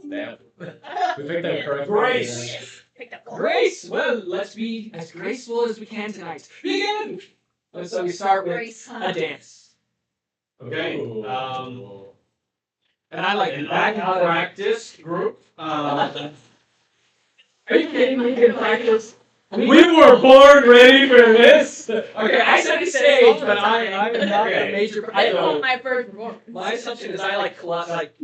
Damn. We picked that correct. Grace. Grace! Well, let's be as graceful as we can tonight. Begin! And so we start with Grace, a dance. Okay. Ooh. And I like An that. unpracticed group. Are you kidding me? You can practice. We were born ready for this! Okay, I set the stage, but I'm not a major. I This know. was my first performance. My assumption is I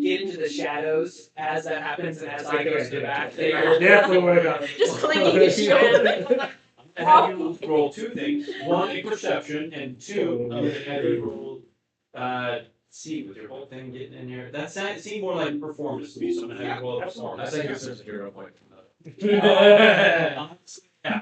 get into the shadows as that happens, and as I go to the back, they will Definitely would have Just clinging to shoulder. And then you roll 2 things. 1, a perception, and 2, you roll, see, with your whole thing getting in here. That seemed more like performance to me, so I'm gonna have you roll a I performance. think it's just a hero point. Yeah,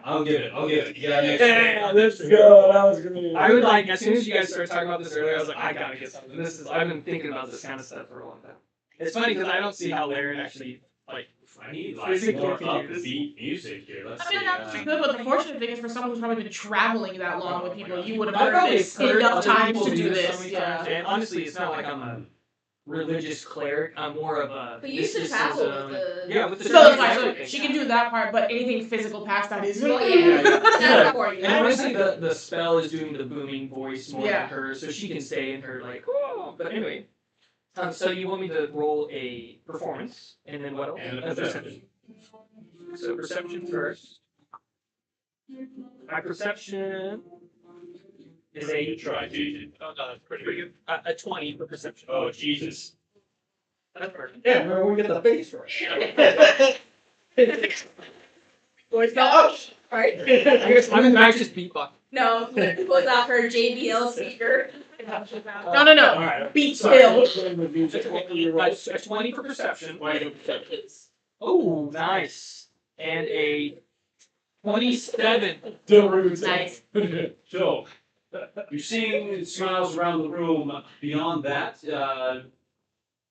I'll give it. You got an Yeah, extra. let's go. That was great. I would like, as soon as you guys started talking about this earlier, I was like, I gotta get something. I've been thinking about this kind of stuff for a long time. It's funny because I don't see how Larry actually, like, I need like physically more can do this. upbeat music here. Let's I see. mean, that's pretty good, but the fortunate thing is for someone who's probably been traveling that long with people, you would have I've heard probably this heard enough other times people to do so this. many Yeah. times, and honestly, it's not like I'm a religious cleric. I'm more of a. But you used to travel with the. Yeah, with the. So that's service fine. and So everything. she can do that part, but anything physical past that is. Well, yeah. That's important. And honestly, the spell is doing the booming voice more Yeah. than her, so she can stay in her like. Oh. But anyway, so you want me to roll a performance, and then what else? And a Perception. So perception first. My perception is You a. try, dude. Oh no, that's pretty good. A 20 for perception. Oh Jesus. That's perfect. Yeah, where we get the face for it. Voice go. Right? I'm in fact just beatbox. No, pulls out her JBL speaker. No. Alright. Beat Sorry. still. A 20 for perception. Oh, nice. And a 27. Nice. So, you're seeing smiles around the room. Beyond that,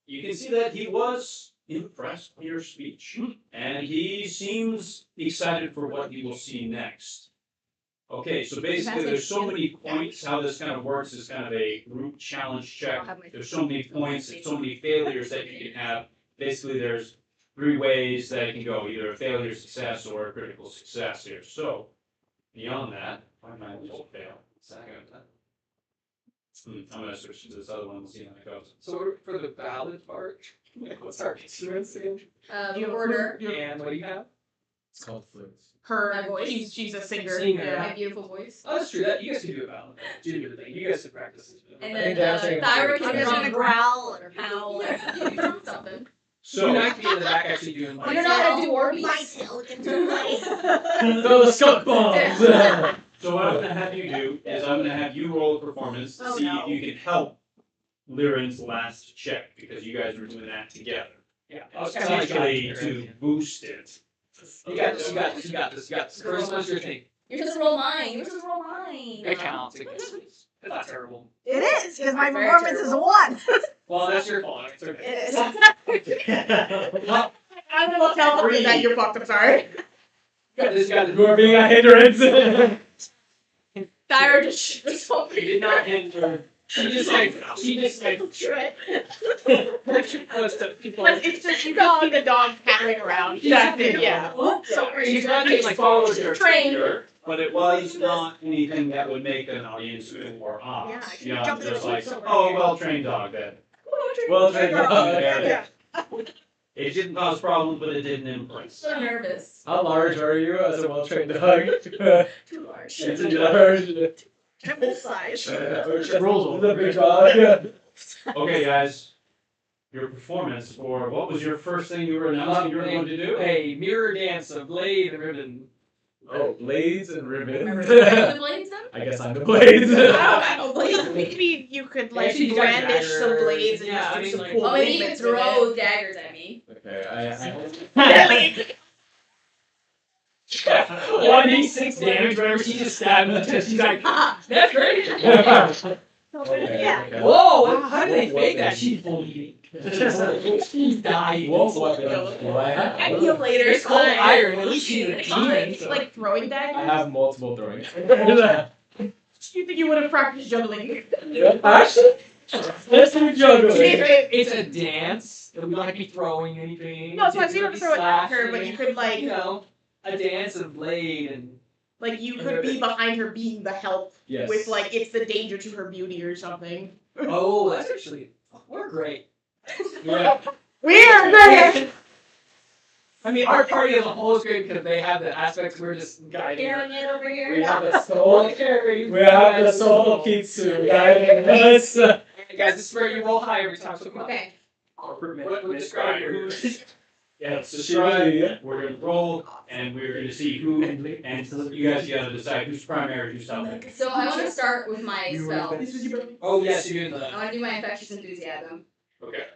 you can see that he was impressed by your speech, and he seems excited for what he will see next. Okay, so basically, there's so many points. How this kind of works is kind of a group challenge check. There's so many points and so many failures that you can have. Basically, there's 3 ways that it can go, either a failure, success, or a critical success here. So, beyond that, I might as well fail. I'm going to switch to this other one and see how it goes. So for the ballad part, what's our instruments again? Order. And what do you have? It's called flutes. Her My voice? she's a singer. Singer. My Yeah. beautiful voice. Oh, that's true. That you guys can do a ballad. Do the thing. You guys can practice it. And I think then dancing is Thyra pretty can I'm just drum gonna growl or howl howl. or something. So, You and I can be in the back actually doing But you're not gonna do Orbeez. Myself into my. Throw the skunk bombs! so what I'm going to have you do is I'm going to have you roll a performance to Oh, see no. if you can help Lyrin's last check, because you guys were doing that together. Yeah. I was kind of like Essentially to boost it. You got this. You got this. You got this. You got this. First one's your thing. You're supposed to roll mine. You're supposed to roll mine. It counts. It counts. It's not terrible. It is, because my Very performance is a 1. Well, that's your fault. It's okay. It is. I'm gonna tell her that you're fucked. I'm sorry. You got this. You got this. You are being a hindrance! Thyra just You did not hinder. She just like. Was to people. But it's just you can see the dog pattering around. That's it. Yeah. Sorry. She's not just like follows your Trained. finger. But it was not anything that would make an audience more off. Yeah, I should Beyond jump in just the like, pool oh, well-trained dog then. Well trained dog. Yeah. It didn't cause problems, but it didn't impress. So nervous. How large are you as a well-trained dog? Too large. It's a large. Triple size. Rolls a big dog. Okay, guys. Your performance for what was your first thing you were announcing you were going to do? A mirror dance of blade and ribbon. Oh, blades and ribbons. Are you the blades then? I guess I'm the blades. I don't know. Maybe you could like Actually, you got brandish some daggers. blades and Yeah, I just do mean, some like- cool Oh, maybe you can movements with throw daggers at me. Okay, it. 1d6 damage whenever she just stabbed him. She's like, ah, that's great. Yeah. okay. Whoa, how did they fake that? She's bleeding. She's dying. What weapons do I have? I heal later. It's cold fine. iron. At least she's a It's demon. fine. so- Like throwing I daggers. have multiple throwing. You think you would have practiced juggling? Actually, let's do juggling. It's a dance. It would not be throwing anything. No, so I see you don't It would throw be it at her, but slashing. you could like, You know, a dance of blade and. like you could be behind her, being the help Yes. with like it's the danger to her beauty or something. Oh, that's actually. We're great. Yeah. We're great. I mean, our party as a whole is great because they have the aspects we're just guiding. Carrying it over here. We have the soul. Carry. We have the soul Kitsu guiding us. Hey guys, this is where you roll high every time. So come on. Okay. Corporate describe who's. Yeah, it's She describe. really- We're going to roll, and we're going to see who, and you guys got to decide who's primary, who's secondary. So I want to start with my spell. Oh yes, you're doing I the. want to do my infectious enthusiasm. Okay.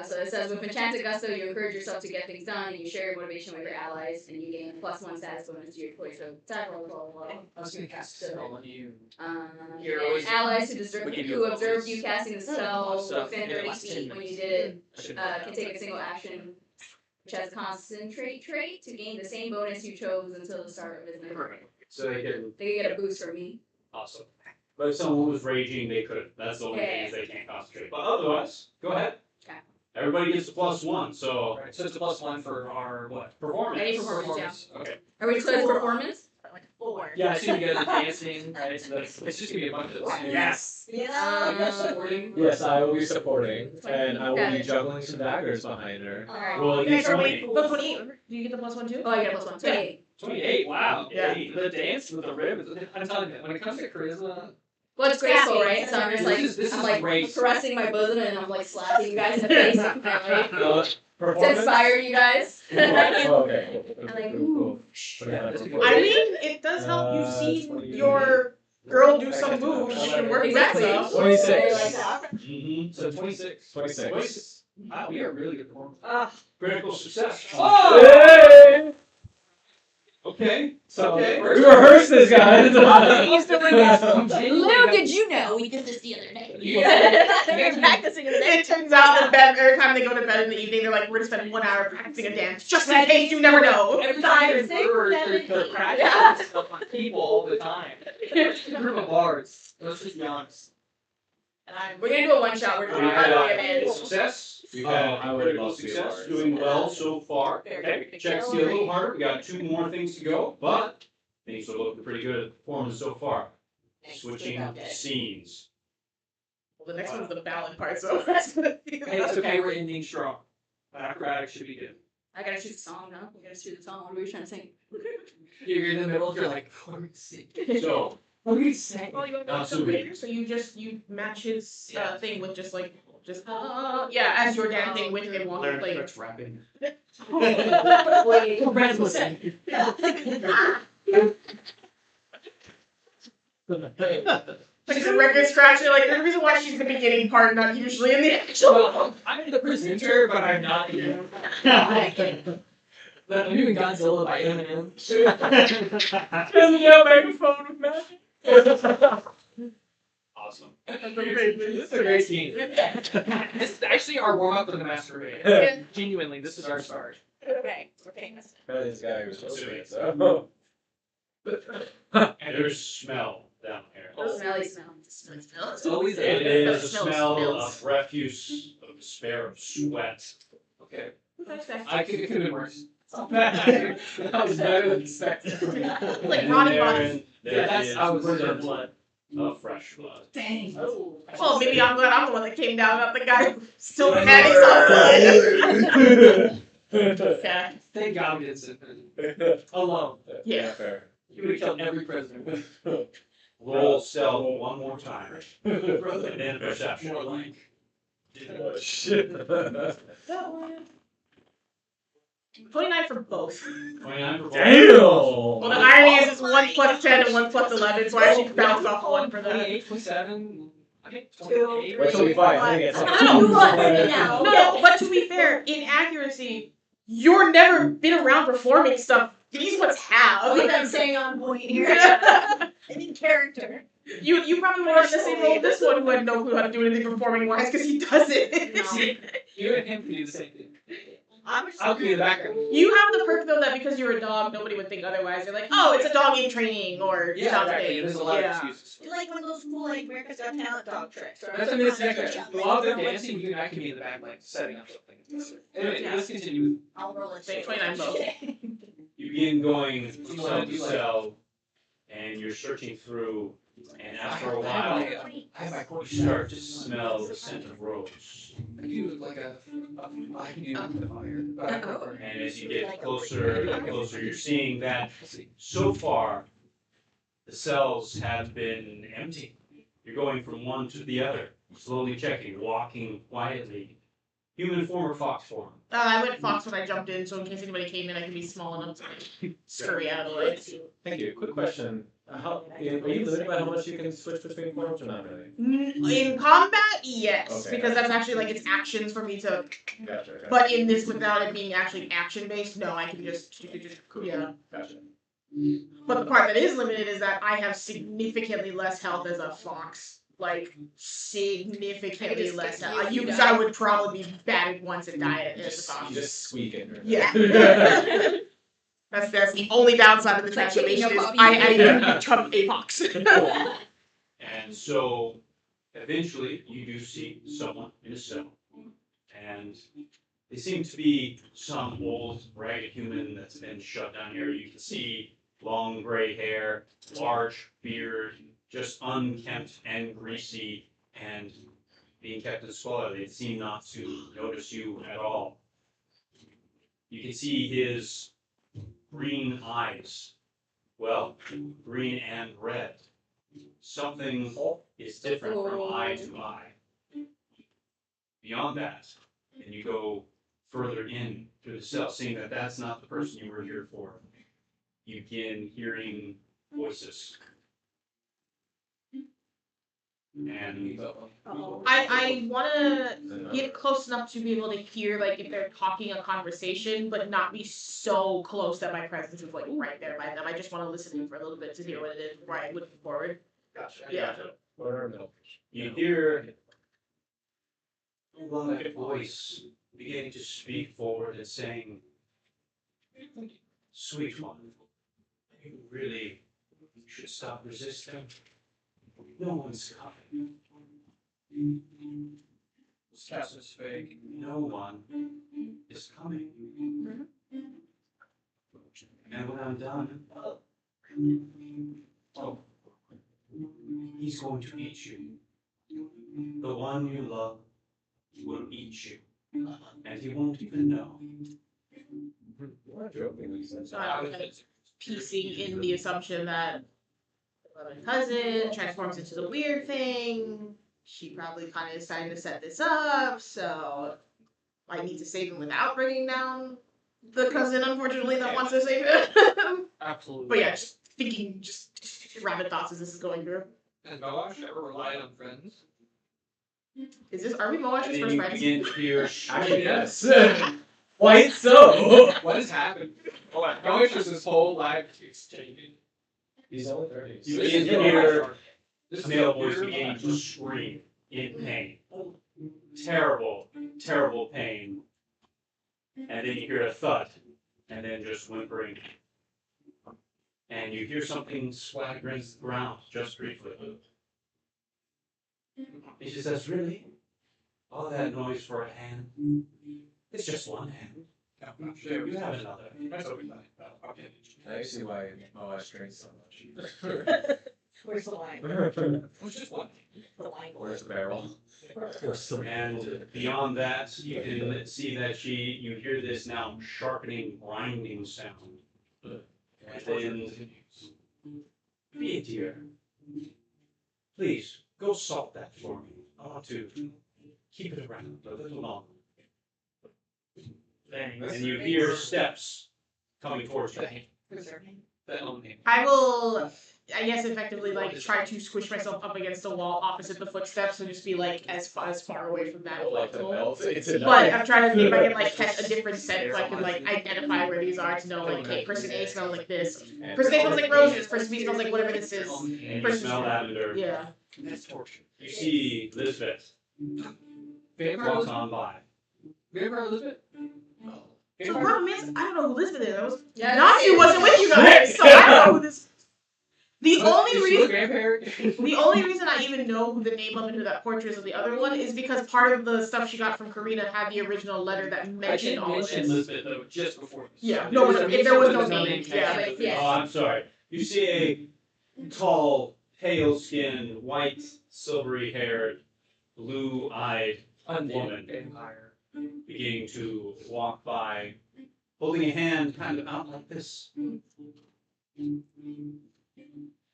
So it says, with Enchanted Gusto, you encourage yourself to get things done, and you share your motivation with your allies, and you gain a +1 status bonus to your deploy. So attack roll, blah, blah, blah. I was gonna cast a spell on you. And allies who observed you casting the spell within 30 feet when you did it can take a single action, which has a concentrate trait to gain the same bonus you chose until the start of his next turn. So they can, They get a boost from me. awesome. But if someone was raging, they couldn't. That's the only thing is they can't concentrate. But otherwise, go ahead. Okay. Everybody gets a +1, so Right, so it's a +1 for our what? performance. Any performance, yeah. Okay. Are we declaring performance? Like 4. Yeah, I assume you guys are dancing, right? So that's it's just gonna be a bunch of those. Yes. You Yeah. guys supporting? Yes, I will be supporting, and I will Got be it. juggling some daggers behind her. Alright. Well, Okay, you so 20. wait, the 28. Remember? Do you get the +1 too? Oh, I get a +1. 28. 28. Wow. Yeah. The dance with the rib. I'm telling you, when it comes to charisma, Well, it's graceful, right? So I'm just like, This is I'm like great. caressing my bosom and I'm like slapping you guys in the face. Right? To Performance? inspire you guys. Oh, okay. I'm like, Cool. Yeah, that's a good I mean, it does help you see your girl do some moves. She can work Exactly. that stuff. 26. Like that. Mm-hmm. So 26. 26. Wow, we are really good performers. Critical success. Hey! Okay. So, Okay. we rehearsed this, guys. He's doing this. Lou, did you know we did this the other night? They're practicing it. It turns out that bed, every time they go to bed in the evening, they're like, we're gonna spend 1 hour practicing a dance, just in case you never know. Every Five, time six, brewers, seven, they're eight. practicing stuff on people all the time. It's a group of bards. Let's just be honest. We're gonna do a one shot. We're We gonna had do critical it. success. You Oh, had I would critical love to be a success. bard. Doing well so far. Okay. Checks get a little harder. We got 2 more things to go, but things are looking pretty good at the performance so far. Switching scenes. Well, the next one's the ballad part, so that's gonna be. Hey, it's okay, we're ending strong. Acrobatic should be good. I gotta choose a song now. We gotta choose a song. What are we trying to sing? You're in the middle, you're like, what are we sing? So, What are we sing? Well, you have Not some so big. later, so you match his Yeah. thing with just yeah, as you're dancing with him while he plays. rapping. Wait. She's a record scratcher, like there's a reason why she's the beginning part, not usually in the actual. So, I'm the presenter, but I'm not you. I'm doing Godzilla by Eminem. Doesn't have a microphone with magic. awesome. This is a great team. This is actually our warm up for the masquerade. Yeah. Genuinely, this is our start. Okay, we're famous. This guy was supposed to be, so. And there's smell down here. Smelly smell. It's always It is the Smell smell smells. of refuse, of despair, of sweat. Okay. That's It could have been worse. That was better than expected. Like And rotting then bodies. there That's is I was the their scent blood. of fresh blood. Dang. Oh. Well, maybe I'm glad I'm the one that came down, not the guy still mad he's on. Yeah. Thank God we didn't sit there. Alone. Yeah. Fair. You would have killed every prisoner. Roll stealth one more time. Brother. And then perception. More like. Oh, shit. 29 for both. 29 for Damn! Well, the irony is it's 1 plus 10 and 1 plus 11, so I actually bounced off 1 for that. 28, 27. Okay, 28. Wait till we fight. I think it's like I don't two. know what now. No, but to be fair, in accuracy, you're never been around performing stuff. These ones have. Look at them staying on point here. In character. You probably were in the same role as this one who had no clue how to do anything performing wise because he does it. See, you and him can do the same thing. I'm I'll be in the background. You have the perk though that because you're a dog, nobody would think otherwise. They're like, oh, it's a dog in training or Yeah, something. exactly. There's a lot of Yeah. excuses. like one of those cool like America's Got Talent dog tricks. Right? That's what I'm saying. While they're dancing, you and I can be in the back, like, setting up something. Anyway, let's continue. I'll roll a Say shit. 29 both. You begin going from cell to cell, and you're searching through, and after a while, I have my you start to smell the scent of rose. I can do like I can do the fire. But I prefer. And as you get closer and closer, you're seeing that We'll see. so far, the cells have been empty. You're going from one to the other, slowly checking, walking quietly, Human form or fox form? I went fox when I jumped in, so in case anybody came in, I could be small enough to scurry out of the way. Thank you. Quick question. Are you limited by how much you can switch between forms or not really? In combat, yes, Okay. because that's actually like it's actions for me to. Gotcha. But in this, without it being actually action based, no, I can just yeah. Gotcha. But the part that is limited is that I have significantly less health as a fox. Like significantly just less get health. you I die. would probably be batted once and die as a You fox. just squeak in. Yeah. That's the only downside of the Like kicking transformation a is puppy. I become a fox. And so, eventually, you do see someone in a cell, and they seem to be some old, ragged human that's been shut down here. You can see long gray hair, large beard, just unkempt and greasy, and being kept in squalor. They seem not to notice you at all. You can see his green eyes. Well, green and red. Something is different from eye to eye. Beyond that, and you go further in through the cell, seeing that that's not the person you were here for. You begin hearing voices. And I want to get close enough to be able to hear like if they're talking a conversation, but not be so close that my presence is like right there by them. I just want to listen in for a little bit to hear what it is before I move forward. Gotcha. Yeah. you hear a light voice beginning to speak forward and saying, "Sweet one, you really should stop resisting. No one's coming. This cast is fake. No one is coming. And when I'm done, oh, he's going to eat you. The one you love will eat you. And he won't even know." You're not joking when you said So that. I'm kind of piecing in the assumption that my cousin transforms into the weird thing. She probably kind of decided to set this up, so I need to save him without bringing down the cousin, unfortunately, that wants to save him. Absolutely. But yeah, just thinking, just rabbit thoughts as this is going through. Has Boash ever relied on friends? Are we And Moash's then first you friends? begin to hear Actually, yes. Quite so. What has happened? Boash is his whole life changing. He's only 30. You This begin is to your hear life. This a is male your voice life. beginning to scream in pain. Terrible, terrible pain. And then you hear a thud, and then just whimpering. And you hear something swag against the ground, just briefly. And she says, "Really? All that noise for a hand? It's just one hand. Sure, You have another." That's what we thought. Okay. Now you see why Moash drinks so much. Where's the line? It was just one. The line. Where's the barrel? And beyond that, you can see that you hear this now sharpening, grinding sound. And then, be it dear, please go salt that for me. I want to keep it around a little longer. Thanks. And you hear steps coming towards you. The omen. I will, I guess, effectively like try to squish myself up against the wall opposite the footsteps and just be like as far away from that as Like the possible. melt. It's enough. But I'm trying to see if I can like catch a different scent so I can like identify where these are to know like, okay, person A smells like this. Person A smells like roses. Person B smells like whatever this is. And you smell lavender. Yeah. That's torture. You see Lisbeth Vampire walk Elizabeth? on by. Vampire Elizabeth? So the problem is, I don't know who Elizabeth is. I was Yeah, Nazi wasn't with you guys, so I don't know who this. The only Is she a reason. grandparent? The only reason I even know who the name of and who that portrait is of the other one is because part of the stuff she got from Karina had the original letter that I mentioned did all of mention this. Elizabeth though just before this. Yeah, So no, there was a if there was mention, no but name, connection. yeah, like, yeah. Oh, I'm sorry. You see a tall, pale-skinned, white, silvery-haired, blue-eyed Undead vampire. beginning to walk by, holding a hand kind of out like this.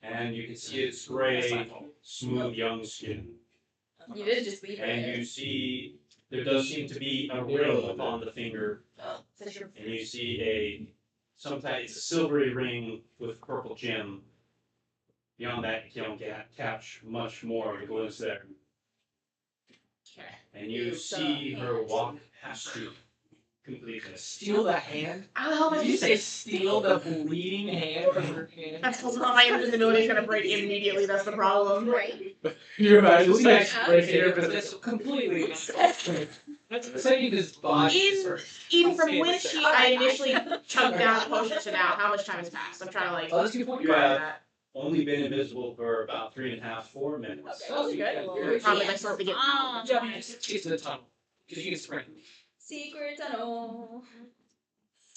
And you can see its gray, smooth young skin. You did just leave it And there. you see there does seem to be a ring upon the finger, Says your and you see sometimes it's a silvery ring with purple gem. Beyond that, you don't catch much more of a glimpse there. And you see her walk past you completely. Steal the hand? How the hell am I Did you supposed to say steal the bleeding hand from her hand? That's also not my invisibility is gonna break immediately, that's the problem. right. Can you imagine? We Like, guys break your business completely. That's saying this body. Even from when I initially chugged down the potion to now, how much time has passed? I'm trying to like Oh, that's a good point. Yeah. that. Only been invisible for about 3.5, 4 minutes. Okay, that's good. Probably my start to get Yeah, chase to the tunnel. Because you can sprint. Secret tunnel.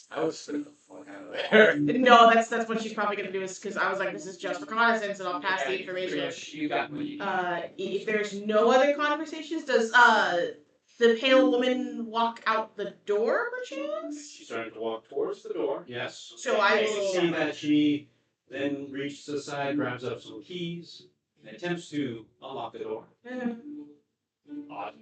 I would spit the fuck out of there. No, that's what she's probably gonna do is because I was like, this is just reconnaissance and I'll pass the information. You got what you If there's no other conversations, does the pale woman walk out the door perchance? She's starting to walk towards the door. Yes. So I You will see that she then reaches to the side, grabs up some keys, and attempts to unlock the door. Odd.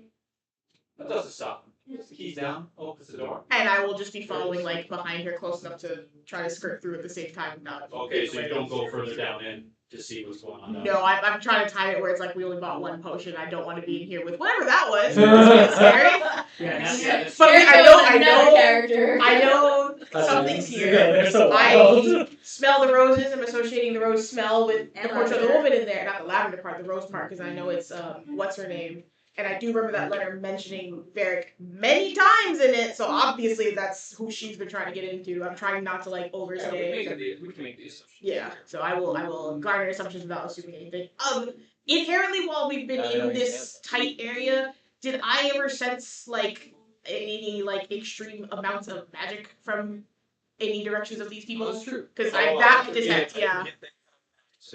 That doesn't stop. Puts the keys down, opens the door. and I will just be following like behind her close enough to try to skirt through at the same time. Not Okay, so you don't go further down in to see what's going on. No, I'm trying to time it where it's like we only bought one potion. I don't want to be in here with whatever that was. It's scary. Yeah, But Character. I know something's here. They're so I wild. smell the roses. I'm associating the rose smell with the And portrait of the lavender. woman in there. Not the lavender part, the rose part, because I know it's what's her name. And I do remember that letter mentioning Varric many times in it, so obviously that's who she's been trying to get into. I'm trying not to like overstay. we can make the assumption. Yeah, so I will garner assumptions without assuming anything. Inherently, while we've been in this tight area, did I ever sense like any like extreme amounts of magic from any directions of these people? That's true. Because that I detect, Yeah.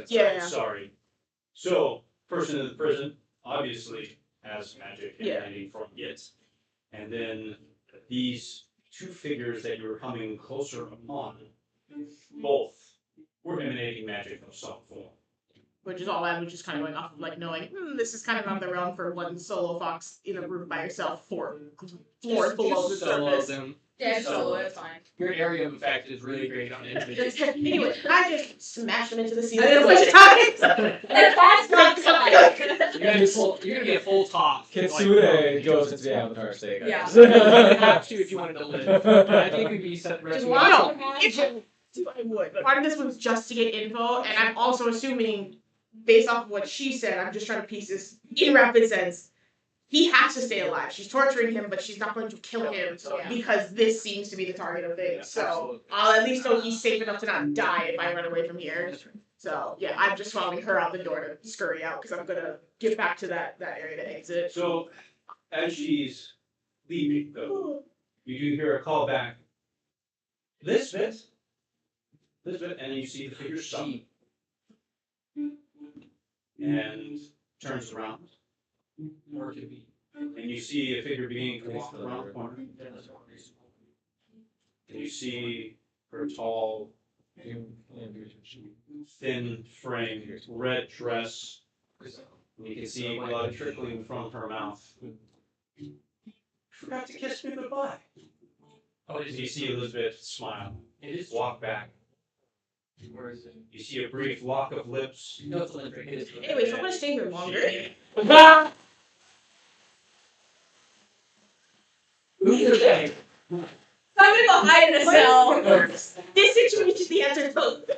Yeah. Sorry. So, person in the prison obviously has magic Yeah. emanating from it. And then these two figures that you were coming closer upon, both were emanating magic of some form. Which is all I was just kind of going off of like knowing this is kind of on the realm for one solo fox in a room by yourself for floors below the Solo surface. them. Yeah, solo, it's fine. Your area of effect is really great on individuals. Anyway, I just smashed them into the ceiling I mean, a bunch of times. The cat's not You're gonna be a full top. Kitsune goes into the Avatar state, guys. Yeah. You would have to if you wanted to live. But I think we'd be set Just rest. want I would. But part of this was just to get info, and I'm also assuming, based off of what she said, I'm just trying to piece this in rapid sense. He has to stay alive. She's torturing him, but she's not going to kill him because this seems to be the target of things. So I'll at least know he's safe enough to not die if I run away from here. So yeah, I'm just following her out the door to scurry out because I'm gonna get back to that area to exit. So, as she's leaving, though, you do hear a call back. Lisbeth, and then you see the figure stop and turns around, Or to be. and you see a figure beginning to walk around the corner, and you see her tall, thin frame, red dress. And you can see blood trickling from her mouth. Forgot to kiss me goodbye. Oh, And you see Elizabeth smile, It is. walk back. Where is it? You see a brief lock of lips. No, it's a Lindrick. It is. Anyways, I'm gonna stay here longer. Who's okay? I'm gonna go hide in a cell. This situation, the answer is both.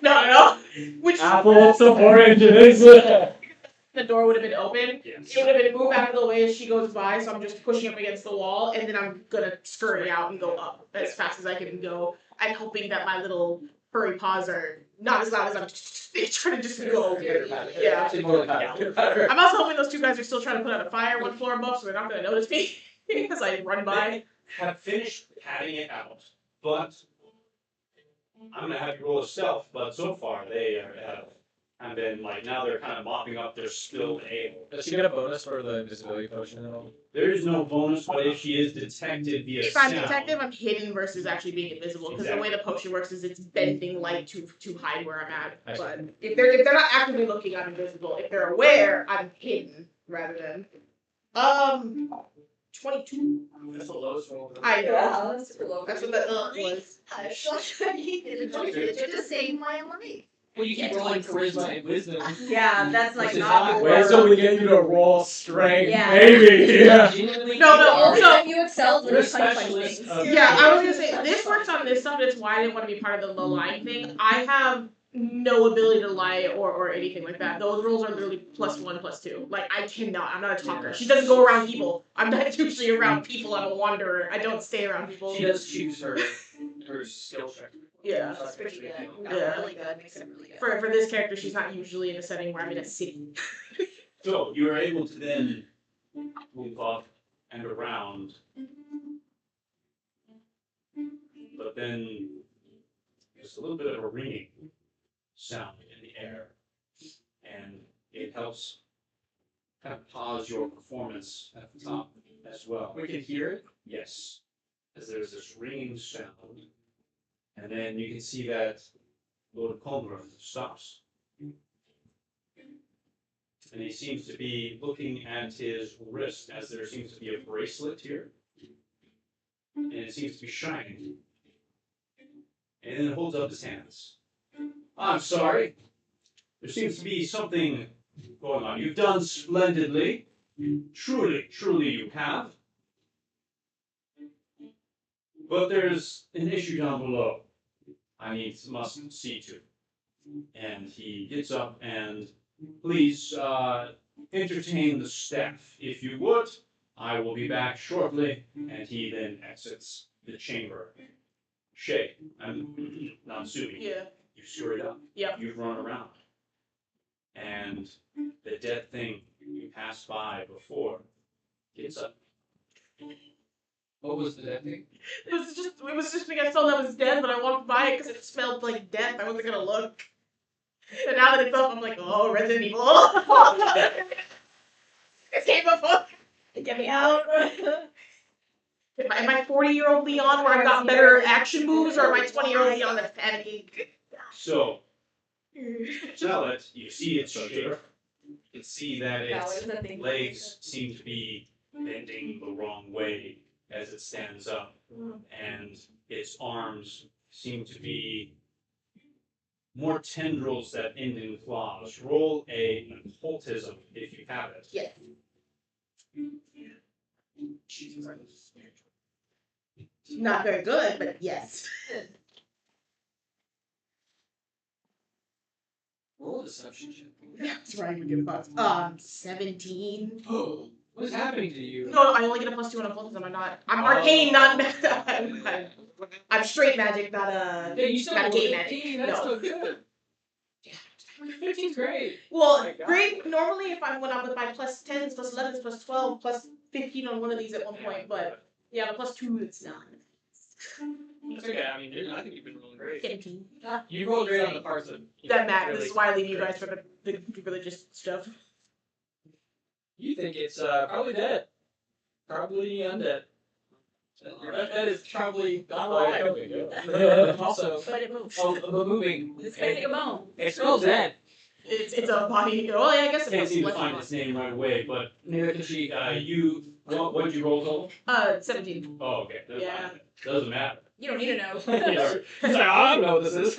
No. Which Apples to oranges. the door would have been open. Yes. It would have been move out of the way as she goes by, so I'm just pushing up against the wall, and then I'm gonna scurry out and go up as fast as I can go. I'm hoping that my little furry paws are not as loud as I'm trying to just go. Yeah. I'm also hoping those two guys are still trying to put out a fire one floor above, so they're not gonna notice me as I run by. They have finished patting it out, but I'm gonna have you roll a stealth. But so far they have been like now they're kind of mopping up their spilled ale. Does she get a bonus for the invisibility potion at all? There is no bonus, but if she is detected via If I'm sound, detective, I'm hidden versus actually being invisible. Because the way the potion works is it's bending light to hide where I'm at. I see. But if they're not actively looking, I'm invisible. If they're aware, I'm hidden rather than. 22. That's the lowest roll. I know. Yeah, that's super low. That's what that was. I it just saved my life. Well, you keep rolling charisma and wisdom. Yeah, that's like Which is not not- your Wisdom we get you to roll strength, Yeah. maybe. Yeah. Genuinely, No, The only so- time you excelled when You're you a punch specialist things. of- Yeah, I was gonna say this works on this stuff. That's why I didn't want to be part of the line thing. I have no ability to lie or anything like that. Those rolls are literally +1, +2. Like I cannot. I'm not a talker. She doesn't go around people. I'm not usually around people. I'm a wanderer. I don't stay around people. She does choose her skill check. Yeah. That's pretty good. Yeah. Really good. Makes it really good. For this character, she's not usually in a setting where I'm in a city. So you are able to then move up and around, but then there's a little bit of a ringing sound in the air, and it helps kind of pause your performance at the top as well. We can hear it. Yes, as there's this ringing sound, and then you can see that Lord Colmrith stops. And he seems to be looking at his wrist, as there seems to be a bracelet here. And it seems to be shining. And then holds up his hands. I'm sorry. There seems to be something going on. You've done splendidly. Truly, truly you have. But there's an issue down below I must see to. And he gets up and please entertain the staff. If you would, I will be back shortly. And he then exits the chamber. Shay, I'm not assuming. Yeah. You scurried up. Yep. You've run around. And the dead thing you passed by before gets up. What was the dead thing? It was just because I saw that was dead, but I walked by it because it smelled like death. I wasn't gonna look. And now that it's up, I'm like, oh, Resident Evil. It came before. Get me out. Am I 40-year-old Leon where I've got better action moves, or am I 20-year-old Leon that's panicking? So, tell it, you see its shape. You can see that Wow, its what is that thing? legs seem to be bending the wrong way as it stands up, and its arms seem to be more tendrils that end in claws. Roll an occultism if you have it. Yes. Not very good, but yes. Roll a deception check. That's right, we get a buff. 17. What's happening to you? No, I only get a +2 on occultism. I'm arcane, not I'm straight magic, not Yeah, you still not rolled gay 18, magic. that's No. still good. 15's great. Well, Oh my God. great. Normally, if I'm when I'm with my +10s, +11s, +12, +15 on one of these at one point, but yeah, the +2 it's not. It's okay, I mean, I think you've been rolling great. 17. You rolled great on the parts that That matters. really- This is why I leave you guys for the religious stuff. You think it's probably dead. Probably undead. That is probably not alive. Also, But it moves. but moving. It's making a bone. It smells dead. It's a body. Oh yeah, I guess Can't it's seem to find its name right away, but Neither can she. what did you roll total? 17. Oh, okay. Never Yeah. mind. Doesn't matter. You don't need to know. He's like, I don't know what this is.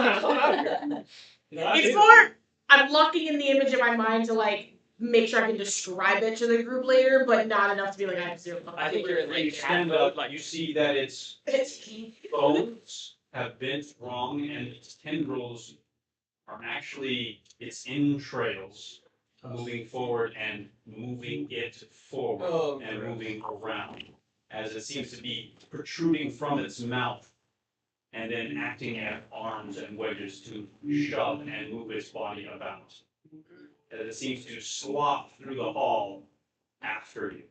It's more. I'm locking in the image in my mind to like make sure I can describe it to the group later, but not enough to be like I have zero. I think you're at When you least stand up, you see that its It's bones have bent wrong, and its tendrils are actually its entrails moving forward and moving it forward Oh, and crap. moving around, as it seems to be protruding from its mouth and then acting as arms and wedges to shove and move its body about. As it seems to slop through the hall after you.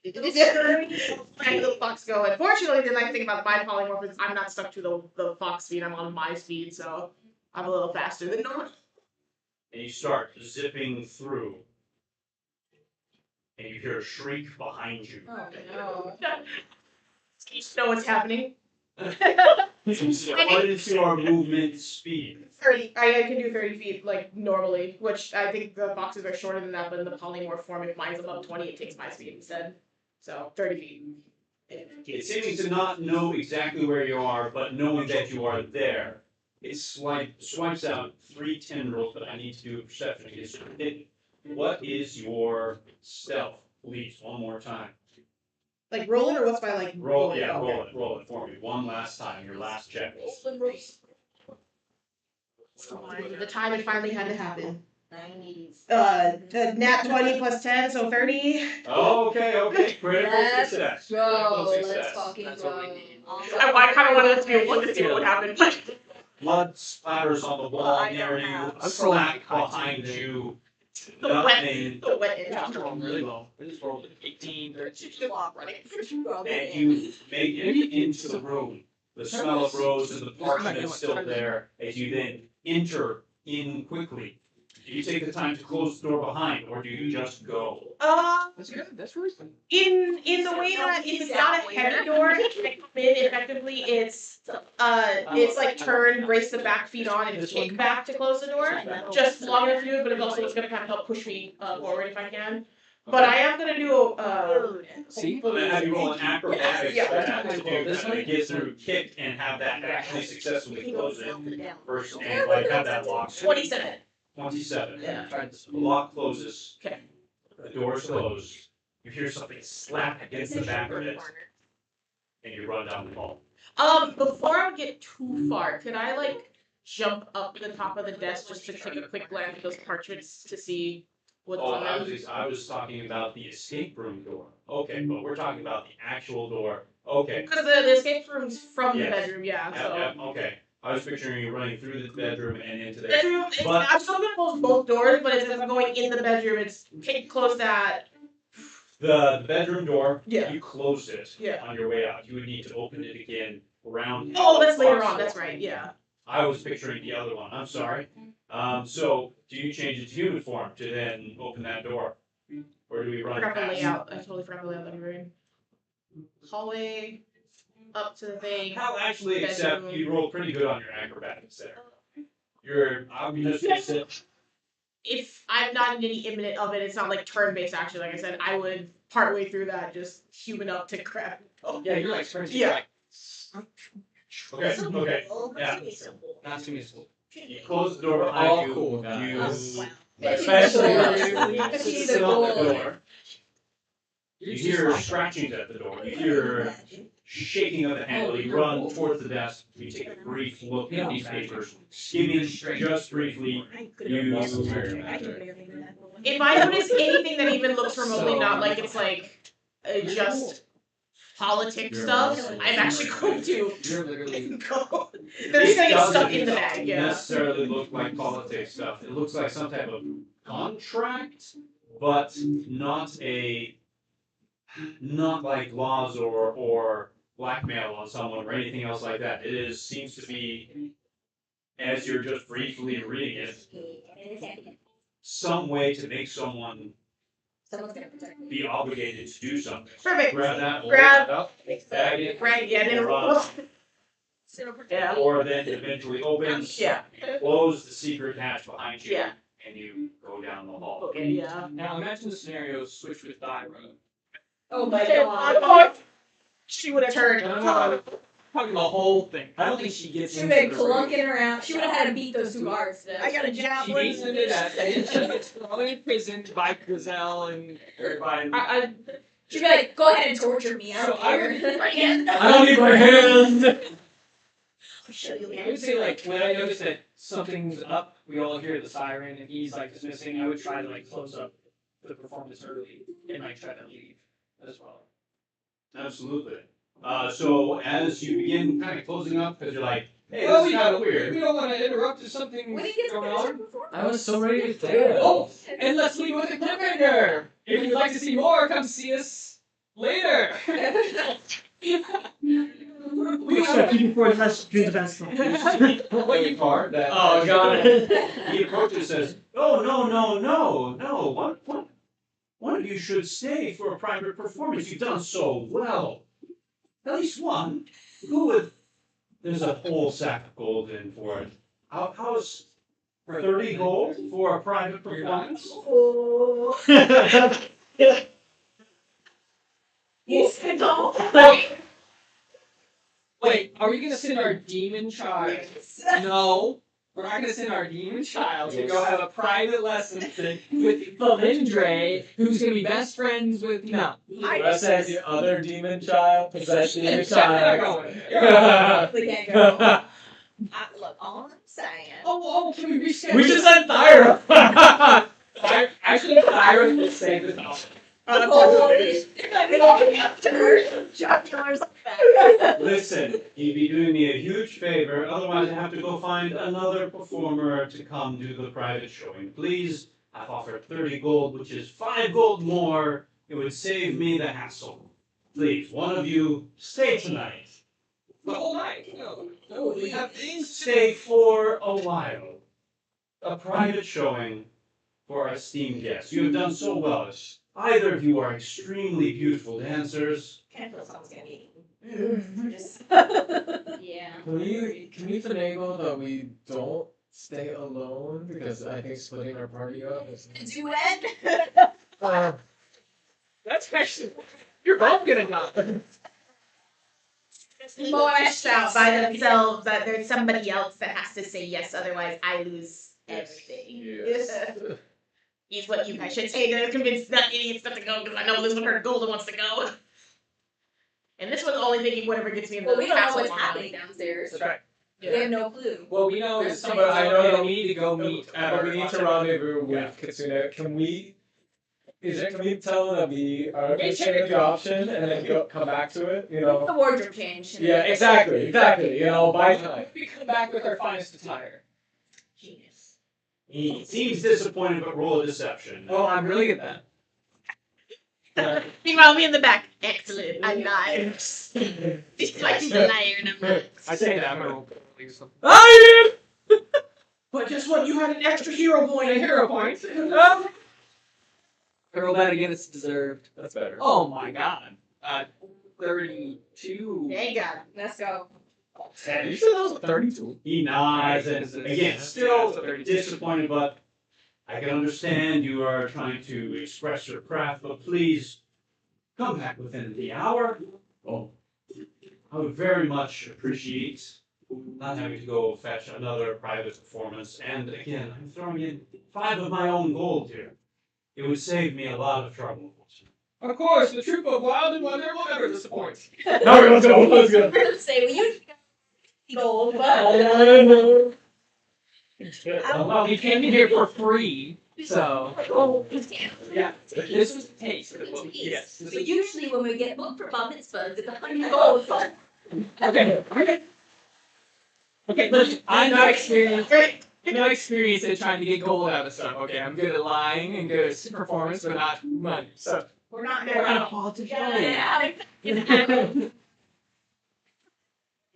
Where the fox go? Unfortunately, the nice thing about my polymorph is I'm not stuck to the fox speed. I'm on my speed, so I'm a little faster than normal. And you start zipping through. And you hear a shriek behind you. Oh no. You know what's happening. What is your movement speed? 30. I can do 30 feet like normally, which I think the boxes are shorter than that, but in the polymorph form, if mine's above 20, it takes my speed instead. So 30 feet. It's seeming to not know exactly where you are, but knowing that you are there. It swipes out 3 tendrils, but I need to do a perception against it. What is your stealth? Please, one more time. Like roll it, or what's my like? Roll it? Okay. it for me. One last time, your last check. The time it finally had to happen. 90s. The nat 20 plus 10, so 30. Okay. Critical Let's success. Bro, Critical let's success. fucking That's go. what we need. I kind of wanted it to be a 1 to see what would happen. Blood splatters on the wall I near don't you, have- I'm scrolling slap like high behind today. you. The Nothing. wet Yeah, I'm edge. rolling really low. I just rolled 18, 13. And you make it into the room. The smell of rose and the parchment is still there as you then enter in quickly. Do you take the time to close the door behind, or do you just go? That's good. That's really fun. In the way that if it's not a heavy door, I come in effectively. It's like turn, brace the back feet on, and kick back to close the door. Just long enough to do it, but it's also going to kind of help push me forward if I can. But I am going to do See? I'm gonna have you roll an acrobatics Yeah. for that to do that. To get through kick and have that actually successfully close it first, and like have that lock. 27. 27. Yeah. Tried this. The lock closes. Okay. The door's closed. You hear something slap against the back of it, and you run down the hall. Before I get too far, could I like jump up the top of the desk just to take a quick glance at those parchments to see what's Oh, on them? I was talking about the escape room door. Okay, but we're talking about the actual door. Okay. Because the escape room's from the Yes. bedroom, yeah. So. Okay. I was picturing you running through the bedroom and into there. Bedroom, But- I'm still gonna close both doors, but as I'm going in the bedroom, it's close that. The bedroom door, Yeah. you closed it Yeah. on your way out. You would need to open it again around. Oh, that's later Fox on. That's Hall. right. Yeah. I was picturing the other one. I'm sorry. So do you change it to human form to then open that door, or do we I run forgot the past? layout. I totally forgot the layout of the room. Hallway, up to the thing. Hell, actually, except Bedroom. you rolled pretty good on your acrobatics there. I'm just gonna sit. If I'm not in any imminent of it, it's not like turn-based action. Like I said, I would partway through that just human up to grab. Oh. Yeah, you're like turning. Yeah. Okay. Yeah. Not too useful. You close the door All behind you. cool, You guys. especially She's sit a on the gold. door. You hear scratchings at the door. You hear shaking of the handle. You run towards the desk. You take a brief look at these papers. Skimming just briefly. If I notice anything that even looks remotely not like it's like just politics You're stuff, awesome. I'm actually going to You're literally. go. There's gonna get stuff in the bag, It yeah. doesn't necessarily look like politics stuff. It looks like some type of contract, but not like laws or blackmail on someone or anything else like that. Seems to be, as you're just briefly reading it, some way to make someone Someone's gonna protect me. be obligated to do something. Perfect. Grab that, hold Grab- that up, bag it, Right, yeah, and then Run. yeah. or then eventually opens, Yeah. close the secret hatch behind you, Yeah. and you go down the hall. Okay, yeah. Now imagine the scenario switch with Thyra. Oh my Okay, god. she would have turned. No. Talking the whole thing. I don't think she gets She into would the have been clunking around. She would have had to beat those two guards. I got a She javelin. gets into that. And she gets thrown in prison by Gazelle and or by. She'd be like, go ahead and torture me. I don't So I care. I don't need my hand. I'll show you I would say like when I notice that something's up, we all hear the siren and he's like dismissing. I would try to like close up the performance early and like try to leave as well. Absolutely. So as you begin kind of closing up, because you're like, hey, Well, this is kind of weird. We don't want to interrupt if something's We didn't get to going finish our on. performance. I was so ready to dance. Oh, and let's leave with a cliffhanger. If you'd like to see more, come see us later. We should keep before the rest do the best one. Playing card that. Oh, got it. He approaches and says, "Oh no! One of you should stay for a private performance. You've done so well. At least one. Who would there's a whole sack of gold in for it. How's 30 gold for a private performance? Oh. You said no. Wait, are we gonna send our demon child? No, we're not gonna send our demon child to go have a private lesson with Valindre, who's gonna be best friends with no. Let's say the other demon child possessed demon Shut that child. going. We can't go. Look, all I'm saying. Oh, can we reschedule? We just said Thyra. Actually, Thyra will save this all. Holy Jocular's back. Listen, you'd be doing me a huge favor, otherwise I have to go find another performer to come do the private showing. Please, I've offered 30 gold, which is 5 gold more. It would save me the hassle. Please, one of you, stay tonight. The whole night. No, we have things. Stay for a while. A private showing for our esteemed guests. You have done so well. Either of you are extremely beautiful dancers. Can't feel someone's gonna be Yeah. Can we finagle that we don't stay alone? Because I think splitting our party up is. Duet. That's actually. You're both gonna die. Fleshed out by themselves that there's somebody else that has to say yes, otherwise I lose everything. Yes. Is what you guys should say to convince that idiots not to go, because I know this one heard Golden wants to go. And this one's only thinking whatever gets me in the Well, we don't know castle what's one. happening downstairs. That's right. We have no clue. Well, we know There's somebody. But I know that we need to go meet. But we need to rendezvous with Yeah. Kitsune. Can we tell them that we are We considering the option and then come back to it? You know. The wardrobe change. Yeah, exactly. You know, by time. We come back with our finest attire. Genius. He seems disappointed, but roll a deception. Oh, I'm really good at that. Meanwhile, me in the back. Excellent. I'm liar. Just like the liar number. I say that I'm gonna roll Lisa. I But guess what? You had an extra hero point. A hero point. I roll that again. It's deserved. That's better. Oh my god. 32. Thank God. Let's go. Are you sure that was a 32? He nods and again, still Yeah, it's disappointed, but I can understand you are trying to express your craft, but please come back within the hour. Oh, I would very much appreciate not having to go fetch another private performance. And again, I'm throwing in 5 of my own gold here. It would save me a lot of trouble. Of course, the troop of wild and wonder will never disappoint. No, let's go. Let's go. Say, well, you gold, but Well, we came in here for free, so yeah. This was a taste of what. Yes. But usually when we get booked for bar mitzvahs, it's 100 gold. Okay. Okay. Look, I'm not experienced. No experience at trying to get gold out of stuff. Okay, I'm good at lying and good at performance, but not money. So we're not we're there. not a politician. Yeah.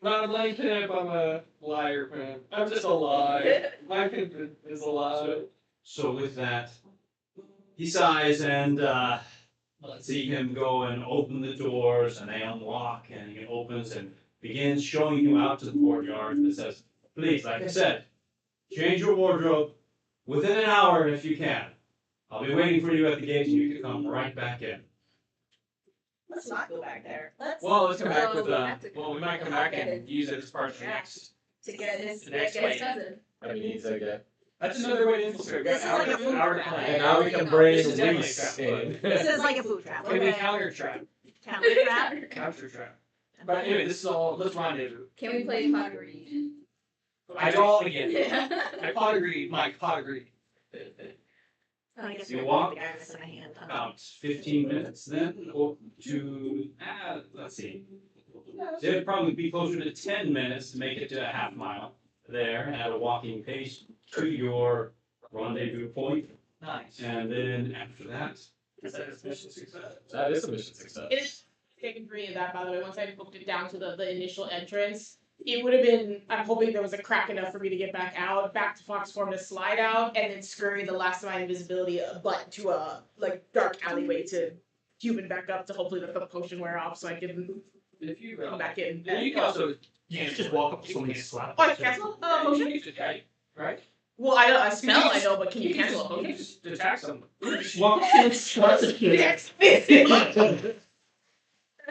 Not a blind pimp, I'm a liar pimp. I'm just a lie. My pimp is a lie. So with that, he sighs and let's see him go and open the doors, and they unlock, and he opens and begins showing you out to the courtyard and says, please, like I said, change your wardrobe within an hour if you can. I'll be waiting for you at the gate and you can come right back in. Let's not go back there. Well, let's come back with Well, we have to well, we might come back and use it as part of the next. To get his, The next get his wave. cousin. I mean, it's okay. That's another way to infiltrate. This is like a food Our trap. plan. And now we can bring This is definitely Reese a trap. in. This is like a food trap. Can we Okay. counter trap? Counter trap. Counter trap. But anyway, this is all. Let's rendezvous. Can we play pot greed? I don't again. Yeah. I pot agreed. Mike pot agreed. I guess You we're walk the guy missing a hand. About 15 minutes then, or to, let's see. It'd probably be closer to 10 minutes to make it to a half mile there at a walking pace to your rendezvous point. Nice. And then after that, That is mission success. That is a mission success. It is taken free of that, by the way. Once I booked it down to the initial entrance, it would have been, I'm hoping there was a crack enough for me to get back out, back to Fox Form to slide out, and then scurry the last of my invisibility butt to a dark alleyway to human back up to hopefully let the potion wear off so I can If you come back in. you can also You can't just walk up to somebody and slap. Oh, I cancel potion? Right? Well, I know a spell I know, but can you cancel a You potion? just attack someone. Just walk up and slap the kid. Yes.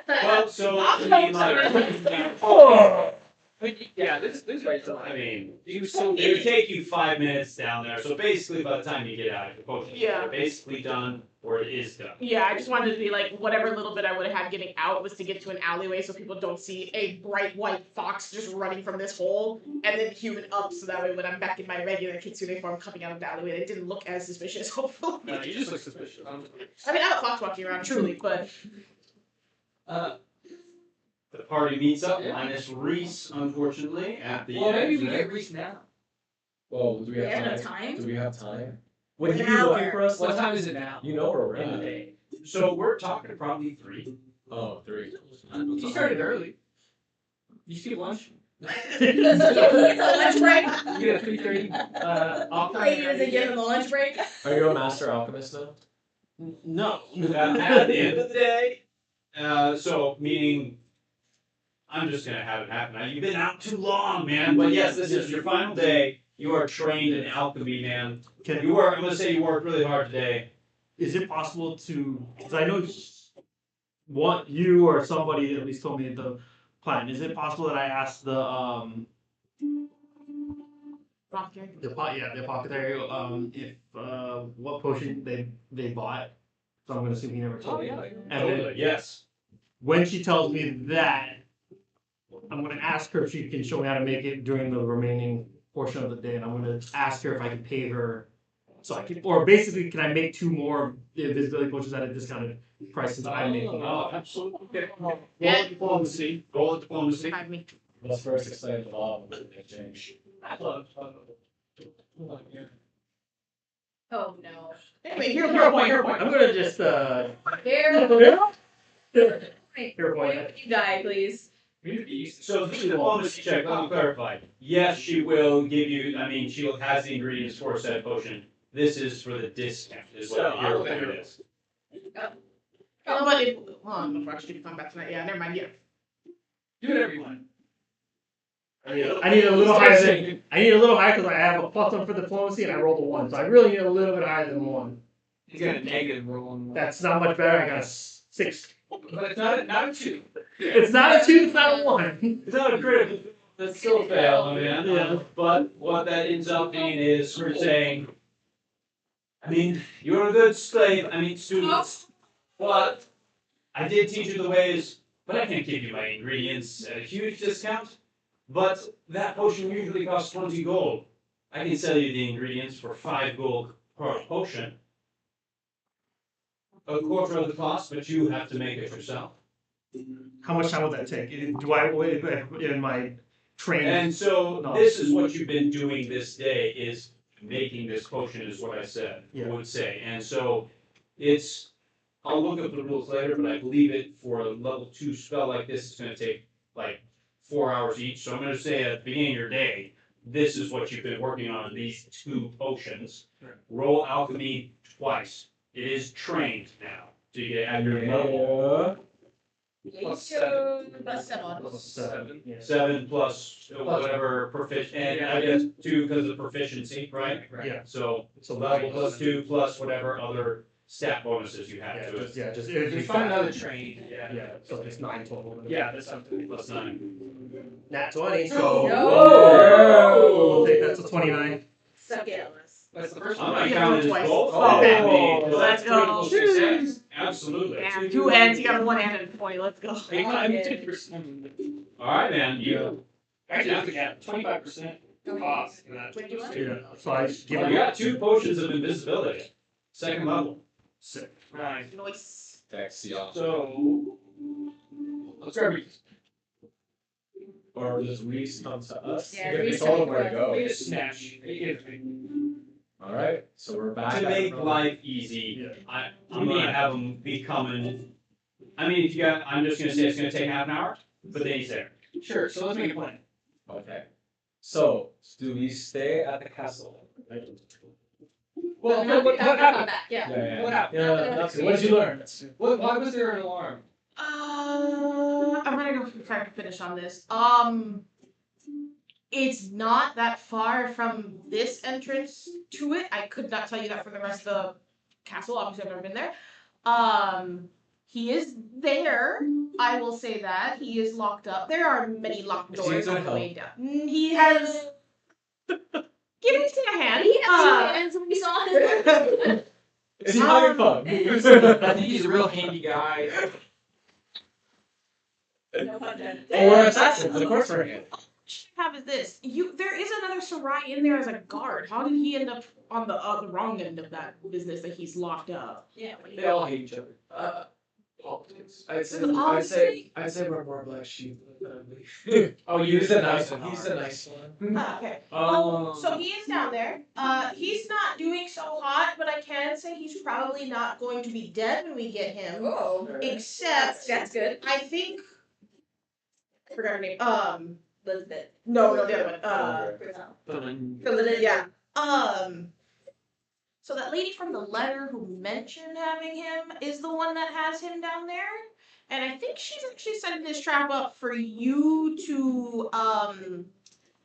Well, so I mean, like, Yeah, this right. I mean, You still it would take you 5 minutes down there. So basically, by the time you get out, your potion is Yeah. either basically done or it is done. Yeah, I just wanted to be like, whatever little bit I would have had getting out was to get to an alleyway so people don't see a bright white fox just running from this hole, and then human up so that way when I'm back in my regular kitsune form coming out of the alleyway, they didn't look as suspicious, hopefully. No, you just look suspicious. I mean, I'm a fox walking around, truly, but The party meets up, Yeah. minus Reese, unfortunately, at the Well, maybe edge we there. get Reese now. Well, do we We have have no time? time. Do we have time? When you An hour. looking for us, What time is it now? You know where we're In the at. day. So we're talking probably 3. Oh, 3. You started early. You skip lunch. Lunch break. You get a 3:30. Off time. Lady doesn't give him a lunch break. Are you a master alchemist now? no. At the end of the day, so meaning, I'm just gonna have it happen. Now, you've been out too long, man. But yes, this is your final day. You are trained in alchemy, man. Can You work. I'm gonna say you worked really hard today. Is it possible to? Because I know what you or somebody at least told me the plan. Is it possible that I ask the apothecary if what potion they bought? So I'm gonna assume he never told me. And then Totally, yes. when she tells me that, I'm gonna ask her if she can show me how to make it during the remaining portion of the day, and I'm gonna ask her if I can pay her, so I can, or basically, can I make 2 more invisibility potions at a discounted price since I'm making it? Oh, absolutely. Yeah. Roll diplomacy. Roll diplomacy. Have me. Let's first explain the law of the exchange. I love. Oh no. Anyway, hero point. I'm gonna just Here. Hero point. You die, please. So the diplomacy check, let me clarify. Yes, she will give you, I mean, she has the ingredients for said potion. This is for the discount, is what the hero point is. Oh, but if, hold on, before I should come back tonight. Yeah, never mind. Yeah. Do whatever you want. I need a little higher. I need a little higher because I have a +1 for diplomacy and I rolled a 1, so I really need a little bit higher than 1. He's got a negative roll on one. That's not much better. I got a 6. But it's not a 2. It's not a 2. It's not a 1. It's not a critical, that's still a fail, man. Yeah. But what that ends up being is we're saying, I mean, you're a good slave, I mean, students, but I did teach you the ways, but I can't give you my ingredients at a huge discount. But that potion usually costs 20 gold. I can sell you the ingredients for 5 gold per potion. A quarter of the cost, but you have to make it yourself. How much time would that take? Do I wait in my training? And so No. this is what you've been doing this day, is making this potion, is what I said, Yeah. would say. And so it's, I'll look up the rules later, but I believe it for a level 2 spell like this, it's gonna take like 4 hours each. So I'm gonna say at the beginning of your day, this is what you've been working on, these 2 potions. Right. Roll alchemy twice. It is trained now. So you get at your level Plus 7. Plus 7. Plus 7. Yeah. 7 plus whatever proficient, and I guess 2 because of proficiency, right? Yeah. So So level plus 2 plus whatever other stat bonuses you have to it. just it would be If you find fine. another train, Yeah, so it's 9 total. Yeah, that's something. Plus 9. Nat 20. So No. we'll take that to 29. Suck it, Alice. That's the first I'm one. gonna Yeah, count it as twice. both. Oh, That means- let's go. Success. Absolutely. Yeah, 2 ends. You got 1 end and 20. Let's go. I'm 50%. All right, man. You Actually, I forgot. 25% cost for that. Yeah. So I just give you got 2 potions of invisibility. Second level. Sick. Right. Nice. Dex, yeah. So let's grab Reese. Or does Reese come to us? Yeah, We Reese told him can where to go. go. We just snatch. Alright, so we're back. To at make the- life easy, Yeah. I'm gonna have them be coming. I mean, if you got, I'm just gonna say it's gonna take half an hour, but then he's there. Sure. So let's make a plan. Okay. So, do we stay at the castle? Well, No, what after happened? combat, yeah. What happened? Yeah, that's it. What did you learn? Why was there an alarm? I'm gonna go try to finish on this. It's not that far from this entrance to it. I could not tell you that for the rest of the castle. Obviously, I've never been there. He is there. I will say that he is locked up. There are many locked Is he doors gonna on the help? way down. He has. Give me a hand. He had 2 hands when we saw him. Is he having fun? I think he's a real handy guy. No pun intended. Or assassins, of course we're handy. Have is this? There is another Sarai in there as a guard. How did he end up on the wrong end of that business that he's locked up? Yeah, what do They you all hate each other. Politics. I'd Politics? say we're more black sheep than family. Oh, He's a a nice one. He's a nice one. Okay. Um, So he is down there. He's not doing so hot, but I can say he's probably not going to be dead when we get him. Oh, Except, that's good. I think. I forgot her name. Elizabeth. No, the other one. Yeah. So that lady from the letter who mentioned having him is the one that has him down there. And I think she's actually setting this trap up for you to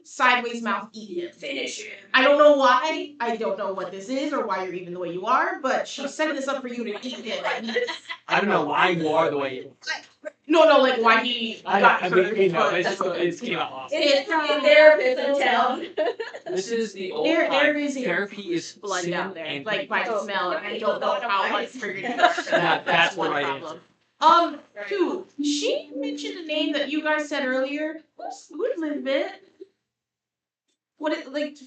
sideways mouth eat him. Finish him. I don't know why. I don't know what this is or why you're even the way you are, but she's setting this up for you to eat him. I don't know why you are the way you are. No, like why he got hurt. It's came out awesome. It's a therapist in town. This is the old There time. is a Therapy is blood sin down there, and like by Oh, smell, and I okay. don't know how much triggered you after that. That's one the right problem. Two, she mentioned a name that you guys said earlier. Who's Elizabeth? What it like?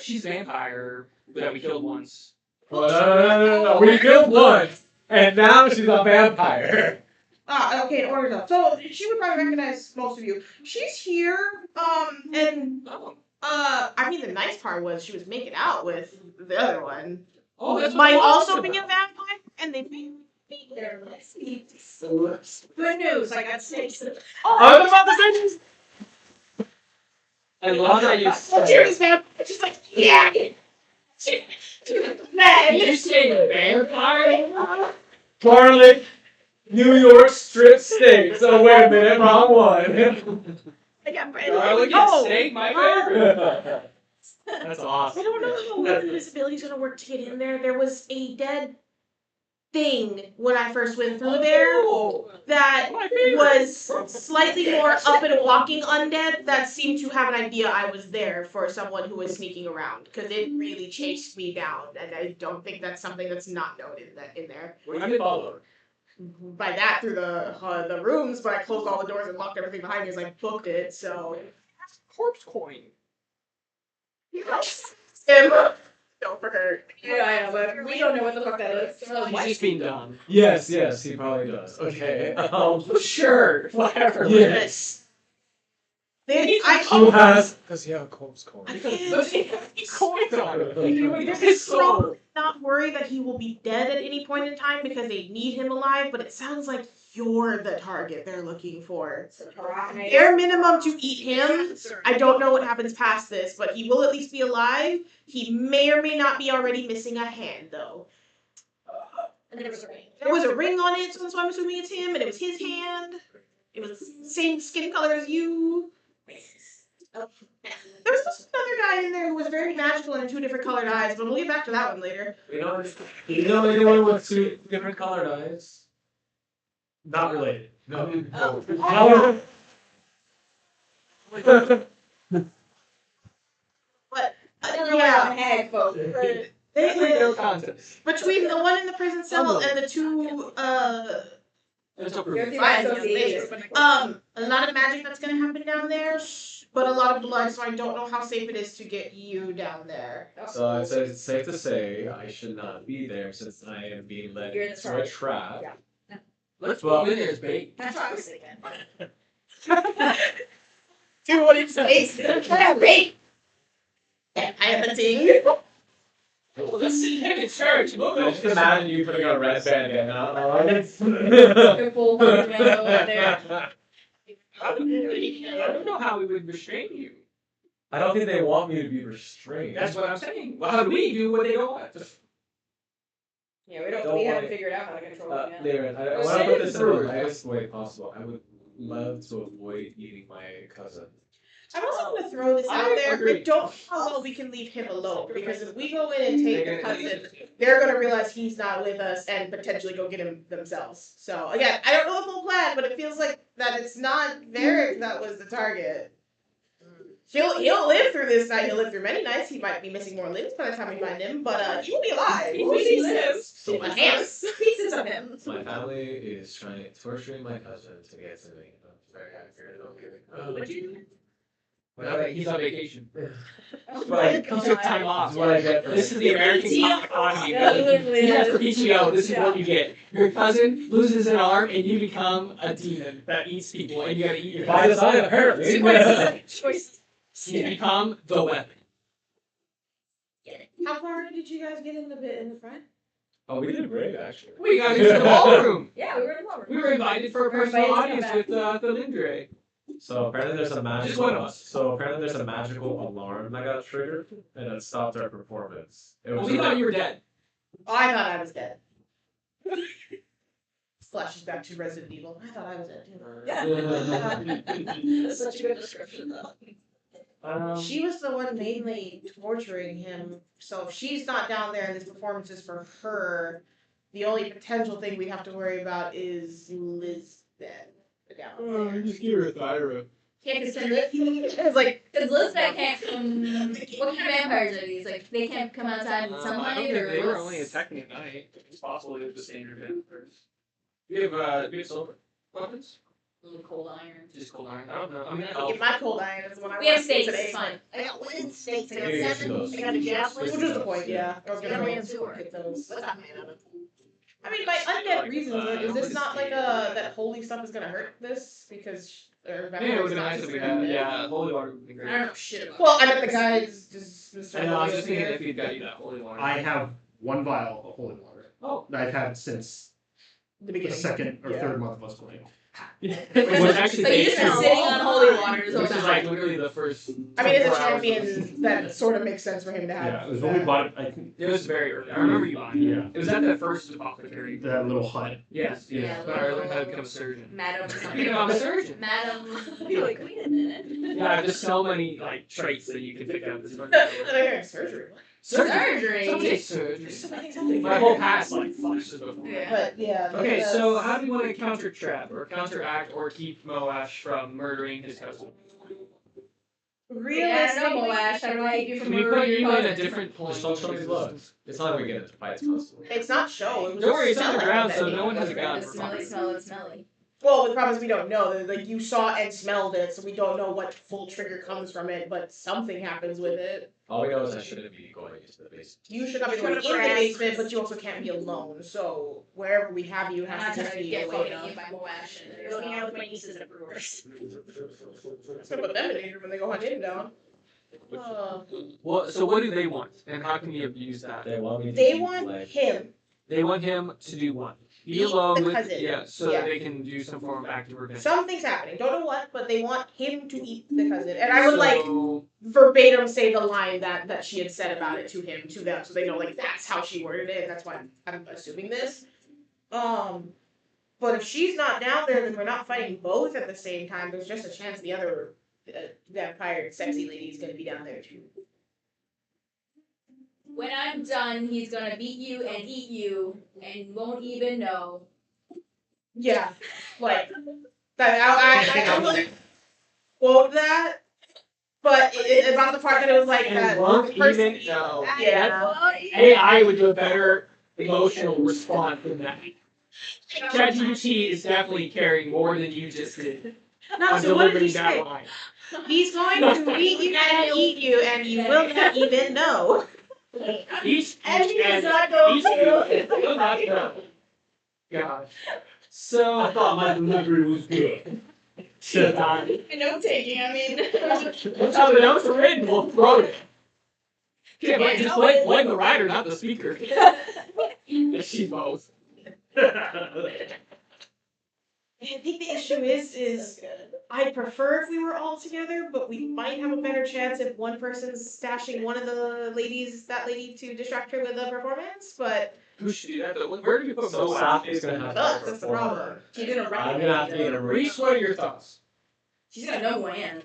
She's a vampire that we killed once. Well, no. We killed one, and now she's a vampire. Okay, in order though. So she would probably recognize most of you. She's here. And Oh. I mean the nice part was she was making out with the other one. Oh, that's Might what also I'm be a about. vampire, and they beat They're less eats. Good news, I got snakes. I was about to say this. I love that you said. Cheers, vampire. She's like, yeah. Did you say vampire? Garlic, New York strip steaks. Oh wait a minute, wrong one. I got bread. Garlic and steak, my favorite. That's awesome. I don't know how invisibility's gonna work to get in there. There was a dead thing when I first went through there that My favorite. was slightly more up and walking undead that seemed to have an idea I was there for someone who was sneaking around because it really chased me down, and I don't think that's something that's not noted in there. What do you follow? By that through the rooms, but I closed all the doors and locked everything behind me as I booked it. So Corpse coin. don't for her. Yeah, I know, but we don't know what the fuck that is. So He's just being dumb. Yes, he probably does. Okay. Sure, whatever. Yes. Who has? Does he have a corpse coin? Does he have these coins on him? It's probably not worry that he will be dead at any point in time because they need him alive, but it sounds like you're the target they're looking for. surprise. Bare minimum to eat him. I don't know what happens past this, but he will at least be alive. He may or may not be already missing a hand, though. And there was a ring. There was a ring on it, so I'm assuming it's him, and it was his hand. It was the same skin color as you. There was also another guy in there who was very magical and had 2 different colored eyes, but we'll get back to that one later. You know anyone with 2 different colored eyes? Not related. No. Oh. But yeah, Head, folks. No contest. between the one in the prison cell and the 2 It's a You're proof. the association. a lot of magic that's gonna happen down there, but a lot of blood, so I don't know how safe it is to get you down there. So I'd say it's safe to say I should not be there since I am being led You're the into a target. trap. Yeah. Let's put him in there as bait. That's what I was thinking. Do what it says. Wait. Vampire hunting. Well, let's sit him in church. Move I just it. imagine you putting a red bandana on. Full over there. I don't know how we would restrain you. I don't think they want me to be restrained. That's what I'm saying. Well, how do we do what they don't want? Yeah, we don't. Don't We haven't worry. figured out how to control it yet. Lyran, I Well, want to say put it this in through. the nicest way possible. I would love to avoid eating my cousin. I'm also gonna throw this out I there. I agree. don't know how well we can leave him alone because if we go in and take the cousin, they're gonna realize he's not with us and potentially go get him themselves. So again, I don't know the full plan, but it feels like that it's not Varric that was the target. He'll live through this night. He'll live through many nights. He might be missing more limbs by the time we find him, but he will be alive. He lives. So My hands. Pieces of him. my family is torturing my cousin to get to me. That's very accurate. What'd you do? He's on vacation. Right. He took time off. That's what I get for This is the American economy. He has PTO. This is what you get. Your cousin loses an arm, and you become a demon that eats people, and you gotta eat your By design, apparently. Choices. You become the weapon. How far did you guys get in the front? Oh, we did great, actually. We got into the ballroom. Yeah, we were in the ballroom. We were invited for a personal audience with the Lindre. So apparently there's a Just one magical. of us. So apparently there's a magical alarm that got triggered, and it stopped our performance. It We thought you were dead. Oh, I thought I was dead. Flashes back to Resident Evil. I thought I was dead too. That's such a good description, though. She was the one mainly torturing him. So if she's not down there and this performance is for her, the only potential thing we have to worry about is Lisbeth. Just give her a Thyra. Yeah, because Lisbeth It's like can't come. What kind of vampires are these? Like, they can't come outside in I sunlight, don't think or they were what's- only attacking at night. It's possible they were just standard vampires. We have silver weapons? cold iron. Just cold iron. I don't know. I mean, I get my cold iron is when I We have want steaks. today. It's fine. I got wood stakes, I got Yeah, you seven, should I got a javelin. Which was the point, yeah. I was I got gonna a manticore. get those. What's that made out of? I mean, by undead reasons, is this not like that holy stuff is gonna hurt this? Because yeah, it would be nice if we had. Yeah, holy water would be I great. don't know shit about Well, I bet the guys just. I know. I was just thinking if you'd got you that holy water. I have one vial of holy water. Oh. That I've had since the the beginning. second or Yeah. third month of us playing. Which actually So you've takes been two. sitting on holy water this whole Which is time. like literally the first. I mean, as 24 a hours. champion, that sort of makes sense for him to have. Yeah, it was when we bought it. I think It was very early. I remember you buying it. Yeah. It was at that first apothecary. that little hut. Yes. Yeah, Yes. But I learned how to become a surgeon. Madam Become a surgeon. Madam. I feel like we didn't in it. Yeah, there's so many like traits that you can pick up. And I got surgery. Surgery. Some take surgery. There's so many things. My whole past like flashes before. Yeah. But yeah. Okay, that's- so how do you want to counter trap or counteract or keep Moash from murdering his cousin? Yeah, I don't know, Moash. How do I do Can from we put murdering you your in a cousin? different point? Just don't show me blood. It's not like we get into fights constantly. It's not show. It was Don't worry, it's just on the smell ground, like so that. no one has a gun. It's smelly. Well, the problem is we don't know. Like you saw and smelled it, so we don't know what full trigger comes from it. But something happens with it. All we know is I shouldn't be going into the basement. You should not be going in the basement, but you also can't be alone. So wherever we have you I'm has not to trying just to be get away fucking enough. hit by Moash. And You're going out with my nieces at Brewers. It's gonna put them in danger when they go hunt him down. Well, so what do they want, and how can you abuse that? They want me to They eat want leg. him. They want him to do what? Be Eat alone the with, cousin. yeah, so Yeah. that they can do some form of active revenge. Something's happening. Don't know what, but they want him to eat the cousin. And I would like So- verbatim say the line that she had said about it to him, to them, so they know like that's how she worded it, and that's why I'm assuming this. But if she's not down there, then we're not fighting both at the same time. There's just a chance the other vampire sexy lady is gonna be down there too. When I'm done, he's gonna beat you and eat you and won't even know. Yeah, like that. I really quote that, but it's about the part that it was like And that. won't the person- even know. Yeah. AI would do a better emotional response than that. ChatGPT is definitely carrying more than you just did No, on so what did he delivering that say? line. He's going to beat you and eat you, and you will not even know. Each And he and is not going each to. will not know. God. So I thought my delivery was good. shit on. Note taking, I mean. That's how the notes are written. We'll throw it. Yeah, but just blame the writer, not the speaker. She's both. I think the issue is I prefer if we were all together, but we might have a better chance if one person's stashing one of the ladies, that lady, to distract her with a performance. But Who should do that though? Where do we put So Moab? Safi's gonna have us, to that's the perform. problem. She's gonna I'm gonna have to get a Reese, what are your thoughts? She's gonna know who I am.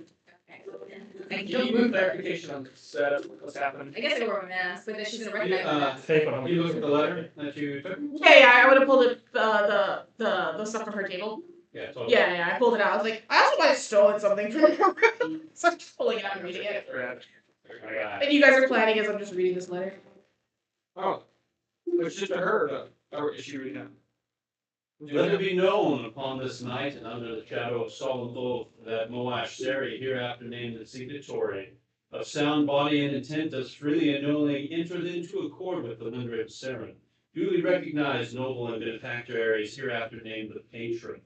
Thank Give you. me clarification on this. What's happening? I guess I wear a mask, but then she's gonna recognize my mask. Fake one. You look at the letter that you took? Yeah, I would have pulled it, the stuff from her table. Yeah, totally. Yeah, I pulled it out. I was like, I also might have stolen something from her room. So I'm just pulling it out and reading it. And you guys are planning as I'm just reading this letter. Oh, it's just to her. Or is she reading it? Let it be known upon this night and under the shadow of solemn oath that Moash Seri, hereafter named the signatory, of sound body and intent, does freely and knowingly entered into accord with the Lindred of Seren, duly recognized noble and benefactor Ares, hereafter named the patron.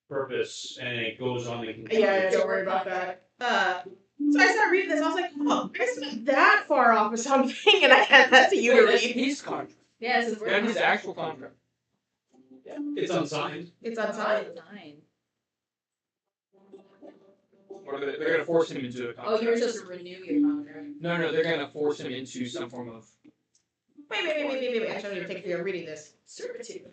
Purpose, and it goes on and Yeah, don't worry about that. So I started reading this. I was like, oh, I guess not that far off of something, and I had that to you to That's read. his contract. Yeah, this is And his actual contract. It's unsigned. It's unsigned. Or they're gonna force him into a contract. Oh, you were supposed to renew your contract. No, they're gonna force him into some form of. Wait. Actually, I'm gonna take you reading this. Servitude.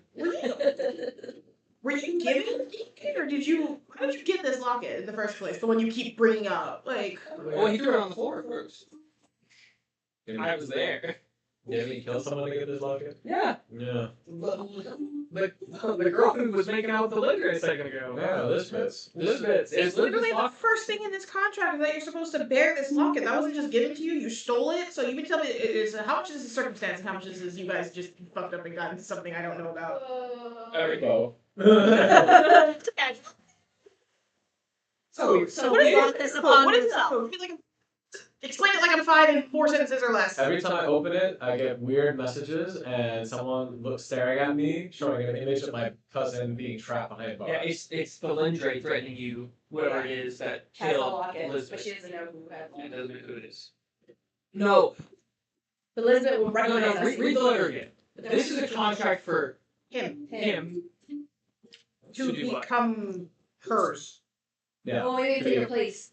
Were you given it, or did you? How did you get this locket in the first place? The one you keep bringing up, like. Well, he threw it on the floor first. Didn't, I was there. didn't he kill someone to get this locket? Yeah. Yeah. The girl who was making out with the litter a second ago. Yeah, this fits. It's Literally, the first thing in this contract is that you're supposed to bear this locket. That wasn't just given to you; you stole it. So you can tell me how much is the circumstance and how much is you guys just fucked up and got into something I don't know about. There we go. So what is this upon what is itself? Explain it like I'm 5 in 4 sentences or less. Every time I open it, I get weird messages, and someone looks staring at me, showing an image of my cousin being trapped behind bars. Yeah, it's the Lindre threatening you, whoever it is that Has the killed locket, but Elizabeth. she doesn't know who has And it. doesn't know who it is. No, But Elizabeth will no, recognize us. read the letter again. This is a contract for Him him to do what? become hers. Yeah. Oh, maybe take your place.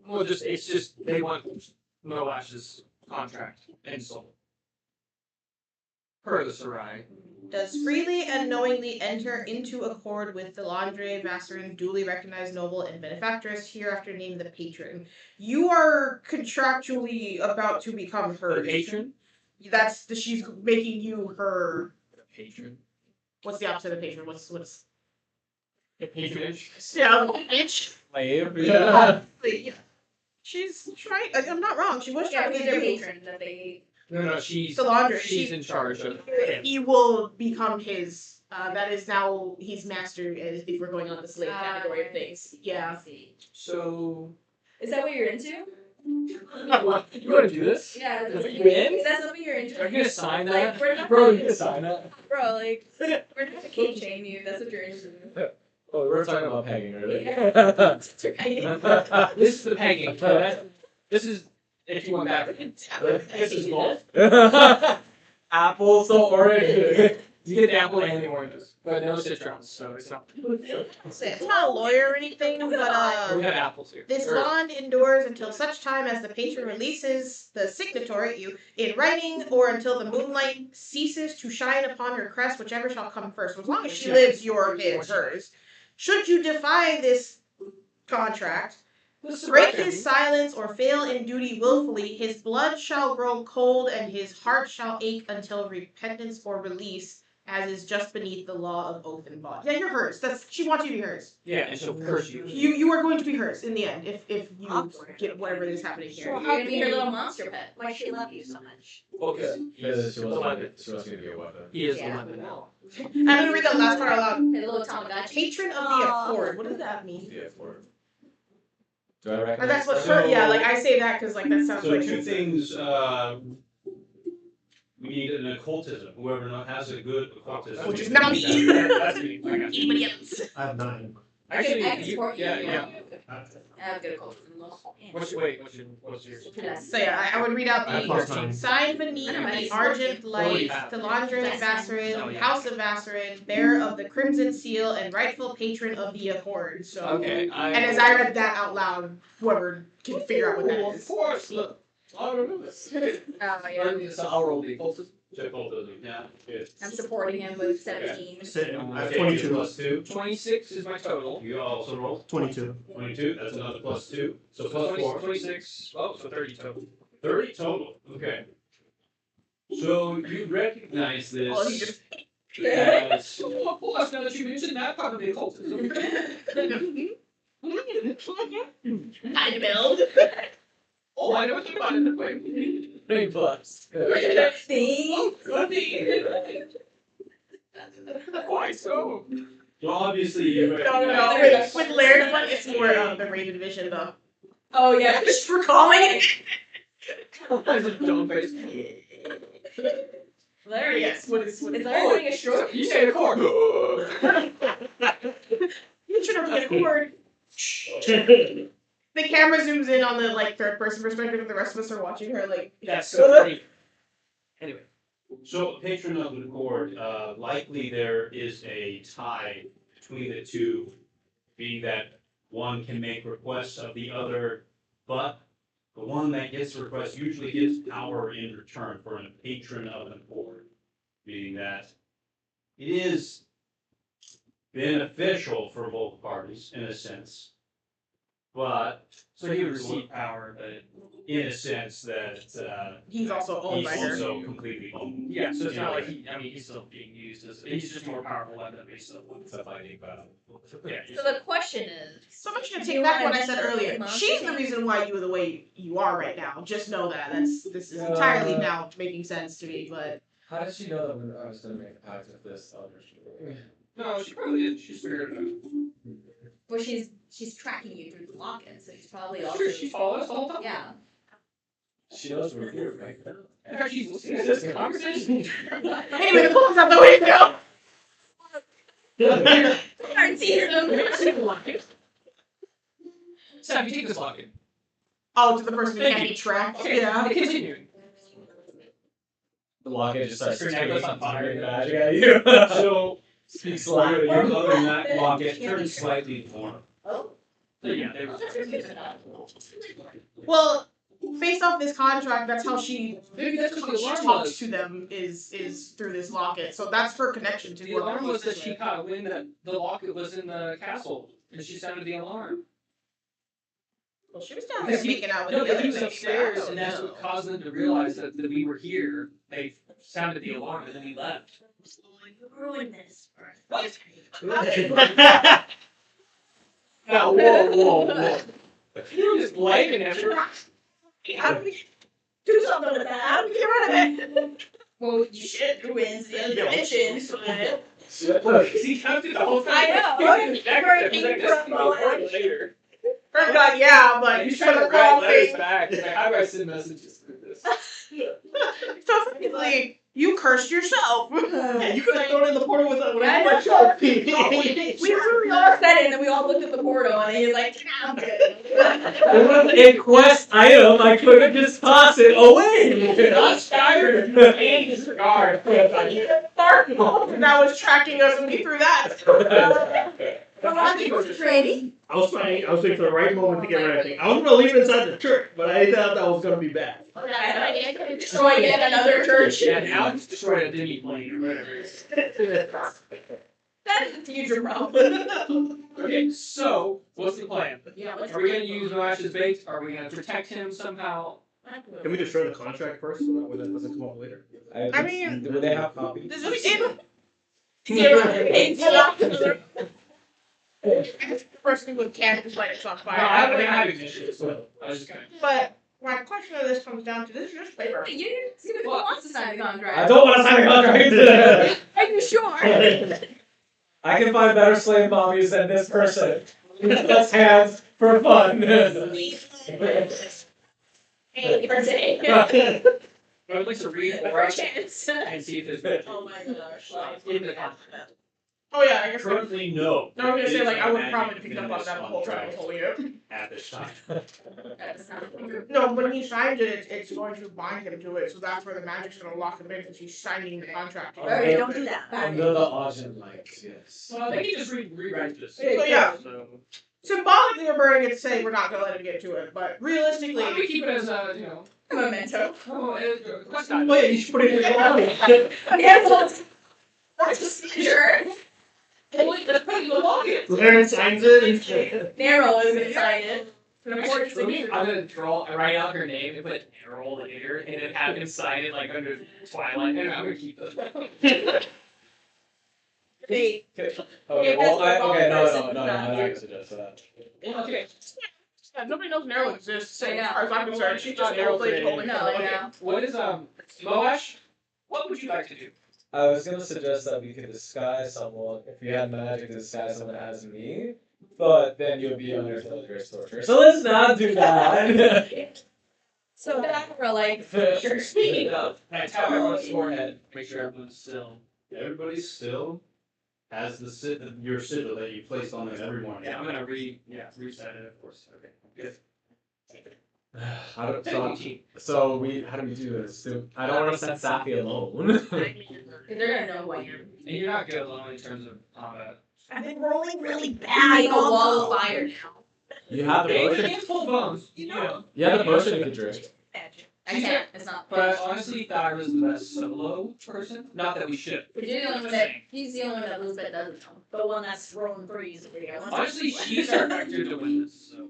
Well, it's just they want Moash's contract and soul. Per the Sarai. Does freely and knowingly enter into accord with the Landre Vasserin, duly recognized noble and benefactress, hereafter named the patron. You are contractually about to become The her patron? she's making you her. The patron. What's the opposite of patron? What's The patronage. yeah, bitch. Slave? Yeah. She's trying. I'm not wrong. She was Yeah, trying who's to their do. patron that they. No, she's Solandra, she's she- in charge of him. He will become his. That is now he's master. If we're going on the slave category of things. Yeah. I see. So Is that what you're into? you want to do this? Yeah. Is That's, that you in? is that something you're into? Are you gonna sign Like, that? we're not Bro, you gonna sign that? Bro, like, we're not gonna kink shame you. That's what you're interested in. Oh, we were talking about pegging earlier. This is the pegging. This is if you want that. This is both. Apple, so orange. You get the apple and the oranges, but no citrons, so it's not. It's not a lawyer or anything, but We have apples here. this Or- bond endures until such time as the patron releases the signatory you in writing, or until the moonlight ceases to shine upon her crest, whichever shall come first. So as long as she lives, you're hers. Should you defy this contract, This is break right. his silence, or fail in duty willfully, his blood shall grow cold, and his heart shall ache until repentance or release, as is just beneath the law of oath and bond. Yeah, you're hers. She wants you to be hers. Yeah, and she'll curse you. You are going to be hers in the end if you get whatever is happening here. You're gonna be her little monster pet. Why she love you so much? Focus. Because she was going to be a weapon. He is Yeah. the lemon now. I'm gonna read that last part out loud. Her little Tamagotchi. Patron of the Accord. What does that mean? Yeah, for. Do I recognize And that's what that? her. Yeah, like I say that because like that sounds So like. two things, we need an occultism, whoever has a good occultism. Which is not me. That's me. I got you. Anybody else? I have 9. Actually, I can support you. yeah. I have good occultism. What's yours? So yeah, I would read out I have plus the 9. signed beneath the argent light, the Landre Vasserin, House of Vasserin, bearer of the Crimson Seal, and rightful patron of the Accord. So. Okay. And as I read that out loud, whoever can figure out what that Of is. course. Look. I don't know this. Oh, yeah. So I'll roll the occultism. Check both of them. Yeah. Good. I'm supporting him with 17. I have Okay, 22. plus 2. 26 is my total. You also roll 22. 22. That's another plus 2. So plus 20, 4. 26. Oh, so 30 total. 30 total. Okay. So you recognize this Oh, you just- as Oh, plus, now that you mentioned that part of the occultism. I build. Oh, I never thought about it that way. 3 plus. See? Could be. Why so? well, obviously you No, recognize with Laird's one, it's more the rated vision though. Oh, yeah. Just recalling it. There's a dumb face. Larry. Yes, what is Is Larry having a stroke? You say the core. You should have get a cord. The camera zooms in on the like third person perspective and the rest of us are watching her like That's so funny. Anyway. So, patron of the court, likely there is a tie between the two, being that one can make requests of the other, but the one that gets the request usually gets power in return for a patron of the court, meaning that it is beneficial for both parties in a sense, but So he would receive power, but in a sense that he's also owned he's by her. also completely owned. yeah, so it's in a not way. like he's still being used as he's just more powerful weapon, but he's still It's a fighting battle. yeah. So the question is, So I'm actually gonna Do take you back wanna what I said just earlier. move on? She's the reason why you are the way you are right now. Just know that. This is entirely now making sense to me, but How did she know that I was going to make a pact with this elder? No, she probably did. She's figured it out. well, she's tracking you through the lock-in, so she's probably also. Sure, she followed us the whole time. Yeah. She knows we're here right now. In fact, she's listening to this conversation. anyway, the phone's out the window. Aren't you? Sam, you take this lock-in. Oh, to the person who can't be tracked. Okay, Yeah. continuing. The locket just starts Your screaming necklace on fire. magic at you. So, Speaks your loud. other locket turns slightly warm. Oh. So yeah, they were. Well, based off this contract, that's how she Maybe that's what the alarm talks was. to them is through this locket. So that's her connection to The whoever alarm was that this she is. caught wind that the locket was in the castle, and she sounded the alarm. Well, she was down there Because he- making out with No, the but other he was lady. upstairs, I don't and that's know. what caused them to realize that we were here. They sounded the alarm, and then we left. You ruined this. What? Now, whoa. You were just blaming him. How do we do something with that? How do we get rid of it? Well, You should ruin the other dimensions. Look, he counted the whole thing. I know. Later. Her God, yeah, but He's for trying the to write wrong letters thing. back. He's like, how do I send messages through this? So effectively, you cursed yourself. Yeah, you could have thrown it in the portal with I whatever know. Sharpie. we all said it, and then we all looked at the portal, and he was like, "I'm good." It was a quest item. I couldn't just toss it away. Not Skyrim and disregard. That was tracking us and we threw that. Ready? I was waiting for the right moment to get rid of everything. I was gonna leave it inside the church, but I thought that was gonna be bad. Destroy yet another church. Yeah, now it's destroyed a demi plane or whatever it is. That is a future problem. Okay, so what's the plan? Yeah, Are we gonna use Noash's bait? Are we gonna protect him somehow? Can we destroy the contract first so that way that doesn't come up later? I mean- do they have copies? This is in the person who can't just light it on No, fire. I don't have ignition, so I was just gonna. But my question of this comes down to this is just paper. You didn't see who wants to sign the contract. I don't want to sign a contract. Are you sure? I can find better slave mommies than this person. Let's hands for fun. Hey, birthday. I would like to read the For a chance. and see if there's Oh my gosh. in the contract. Oh yeah, I guess. Currently, no. No, I was gonna say, like, I would Magic probably pick up on Fitness that the whole time I was holding it. at this time. That's not. No, when he signs it, it's going to bind him to it, so that's where the magic's gonna lock him in because he's signing the contract. Alright, don't do that. Under the Argent lights, yes. Well, they can just rewrite this. So yeah, So, symbolically we're burning it to say we're not gonna let him get to it, but realistically, well, we keep it as a, Memento. quest item. Oh yeah, you should put it in your wallet. Sure. Let's put it in the pocket. Larry signs it. Narrow is gonna sign it. I'm gonna write out her name and put Errol later, and then have him sign it like under Twilight. And I'm gonna keep those. they Okay, Yeah, well, that's the okay, person, no, not I you. suggest that. Okay. yeah, nobody knows Narrow exists. I know. As far as I'm concerned, she's just an old lady holding No, I know. What is Moash? What would you like to do? I was gonna suggest that we could disguise someone, if we had magic to disguise someone as me, but then you'd be under Thunder's torture. So let's not do that! So that we're like, Sure. Speaking of, I tap everyone's forehead. Make sure everyone's still. Everybody still has your sigil that you placed on them every morning. Yeah, I'm gonna reset it, of course. Okay. Good. How do we do this? I don't want to set Safi alone. they're gonna know who I am. And you're not good alone in terms of combat. I've been rolling really I bad. go wall of fire now. You have the They potion. can't pull bones, you know. You have the potion you can drink. I can't. It's not. But honestly, Thyra's the best solo person. Not that we should. But you're the only one that. He's the only one that Elizabeth doesn't know. The one that's rolling threes. Honestly, she's our factor to win this. So.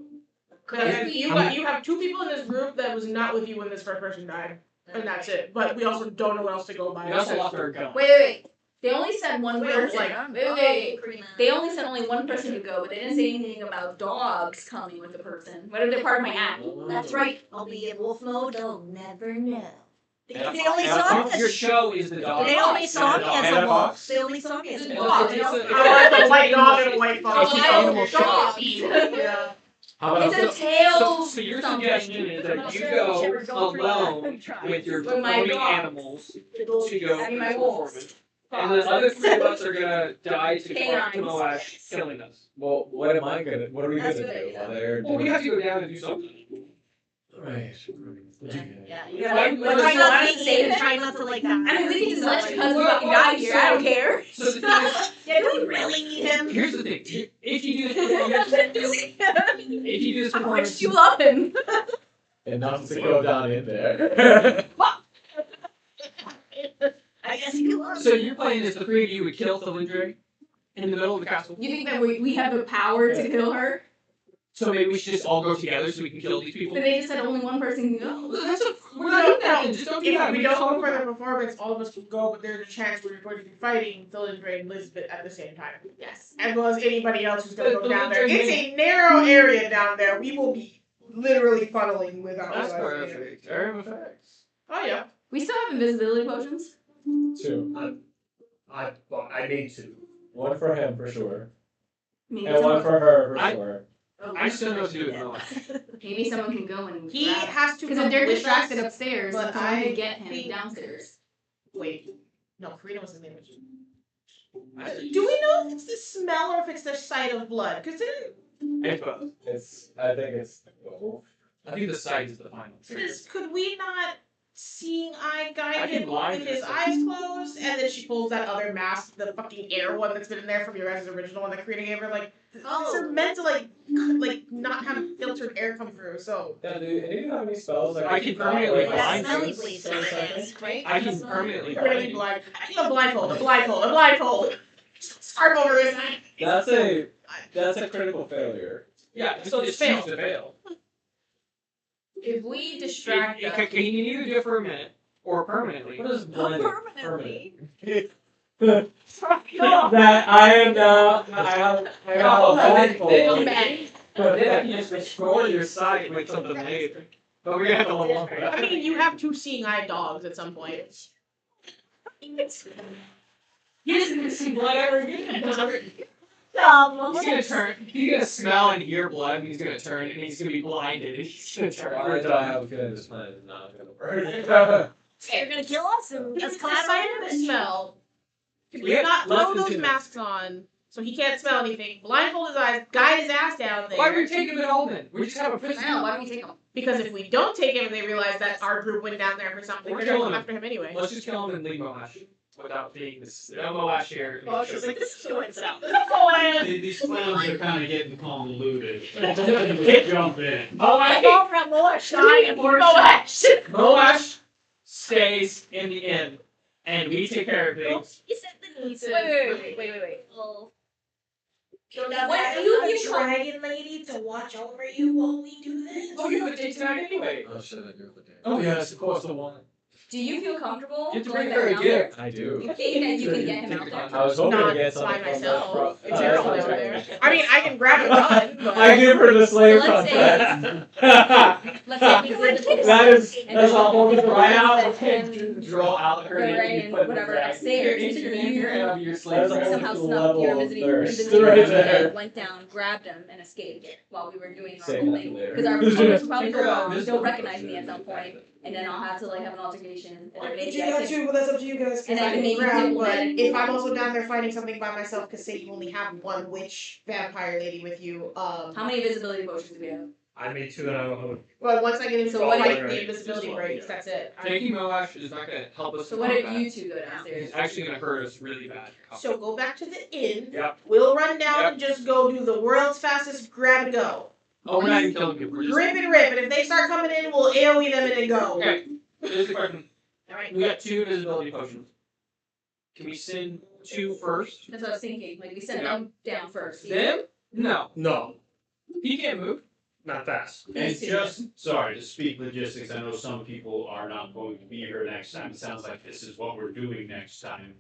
You have two people in this group that was not with you when this first person died, and that's it. But we also don't know what else to go by. We also lost our gun. Wait. They only said one person. Like, Wait. They only said only one person could go, but they didn't say anything about dogs coming with the person. What if they're part of my act? That's right. I'll be in wolf mode. They'll never know. And They only saw me your as show is the dog. they only saw me as a wolf. fox. They only saw me as a It's wolf. a- I like a white dog and a white fox. Oh, It's an I animal don't show. dog. Yeah. How about It's a tail. So your something. suggestion is that you go alone with your With my performing dog. animals to go I mean, my to wolves. performance. And the other three of us are gonna die to Canines. Moash killing us. Well, what are we That's gonna good do? idea. Well, we have to go down and do something. Right. Yeah, Yeah, but try not to say it. Try not to like that. I mean, we can just let your husband fucking die here. I don't care. So the thing is, Yeah, do we really need him? here's the thing. If you do this performance, if you do this How much performance, do you love him? Enough to go down in there. I guess you love so your plan is the three of you would kill Thilindre in the middle of the castle. You think that we have the power to kill her? So maybe we should just all go together so we can kill these people. But they just said only one person can go. We're not doing that. Just don't do If that. we don't go for the performance, all of us can go, but there's a chance we're going to be fighting Thilindre and Elizabeth at the same time. Yes. As well as anybody else who's going to The go down there. Thilindre It's a narrow area down there. We will be literally funneling without That's realizing it. perfect. Area of effects. Oh yeah. We still have invisibility potions. 2. I made 2. One for him for sure. Maybe And one someone, for her for I- sure. I still know what to do with Yeah. Moash. maybe someone can go and He grab. has to Because come if they're with distracted us. upstairs, but someone I can get him think- downstairs. Wait. No, Karina was in the image. I- Do we know if it's the smell or if it's the sight of blood? Because It's both. I think it's. I think the sight is the final. could we not seeing eye guide I can him blind with his him. eyes closed? And then she pulls that other mask, the fucking air one that's been in there from your guys' original one that Karina gave her. Like, these are meant to like not have filtered air come through. So Yeah, do any of you have any spells? I can permanently That's blind smelly you. please, right? I can permanently you're gonna blind be you. blind. I need a blindfold. Scarf over his eye. That's a critical failure. Yeah, So just fail. choose to fail. If we distract Can them, you either do it for a minute or permanently? What is blind? Permanently. That I am now. I have a blindfold. come back. But then I can just restore your sight with something later. But we're gonna have to level up for I that. mean, you have 2 seeing eye dogs at some point. He doesn't even see blood ever again. He's gonna turn. He's gonna smell and hear blood, and he's gonna turn, and he's gonna be blinded. And he's gonna turn. Why do I have a feeling this planet is not gonna burn? You're gonna kill us and It's that's the sight of the smell. We have not throw those masks on, so he can't smell anything. Blindfold his eyes, guide his ass down there. Why are we taking it all then? We just have a physical. I know, why don't we take him? Because if we don't take him and they realize that our group went down there for something, We're they're gonna killing come him. after him anyway. Let's just kill him and leave Moash without being this. No Moash here. Well, she's like, this is going south. These clowns are kind of getting convoluted. Jump in. I go from more shine and more Moash stays in the inn, and we take care of things. You said the nieces. Wait. Well, What do you feel dragon lady to watch over you while we do this? Oh, you have a date tonight anyway. Oh shit, I do the day. Oh yes, of course the one. Do you feel comfortable You have to going bring her back a down there? gift. I do. You think that you can get him out there? I was hoping Not to get something by from myself. the It's your own down there. I mean, I can grab and run, but I give her the slave So let's contract. Let's say we go to the That's a whole different Right right out out. and draw out her Go right and in, put whatever, the upstairs, into your you- your hand of your slave. That's a somehow whole snuck level your of visiting thirst visiting right room there. and went down, grabbed him, and escaped while we were doing our Say whole that thing. later. Because our performance will probably Figure go out wrong. this They'll one. recognize me at some point, and then I'll have to like have an altercation. And I then can maybe do I that can. too, but that's up to you guys. And I I can can maybe grab, but diplomatic. if I'm also down there fighting something by myself, because say you only have one witch vampire lady with you, How many visibility potions do we have? I made 2 and I don't know. well, once I get into So the what fight, if- the invisibility breaks, that's it. Taking Moash is not going to help us. So in what if combat. you two go downstairs? It's actually going to hurt us really bad. So go back to the inn, Yep. we'll run down Yep. and just go do the world's fastest grab and go. Oh, we're not even killing people. We're just. Grip and rip, and if they start coming in, we'll AoE them and then go. Okay. Here's the question. Alright. We got 2 invisibility potions. Can we send 2 first? That's what I was thinking. Like we send Yeah. them down first. Them? No. No, He can't move. not fast. And just, sorry, to speak logistics, I know some people are not going to be here next time. It sounds like this is what we're doing next time.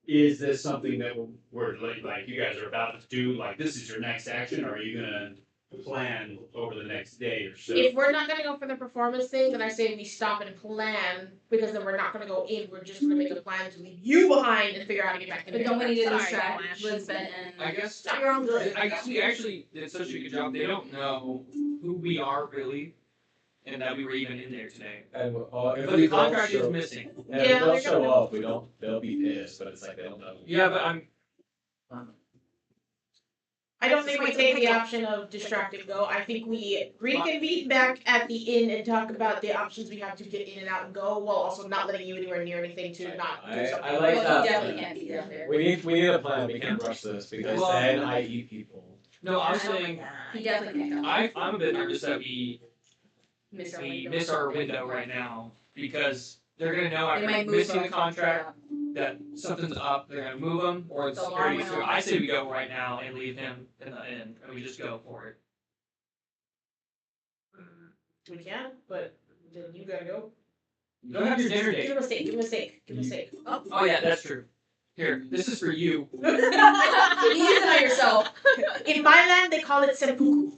Is this something that we're like you guys are about to do? Like this is your next action, or are you gonna plan over the next day or so? If we're not gonna go for the performance thing, then I say we stop and plan, because then we're not gonna go in, we're just gonna make a plan to leave you behind and figure out how to get back in But there. don't we need to Sorry, distract Flash. Lisbeth and I guess. You're on good. I guess we actually did such a good job. They don't know who we are really, and that we were even in there today. And if But we the don't contract is show, missing. and Yeah, if they'll they're show gonna- up, we don't. They'll be pissed, but it's like they don't know. Yeah, but I'm. I don't think we take the option of distract and go. I think we reconvene back at the inn and talk about the options we have to get in and out and go, while also not letting you anywhere near anything to not do something. I like well, that. he definitely can't be down there. We need a plan. We can't rush this because Well- then I eat people. No, I'm saying He definitely can't go. I'm a bit nervous that we Miss our we window. miss our window right now because they're gonna know They after might move missing our the contract that something's up. They're gonna move him or it's The alarm security. So went I off. say we go right now and leave him in the inn and we just go for it. We can, but then you gotta go. You don't have your dinner Give date. him a steak, give him a steak, give him a steak. Oh yeah, that's true. Here, this is for you. You use it on yourself. In my land, they call it seppuku.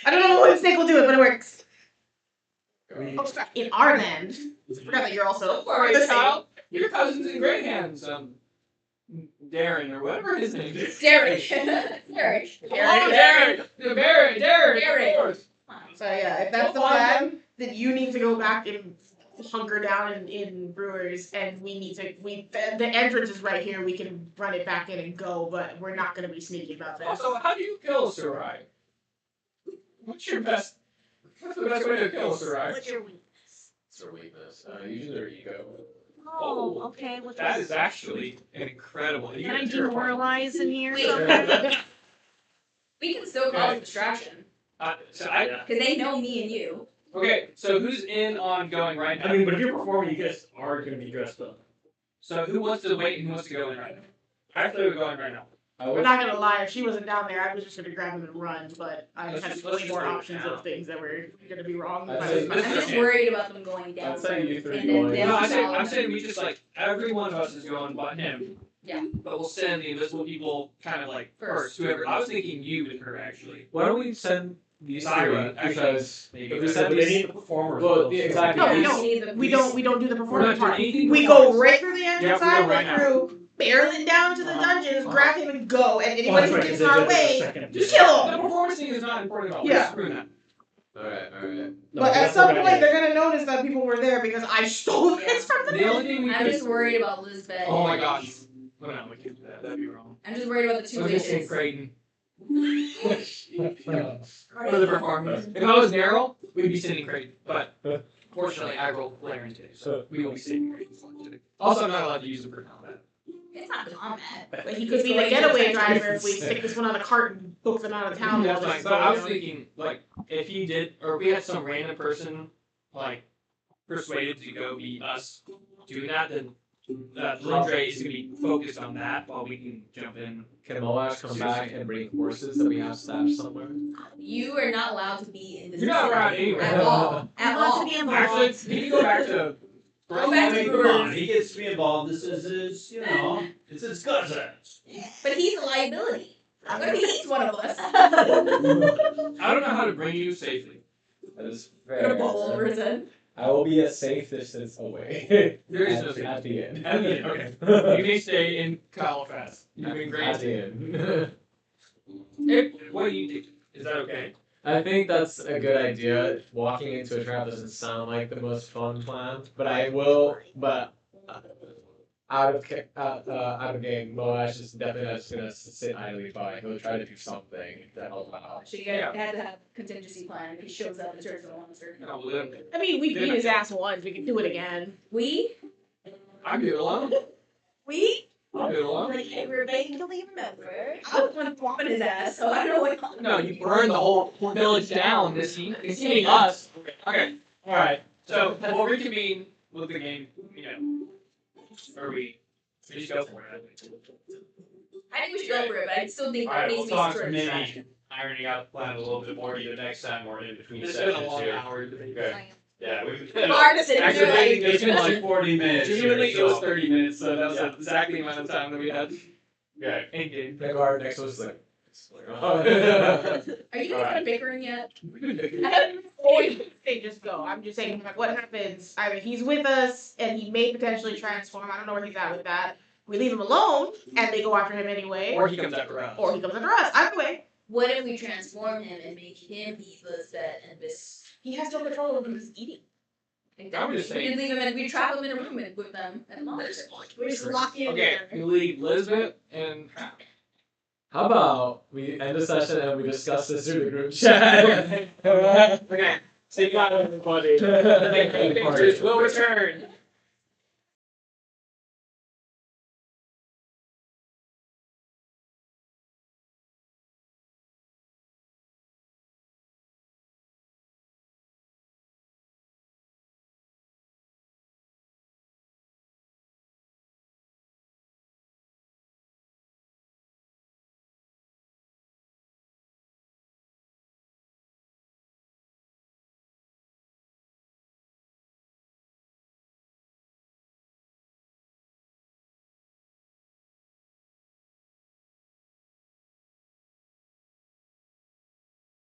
I don't know what steak will do it, but it works. Oh, sorry. In our land, I forgot that you're also Don't part worry, of the same. child. Your cousin's in great hands. Darren or whatever his name is. Derek. Derek. Oh, Darren! Darren! Derek. Of course. So yeah, if that's the plan, then you need to go back and hunker down in Brewers, and we need to. The entrance is right here. We can run it back in and go, but we're not gonna be sneaky about this. Also, how do you kill a Sarai? What's the best way to kill a Sarai? What's your weakness? It's their weakness. Usually their ego. Oh, okay. What's That your- is actually an incredible. Can I demoralize in here? Wait. somehow? We can still cause a distraction. Because they know me and you. okay, so who's in on going right now? I mean, but if you're performing, you guys are going to be dressed up. So who wants to wait and who wants to go in right now? I say we're going right now. We're not gonna lie. If she wasn't down there, I was just gonna grab him and run. But I Let's had just- way let's just more do it options now. of things that were gonna be wrong. I'd by say- the I'm time- just worried about them going down. I'd say you three and then going. them No, I'm following saying them. we just like every one of us is going but him. Yeah. But we'll send the invisible people kind of like first. Whoever. I was thinking you and her actually. Why don't we send these Syra, three? actually, Because maybe. if we send But they these, need the performers. well, though, yeah, so- exactly. No, we These- don't. need the We don't do the We're not performance doing part. anything. We performance. go right through the entrance Yeah, we go side, right go now. through, barrel it down to the dungeons, grab him and go. And Oh, anybody that's who right, gets 'cause in they our did it the way, second just day. kill The him. performance thing is not important at all. Yeah. Screw that. Alright. But at some point, they're gonna notice that people were there because I stole this from them. The only thing we I'm could. just worried about Lisbeth. Oh my and- gosh. Well, no, we can't do that. That'd be wrong. I'm just worried about the I two was gonna say witches. Creighton. For the performance. If I was Daryl, we'd be sitting Creighton. But fortunately, I rolled Laren today, so we will be sitting Creighton today. Also, I'm not allowed to use it for combat. It's not combat. But he could be the getaway driver if we stick this one on a cart and book them out of town. That's while fine. this But I was goes on. thinking, like, if he did, or if we had some random person, like, persuaded to go be us doing that, then Lindre is going to be focused on that while we can jump in. Can Moash come back and bring horses that we have stashed somewhere? You are not allowed to be in this. You're not allowed vicinity anywhere. at all. At Not all. to be involved. Actually, he can go back to. Go back to I mean, come Brewers. on, he gets to be involved. This is his, it's his cousin. But he's a liability. What if he eats one of us? I don't know how to bring you safely. That is Gonna fair. bowl over his head. I will be a safe distance away. There is no at, safety. at the end. At the end, okay. You may stay in Califas. You've been At great. the end. What do you think? Is that okay? I think that's a good idea. Walking into a trap doesn't sound like the most fun plan, but I will. But out of game, Moash is definitely not just gonna sit idly by. He'll try to do something to help out. So you guys had to have a contingency plan if he shows up and turns into a monster. No, well, then, I mean, we beat his ass once. We can do it again. We? I'm good alone. We? I'm good alone. Like every vaguely remember. I was one whopping his ass, so I don't know what. No, you burned the whole village down, Missy, including us. Okay. Alright. So we'll reconvene with the game, or we just go for it. I think we should go for it, but I still think that Alright, needs we'll to be talk sort to of Minnie, distraction. ironing out the plan a little bit more either next time or in between It's been a sessions long here. hour debate. Okay. Yeah, we've Hard to sit here Actually, like. it's been like 40 minutes. here, Genuinely, it was so- 30 minutes, so that was Yeah. exactly the amount of time that we had Okay. in game. The guard next to us is like. Are you guys Alright. done bickering yet? They just go. I'm just saying, like, what happens? Either he's with us and he may potentially transform. I don't know where he's at with that. We leave him alone and they go after him anyway. Or he comes after us. Or he comes after us. Either way, What if we transform him and make him eat Lisbeth and this? he has no control over who he's eating. I'm just We saying. just leave him and we trap him in a room with them at the moment. We just lock you in Okay, there. we leave Lisbeth and How about we end the session and we discuss this through the group chat? okay. See you guys, everybody. The pictures will return.